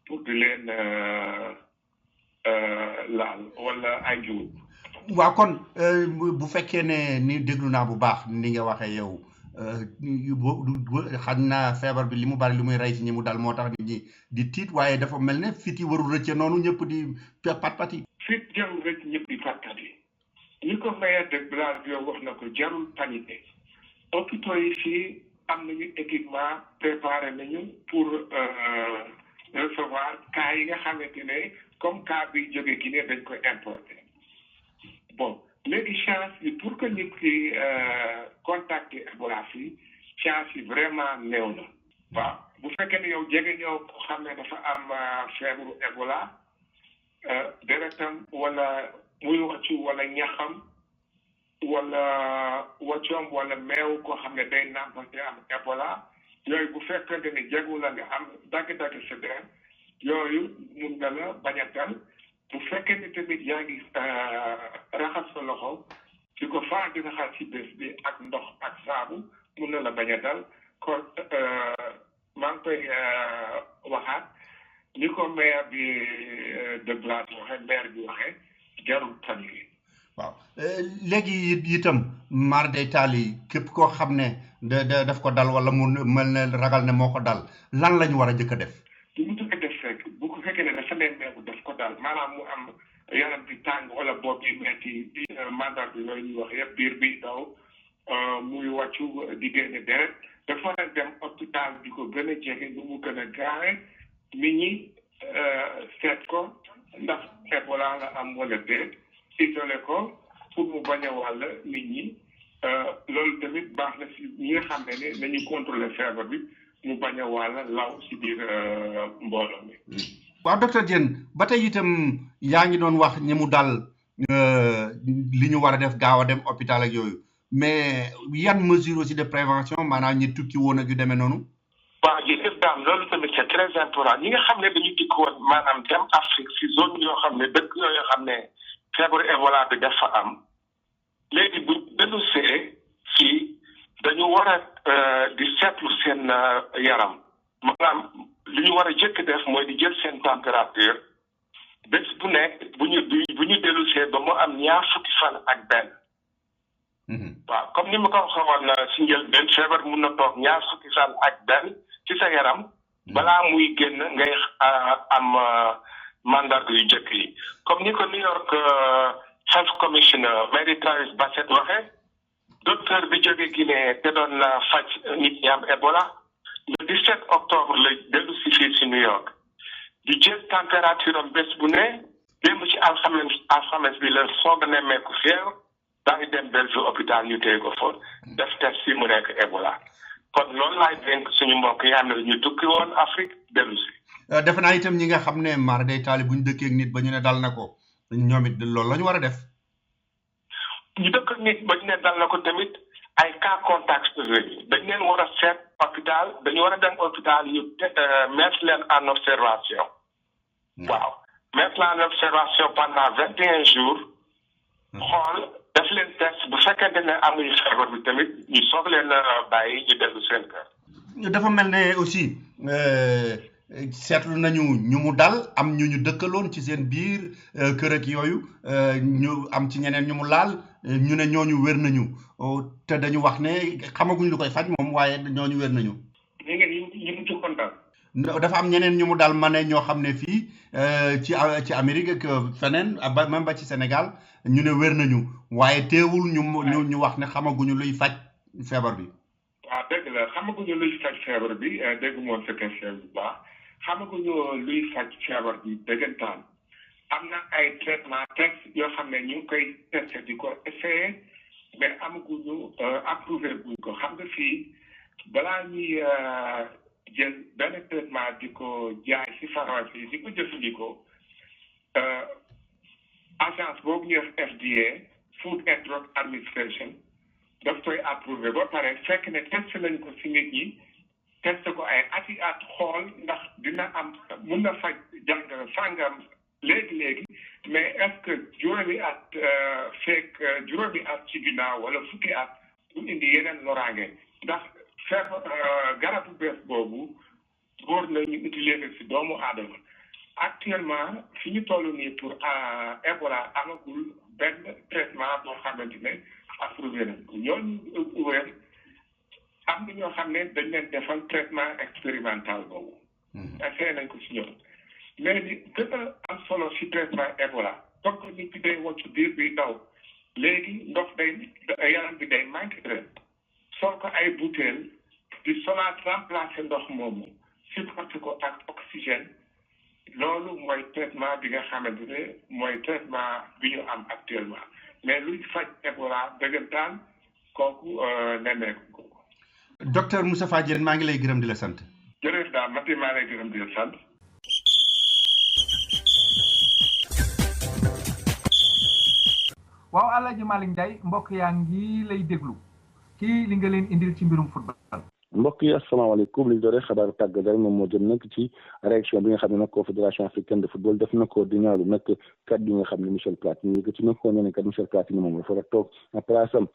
E: pour di leen laal wala ay njuut.
D: waaw kon bu fekkee ne ni déglu naa bu baax ni nga waxee yow xam naa feebar bi li mu bari li muy rey ci ñi mu dal moo tax nit ñi di tiit waaye dafa mel ne fit yi warul rëcce noonu ñëpp di pat-pat yi.
E: fit jarul rëcc ñëpp di pat-pat yi ni ko maire de Blasio wax na ko jarul paniquer hôpitaux yi fii am nañu équipement préparé nañu pour recevoir cas yi nga xamante ne comme cas bi jóge Guinée dañ koy importer bon léegi chance yi pour que nit ki contacter Ebola fii chance yi vraiment néew na waaw bu fekkee ne yow jege ñëw ko xam ne dafa am feebaru Ebola deretam wala muy wàccu wala ñaxam wala wàccoom wala meew koo xam ne day nàmpate am Ebola yooyu bu fekkente ne jegu la nga am dagg-dagg sa deret yooyu mun na la bañ a dal bu fekkee ne tamit yaa ngi raxas sa loxo di ko faa di raxas ci bés bi ak ndox ak saabu mun na la bañ a dal kon maa ngi koy waxaat ni ko maire bi de Blaat waxee maire bi waxee jarul paniqué.
D: waaw léegi itam mar day taal yi képp koo xam ne daf ko dal wala mu mel ne ragal ne moo ko dal lan la ñu war a jëkk a def.
E: li mu jëkk a def rek bu ko fekkee ne dafa nemmeeku daf ko dal maanaam mu am yaram bi tàng wala bopp bi metti mandat bi yooyu ñuy wax yëpp biir bi daw muy wàccu di génne deret dafa war a dem hôpital bi ko gën a jege lu mu gën a gaawe nit ñi seet ko ndax Ebola la am wala déet isolé ko pour mu bañ a wàll nit ñi loolu tamit baax na si ñi nga xam ne nañu contrôler feebar bi mu bañ a wàll law si biir mbooloo mi.
D: waaw docteur Diène ba tey itam yaa ngi doon wax ñi mu dal li ñu war a def gaaw a dem hôpital ak yooyu mais yan mesure aussi de prévention maanaam ñi tukki woon ak yu demee noonu.
E: waaw jërëjëf daam loolu tamit c'est très important ñi nga xam ne dañu dikk woon maanaam dem Afrique si zone yoo xam ne dëkk yoo xam ne feebaru Ebola bi dafa am léegi bu dellusee fii dañu war a di seetlu seen yaram maanaam li ñu war a jëkk def mooy di jël seen température bés bu nekk bu ñu dellusee ba mu am ñaar fukki fan ak benn. waaw comme ni ma ko waxoon si njëlbeen feebar mun na toog ñaar fukki fan ak benn ci sa yaram balaa muy génn ngay am mandarga yu njëkk yi comme ni ko New York Health Commissioner Mary Travis Bassett waxee docteur bi jóge Guinée te doon faj nit ñi am Ebola le 17 octobre la dellu si fii si New York di jël température am bés bu ne démb ci alxames bi la soog a nemmeeku fièvre daa ngi dem Bellevue hôpital ñu téye ko fa def test si mu nekk Ebola kon loolu laay dénk suñu mbokk yi xam ne ñu tukki woon Afrique dellu si.
D: defe naa itam ñi nga xam ne maar day taali bu ñu dëkkee ak nit ba ñu ne dal na ko ñoom it loolu la ñu war a def.
E: ñu dëkk ak nit ba ñu ne dal na ko tamit ay cas contact dañ leen war a seet hôpital dañu war a dem hôpital ñu mettre leen en observation. waaw mettre leen en observation pendant 21 jours. xool def leen test bu fekkente ne amuñu feebar bi tamit ñu soog leen bàyyi ñu dellu seen kër.
D: dafa mel ne aussi seetlu nañu ñu mu dal am ñu dëkkaloon ci seen biir kër ak yooyu ñu am ci ñeneen ñu mu laal ñu ne ñooñu wér nañu te dañu wax ne xamaguñ lu koy faj moom waaye ñooñu wér nañu.
E: ñu mu jëkkoon dal.
D: dafa am ñeneen ñu mu dal ma ne ñoo xam ne fii ci Amérique ak feneen même ba ci Sénégal ñu ne wér nañu waaye teewul ñu wax ne xamaguñu luy faj feebar bi.
E: waaw dëgg la xamaguñu luy faj feebar bi dégg moom sa question bu baax xamaguñu luy faj feebar bi dëggantaan am na ay traitement test yoo xam ne ñu ngi koy testé di ko essayé mais amaguñu approuvé buñ ko xam nga fii balaa ñuy jël benn traitement di ko jaay si pharmacie yi di ko jëfandikoo agence boobu ñuy wax FDA Food and Drug Administration daf koy approuvé ba pare fekk ne testé nañ ko si nit ñi testé ko ay ati at xool ndax dina am mun na faj jàngoro sàngam léegi mais est-ce que juróomi at ci ginnaaw wala fukki at mu indi yeneen loraange ndax feebar garabu bees boobu wóor na ñu utiliser si doomu aadama actuellement fi ñu toll nii pour Ebola amagul benn traitement boo xamante ne approuvé nañ ko ñooñu wér am na ñoo xam ne dañ leen defal traitement expérimental boobu. essayé nañ ko si ñoom mais li gën a am solo si traitement Ebola donc nit ki day wocc biir bi daw léegi ndox day yaram bi day manqué ren sol ko ay bouteille di solaat remplacer ndox moomu supporté ko ak oxygène loolu mooy traitement bi nga xamante ne mooy traitement bi ñu am actuellement mais luy faj Ebola dëggantaan kooku nemmeeku ko.
D: docteur Moustapha Diène maa ngi lay gërëm di la sant.
E: jërëjëf daal Mati maa lay gërëm di la sant.
O: waaw Alaaji Malick Ndiaye mbokk yaa ngi lay déglu ci li nga leen indil ci mbirum football.
I: mbokk yi asalaamaaleykum li ñu dooree xabaaru tàggat yaram moom moo jëm nag ci réaction bi nga xam ne nag confédération africaine de football def na ko di ñaaru nag kàddu yi nga xam ne Michel Platini yëkkati na ko nee na kat Michel Platini moom dafa war a toog en place am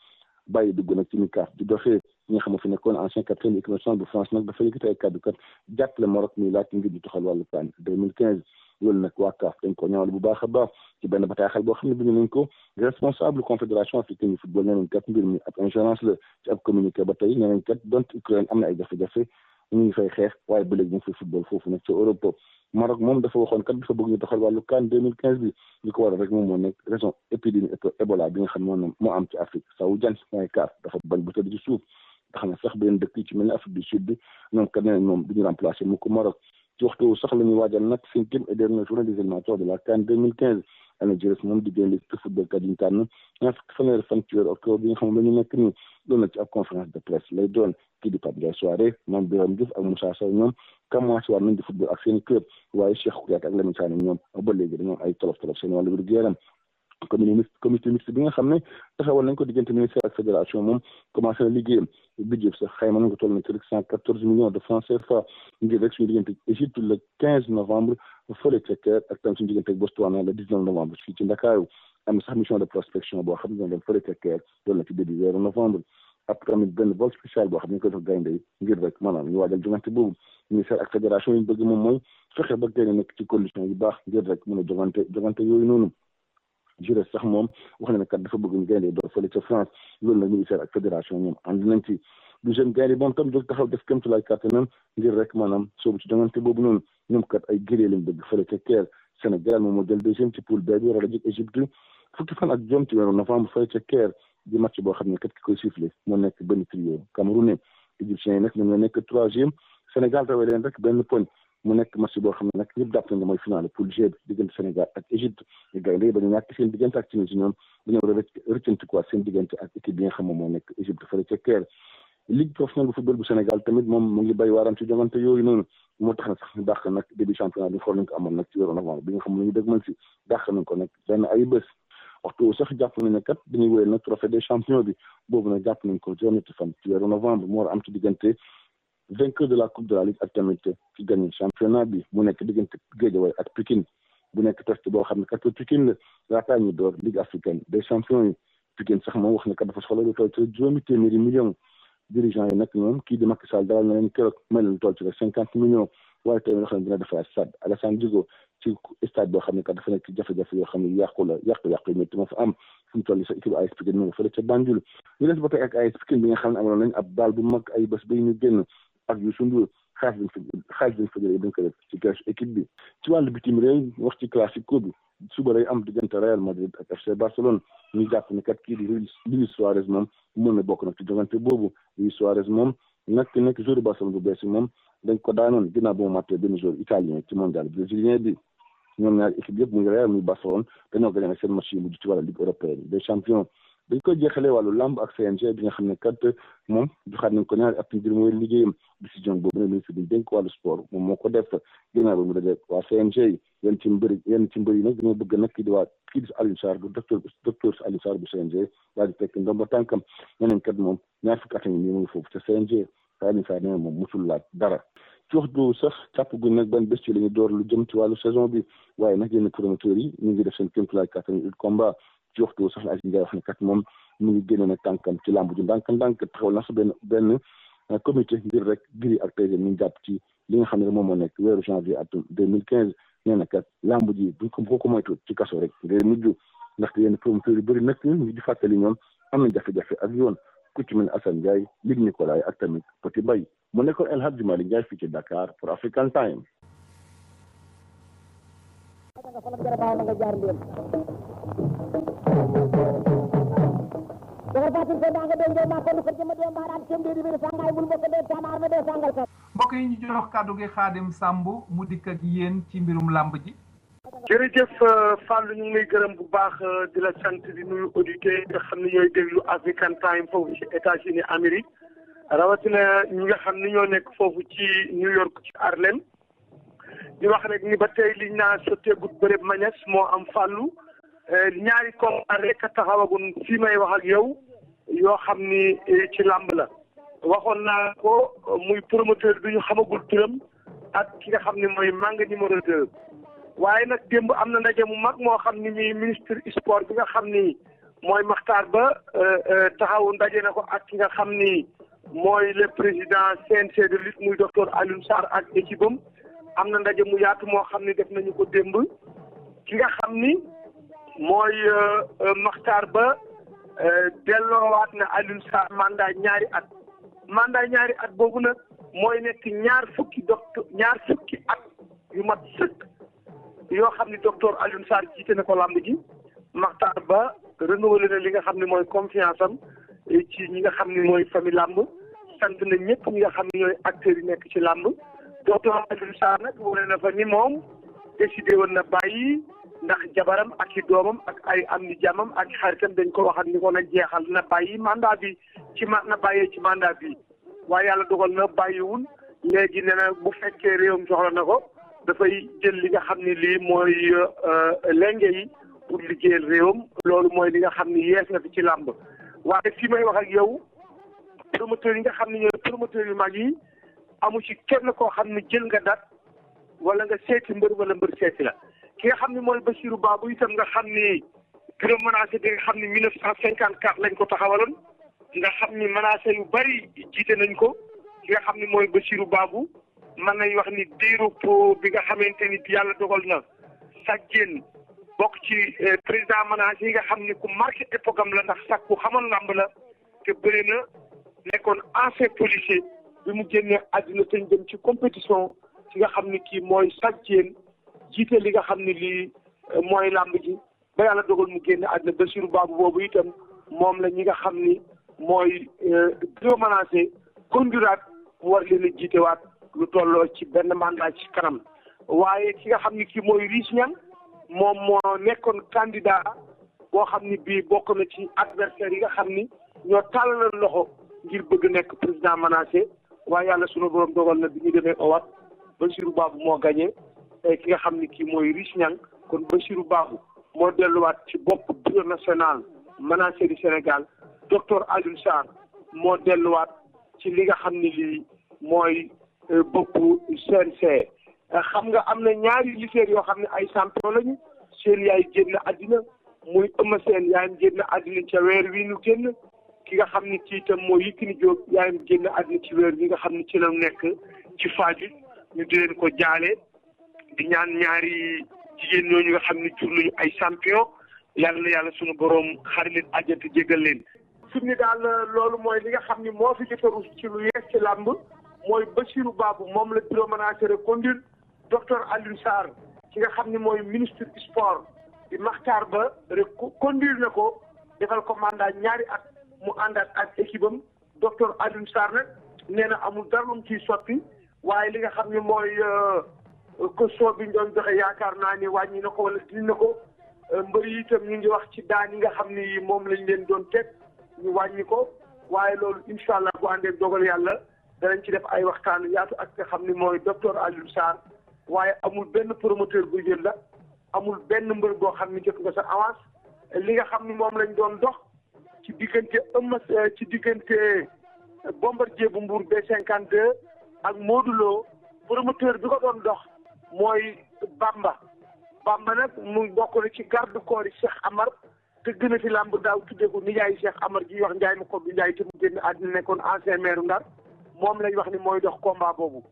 I: bàyyi dugg nag ci ni CAF di doxee ñi nga xam ne fi nekkoon ancien capitaine équipe nationale bu France nag dafa yëkkati ay kàddu kat jàppale Maroc muy laaj ngir ñu toxal wàllu CAN 2015 loolu nag waa CAF dañ ko ñaawlu bu baax a baax ci benn bataaxal boo xam ne bind nañ ko responsable confédération africaine de football nee nañ kat mbir mi ab ingérence la ci ab communiqué ba tey nee nañ kat donte Ukraine am na ay jafe-jafe ñu ngi fay xeex waaye ba léegi ñu ngi fay football foofu nag ci Europe Maroc moom dafa waxoon kat dafa bëgg ñu doxal wàllu CAN 2015 bi li ko waral rek moom moo nekk raison épidémie Ebola bi nga xam ne moo am ci Afrique sawu jant mooy CAF dafa bañ bu tëdd ci suuf tax na sax benn dëkk yi ci mel ni Afrique du Sud bi ñoom kat nee nañ moom du ñu remplacer mu ko Maroc ci waxtu sax la ñuy waajal nag 5e et dernière journée des éliminatoires de la CAN 2015 ana jërës moom di génn liste footballkat yi ñu tànn ñaar fukki fanweeri fan ci weeru octobre bi nga xam ne la ñu nekk nii loolu nag ci ab conférence de presse lay doon kii di Pape Ndiaye Souaré Mame Birame Diouf ak Moussa Sow ñoom commencé war nañ di football ak seen i club waaye Cheikh Kouyaté ak Lamine Sané ñoom ba léegi dañoo ay tolof seen wàllu wér-gu-yaram comité mixte bi nga xam ne taxawal nañ ko diggante ministère ak fédération moom commencé na liggéeyam budget sax xayma nañ ko toll na ci rek 114 millions de francs CFA ngir rek suñu diggante Égypte le 15 novembre fële ca Caire ak tam suñu diggante Botswana le 19 novembre fii ci Ndakaaru am na sax mission de prospection boo xam ne dem fële ca Caire toll na ci début weeru novembre après tamit benn vol spécial boo xam ne ñu koy def gaynde yi ngir rek maanaam ñu waajal jongante boobu ministère ak fédération yi ñu bëgg moom mooy fexe ba gaynde nekk ci condition yu baax ngir rek mën a jongante yooyu noonu juré sax moom wax na ne kat dafa bëgg ñu gaynde door fële ca France loolu nag ministère ak fédération ñoom ànd nañ ci du jeune gaynde moom tam jóg taxaw def kéemtulaay kàttanam ngir rek maanaam soobu ci jongante boobu noonu ñoom kat ay gérée lañ bëgg fële ca Caire Sénégal moom moo jël deuxième ci poule B bi war a jëg Égypte fukki fan ak juróom ci weeru novembre fële ca Caire di match boo xam ne kat ki koy sifflé moo nekk benn trio camerounais égyptiens yi nag ñoom ñoo nekk troisième Sénégal rawee leen rek benn poñ mu nekk match boo xam ne nag ñëpp jàpp nañ ne mooy finale poule G bi diggante Sénégal ak Égypte ñu gaynde yi ba ñu ñàkk seen diggante ak Tunisie ñoom dañoo war a rëccanti quoi seen diggante ak équipe bi nga xam ne moo nekk Égypte fële ca Caire ligue professionnelle bu football bu Sénégal tamit moom mu ngi bay waaram ci jongante yooyu noonu moo tax na sax ñu dàq nag début championnat bi xool nañ ko amoon nag ci weeru novembre bi nga xam ne ñu dëgmal si dàq nañ ko nag benn ay bés waxtu sax jàpp nañ ne kat dañuy wéyal nag trophée des champions bi boobu nag jàpp nañ ko juróom-ñetti fan ci weeru novembre moo war a am ci diggante vainqueur de la coupe de la ligue ak tamit ci gagné championnat bi mu nekk diggante Guédiawaye ak Pikine bu nekk test boo xam ne kat Pikine la laataa ñu door ligue africaine des champions yi Pikine sax moom wax ne kat dafa soxla lu toll ci juróomi téeméeri millions dirigeant yi nag ñoom kii di Macky Sall dalal na leen keroog may leen toll ci rek 50 millions waaye tamit wax ne dina defaraat stade Alassane Djigo ci stade boo xam ne kat dafa nekk ci jafe-jafe yoo xam ne yàqu yu métti moo fa am fu mu toll sa équipe AS Pikine mu nga fële ca Banjul ñu des ba tey ak AS Pikine bi nga xam ne amaloon nañ ab baal bu mag ay bés bay ñu génn ak Youssou Ndour xaalis biñ fa jëlee dañ ko def ci cash équipe bi ci wàllu bitim réew wax ci classico bi suba lay am diggante Real Madrid ak FC Barcelone ñu jàpp ne kat kii di Luis Suarez moom mën na bokk nag ci jogante boobu Luis Suarez moom nag nekk joueur Barcelone bu bees moom dañ ko daanoon ginnaaw ba mu mattee benn joueur italien ci mondial brésilien bi ñoom ñaari équipe yëpp muy Real muy Barcelone dañoo gagné seen match yi mujj ci wàllu Ligue européenne des champions dañ koy jeexalee wàllu lamb ak CNG bi nga xam ne kat moom joxaat nañ ko ñaari at ngir mooy liggéeyam décision boobu ne ministre bi dénk wàllu sport moom moo ko def ginnaaw ba mu daje waa CNG yi yenn ci mbëri yi nag dañoo bëgg nag kii di Alioune Sarr bu docteur Alioune Sarr bu CNG daal di tekki ndomba tànkam ñeneen kat moom ñaar fukki at nii mu ngi foofu ca CNG Alioune Sarr nee moom musul laaj dara ci wax du sax càpp guñ nag ban bés ci la ñu door lu jëm ci wàllu saison bi waaye nag yenn promoteurs yi ñu ngi def seen kéemtulaay kattan combat ci waxtu sax la Aziz Ndiaye wax ne kat moom mu ngi génne nag tànkam ci làmb ju ndànk taxawal na sax benn comité ngir rek giri ak tey ñu jàpp ci li nga xam ne moom moo nekk weeru janvier atum 2015 nee na kat làmb ji buñ ko moytu ci kaso rek ngay mujj ndaxte yenn promoteurs yu bëri nag ñu di fàttali ñoom am na jafe-jafe ak yoon ku ci mel ne Assane Ndiaye Luc Nicolaï ak tamit Petit Bay mu nekkoon El Hadji Malick Ndiaye fii ci Dakar pour African Time.
O: mbokk yi ñu jox kàddu gi Xaadim Samb mu dikk ak yéen ci mbirum làmb ji.
T: jërëjëf Fallou ñu ngi lay gërëm bu baax di la sant di nuyu auditeurs nga xam ne ñooy déglu African Time foofu ci États-Unis Amérique rawatina ñi nga xam ni ñoo nekk foofu ci New York ci Harlem di wax rek ni ba tey liñ naa sotteegut bërëb mañes moo am Fallou ñaari combat rek a taxawagun fii may wax ak yow yoo xam ni ci làmb la waxoon naa ko muy promoteur bi ñu xamagul turam ak ki nga xam ne mooy Manga numéro 2 waaye nag démb am na ndaje mu mag moo xam ni mi ministre sport bi nga xam ni mooy Makhtar Ba taxawu ndaje na ko ak ki nga xam ni mooy le président CNC de lutte muy docteur Alioune Sarr ak équipe am na ndaje mu yaatu moo xam ni def nañu ko démb ki nga xam ni mooy Makhtar Ba delloowaat na Alioune Sarr mandat ñaari at boobu nag mooy nekk ñaar fukki at yu mat sëkk yoo xam ni docteur Alioune Sarr jiite na ko làmb ji Makhtar Ba renouvelé na li nga xam ne mooy confiance am ci ñi nga xam ne mooy famille làmb sant na ñëpp ñi nga xam ne ñooy acteurs yi nekk ci làmb docteur Alioune Sarr nag wane na fa ni moom décidé woon na bàyyi ndax jabaram ak i doomam ak ay am ni jàmmam ak xaritam dañ ko waxat ni ko na jeexal na bàyyi mandat bi na bàyyee ci mandat bi waaye yàlla dogal na bàyyiwul léegi nee na bu fekkee réewam soxla na ko dafay jël li nga xam ne lii mooy lenge yi pour liggéeyal réewam loolu mooy li nga xam ne yees na fi ci làmb waaye fii may wax ak yow promoteurs yi nga xam ne ñooy promoteurs yu mag yi amu ci kenn koo xam ne jël nga dat wala nga seeti mbër wala mbër seeti la ki nga xam ne mooy Bassirou Babou itam nga xam ni bureau menacé bi nga xam ne 1954 lañ ko taxawaloon nga xam ni menacé yu bari jiite nañ ko ki nga xam ne mooy Bassirou Babou mën nañ wax ni diiru bi nga xamante ni yàlla dogal na Sadio bokk ci président menacé yi nga xam ni ku marqué époque am la ndax sax ku xamoon lamb la te bëri na nekkoon ancien policier bi mu génnee àddina te ñu dem ci compétition ki nga xam ni kii mooy Sadio jiite li nga xam ne lii mooy làmb ji ba yàlla dogal mu génne àddina Bassirou Babou boobu itam moom la ñi nga xam ni mooy bureau menacé conduiraat mu war leen a jiitewaat lu tolloo ci benn mandat ci kanam waaye ki nga xam ni kii mooy Riis Ñang moom moo nekkoon candidat boo xam ni bii bokk na ci adversaire yi nga xam ni ñoo tàllal loxo ngir bëgg nekk président menacé waaye yàlla sunu borom dogal na bi ñu demee owat Bassirou Babou moo gagné ki nga xam ni kii mooy Riis Ñang kon Bassirou Babou moo delluwaat ci bopp bureau national menacé du Sénégal docteur Alioune Sarr moo delluwaat ci li nga xam ni lii mooy boppu CNC xam nga am na ñaari lutteurs yoo xam ne ay champion lañu seen yaay génn àddina muy Eumeu Sène yaayam génn àddina ca weer wi ñu génn ki nga xam ni kii itam mooy Yékini Diop yaayam génn àddina ci weer wi nga xam ne ci la nekk ci Fadiouth ñu di leen ko jaale di ñaan ñaari jigéen ñooñu nga xam ne jur nañu ay champion yàlla na yàlla sunu borom xari leen àjjante jégal leen. fi mu ne daal loolu mooy li nga xam ni moo fi jotaru ci lu yees ci làmb mooy Bassirou Babou moom la bureau menacé reconduire docteur Alioune Sarr ki nga xam ni mooy ministre du sport di Makhtar Ba reconduire na ko defal ko mandat ñaari at mu àndaat ak équipe am docteur Alioune Sarr nag nee na amul dara lu mu ciy sotti waaye li nga xam ni mooy caution bi ñu doon joxe yaakaar naa ni wàññi na ko wala dindi na ko mbër yi itam ñu ngi wax ci daan yi nga xam ni moom lañ leen doon teg ñu wàññi ko waaye loolu incha allah bu àndee dogal yàlla danañ ci def ay waxtaan yaatu ak nga xam ni mooy docteur Alioune Sarr waaye amul benn promoteur bu jël la amul benn mbër boo xam ni jot nga sa avance li nga xam ni moom lañ doon dox ci diggante ci diggante Bombardier bu Mbour B52 ak Modou Lo promoteur bi ko doon dox mooy Bamba nag mu bokk na ci garde corps yi Cheikh Amar te gën a fi làmb daaw tuddee ko nijaay Cheikh Amar ji wax Ndiaye ma ko bi Ndiaye te mu génn àddina nekkoon ancien maire Ndar moom lañ wax ni mooy dox combat boobu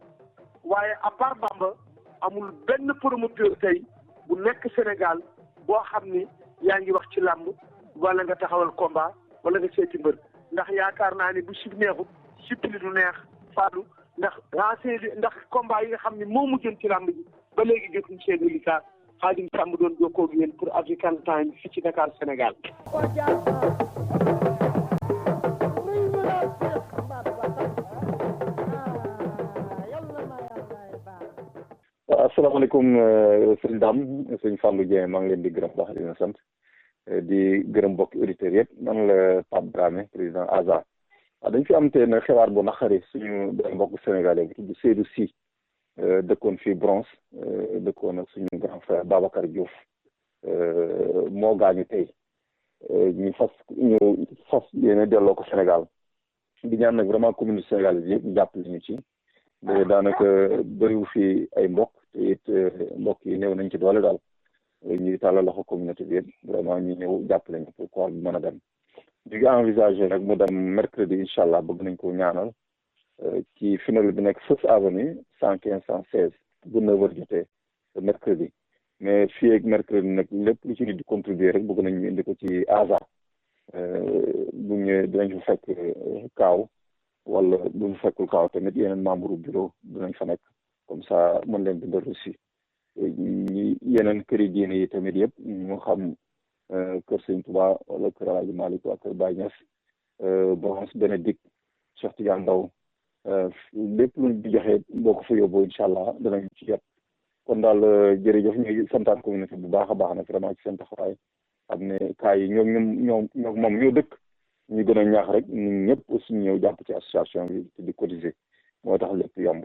T: waaye à part Bamba amul benn promoteur tey bu nekk Sénégal boo xam ni yaa ngi wax ci làmb wala nga taxawal combat wala nga seeti mbër ndax yaakaar naa ni bu sib neexut sippili du neex faadu ndax combat yi nga xam ni moo mujjoon ci làmb ji ba léegi jotuñ seen likaa Xaadim Samb doon jokkoo ak yéen pour African Time fii ci Dakar Sénégal.
U: waaw asalaamaaleykum sëñ Dame sëñ Fallou Dieng maa ngi leen di gërëm baax di leen sant di gërëm mbokki auditeurs yëpp man la Pape Dramé président ASA waaw dañ fi am tey nag xibaar bu naqari suñu benn mbokk sénégalais bu tudd Seydou Sy dëkkoon fii Bronx dëkkoon ak suñu grand frère Babacar Diouf moo gaañu tey ñu fas yéene delloo ko Sénégal di ñaan nag vraiment communauté sénégalaise yëpp ñu jàppale ñu ci daanaka bëriwu fi ay mbokk te it mbokk yi néew nañ ci doole daal ñuy tàllal loxo communauté bi yëpp vraiment ñu ñëw jàppale ñu pour corps bi mën a dem ñu ngi envisagé nag mu dem mercredi incha allah bëgg nañ ko ñaanal ci final bi nekk First Avenue 115 116 bu 9h jotee mercredi mais fii ak mercredi nag lépp lu ci nit di contribuer rek bëgg nañ ñu indi ko ci ASA bu ñëwee dinañ fa fekk kaaw wala bu ñu fekkul kaaw tamit yeneen membre bureau dinañ fa nekk comme ça mën leen bindal aussi ñi yeneen këri diine yi tamit yëpp ñu xam kër Sëñ Touba wala kër Alaaji Malick waa kër Baye Niass Bronx Bénédicte Cheikh Tidiane Ndao lépp luñ di joxe boo ko fa yóbboo incha allah danañ ci jot kon daal jërëjëf ñuy santaan communauté bu baax a baax nag vraiment ci seen taxawaay xam ne cas yi ñoom moom ñoo dëkk ñu gën a ñaax rek ñun ñëpp aussi ñëw jàpp ci association bi te di cotiser moo tax lépp yomb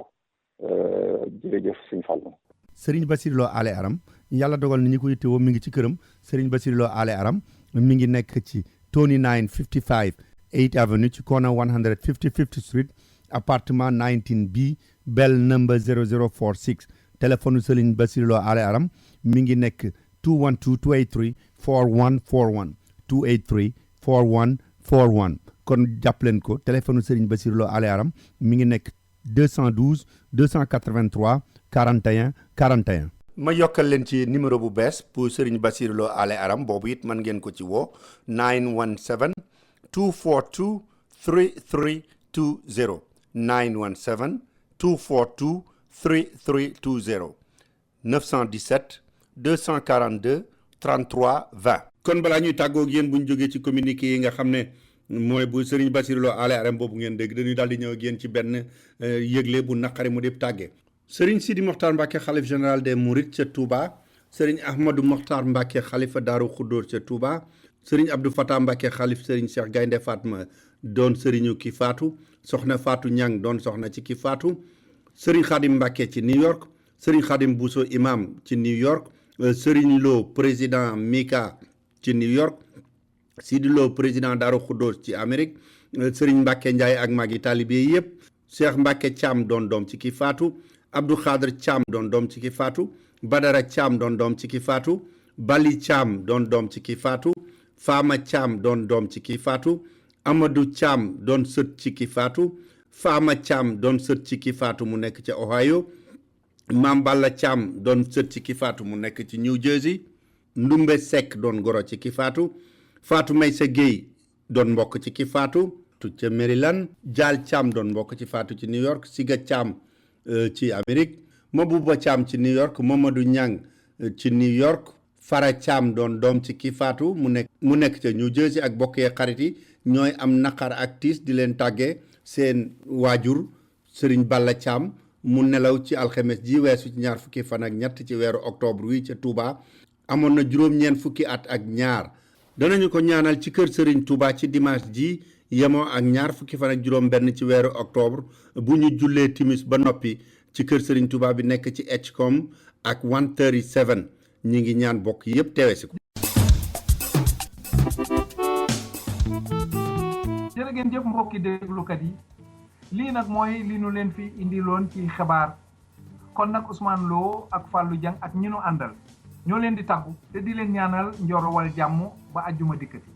U: jërëjëf Sëñ Fallu.
F: Serigne Bassirou Lo Ale Aram yàlla dogal na ñi ko yittewoo mi ngi ci këram Serigne Bassirou Lo Ale Aram mi ngi nekk ci Tony 955 8th Avenue ci corner 155th Street appartement 19B bell number 0046 téléphone Serigne Bassirou Lo Ale Aram mi ngi nekk 212 283 4141 283 4141 kon jàpp leen ko téléphone Serigne Bassirou Lo Ale Aram mi ngi nekk 212 283 41 41. ma yokkal leen ci numéro bu bees pour Serigne Bassirou Lo Ale Aram boobu it mën ngeen ko ci woo 917 242 3320 917 242 3320 917 242 33 20. kon balaa ñuy tàggoog yéen bu ñu jógee ci communiqué yi nga xam ne mooy bu Serigne Bassirou Lo Ale Aram boobu ngeen dégg dañuy daal di ñëw ak yéen ci benn yëgle bu naqari mu def tàggee. Serigne Sidi Mokhtar Mbacke xalif général des Mourides ca Touba Serigne Ahmadou Mokhtar Mbacke xalifa Daaru Khuddoor ca Touba Serigne Abdou Fatah Mbacke xalif Serigne Cheikh Gaynde Fatma doon Serigne ki faatu soxna Fatou Ñang doon soxna ci ki faatu Serigne Khadim Mbacke ci New York Serigne Khadim Bousso imam ci New York Serigne Lo président Mika ci New York Sidi Lo président Daaru Khuddoor ci Amérique Serigne Mbacke Ndiaye ak magi talibé yëpp Cheikh Mbacke Thiam doon doom ci ki faatu Abdou Khadr Thiam doon doom ci ki faatu Badara Thiam doon doom ci ki faatu Bali Thiam doon doom ci ki faatu Fama Thiam doon doom ci ki faatu Amadou Thiam doon sët ci ki faatu Fama Thiam doon sët ci ki faatu mu nekk ca Ohio Mam Balla Thiam doon sët ci ki faatu mu nekk ci New Jersey Ndumbe Seck doon goro ci ki faatu Fatou Maysa Gueye doon mbokk ci ki faatu ca Maryland Dial Thiam doon mbokk ci faatu ci New York Siga Thiam ci Amérique Mabouba Thiam ci New York Mamadou Niang ci New York Fara Thiam doon doom ci ki faatu mu nekk ca New Jersey ak bokkee xarit yi ñooy am naqar ak tiis di leen tàggee seen waajur Serigne Balla Thiam mu nelaw ci alxames ji weesu ci ñaar fukki fan ak ñett ci weeru octobre wi ca Touba amoon na juróom-ñeent fukki at ak ñaar danañu ko ñaanal ci kër Serigne Touba ci dimanche ji yemoo ak ñaar fukki fan ak juróom benn ci weeru octobre bu ñu jullee timis ba noppi ci kër Serigne Touba bi nekk ci Edgecombe ak 137 ñi ngi ñaan bokk yépp teewe si ko.
O: jërë ngeen jëf mbokki déglukat yi lii nag mooy li nu leen fi indiloon ci xibaar kon nag Ousmane Lo ak Fallou Dieng ak ñi nu àndal ñoo leen di tàggu te di leen ñaanal njorowal jàmm ba àjjuma dikkati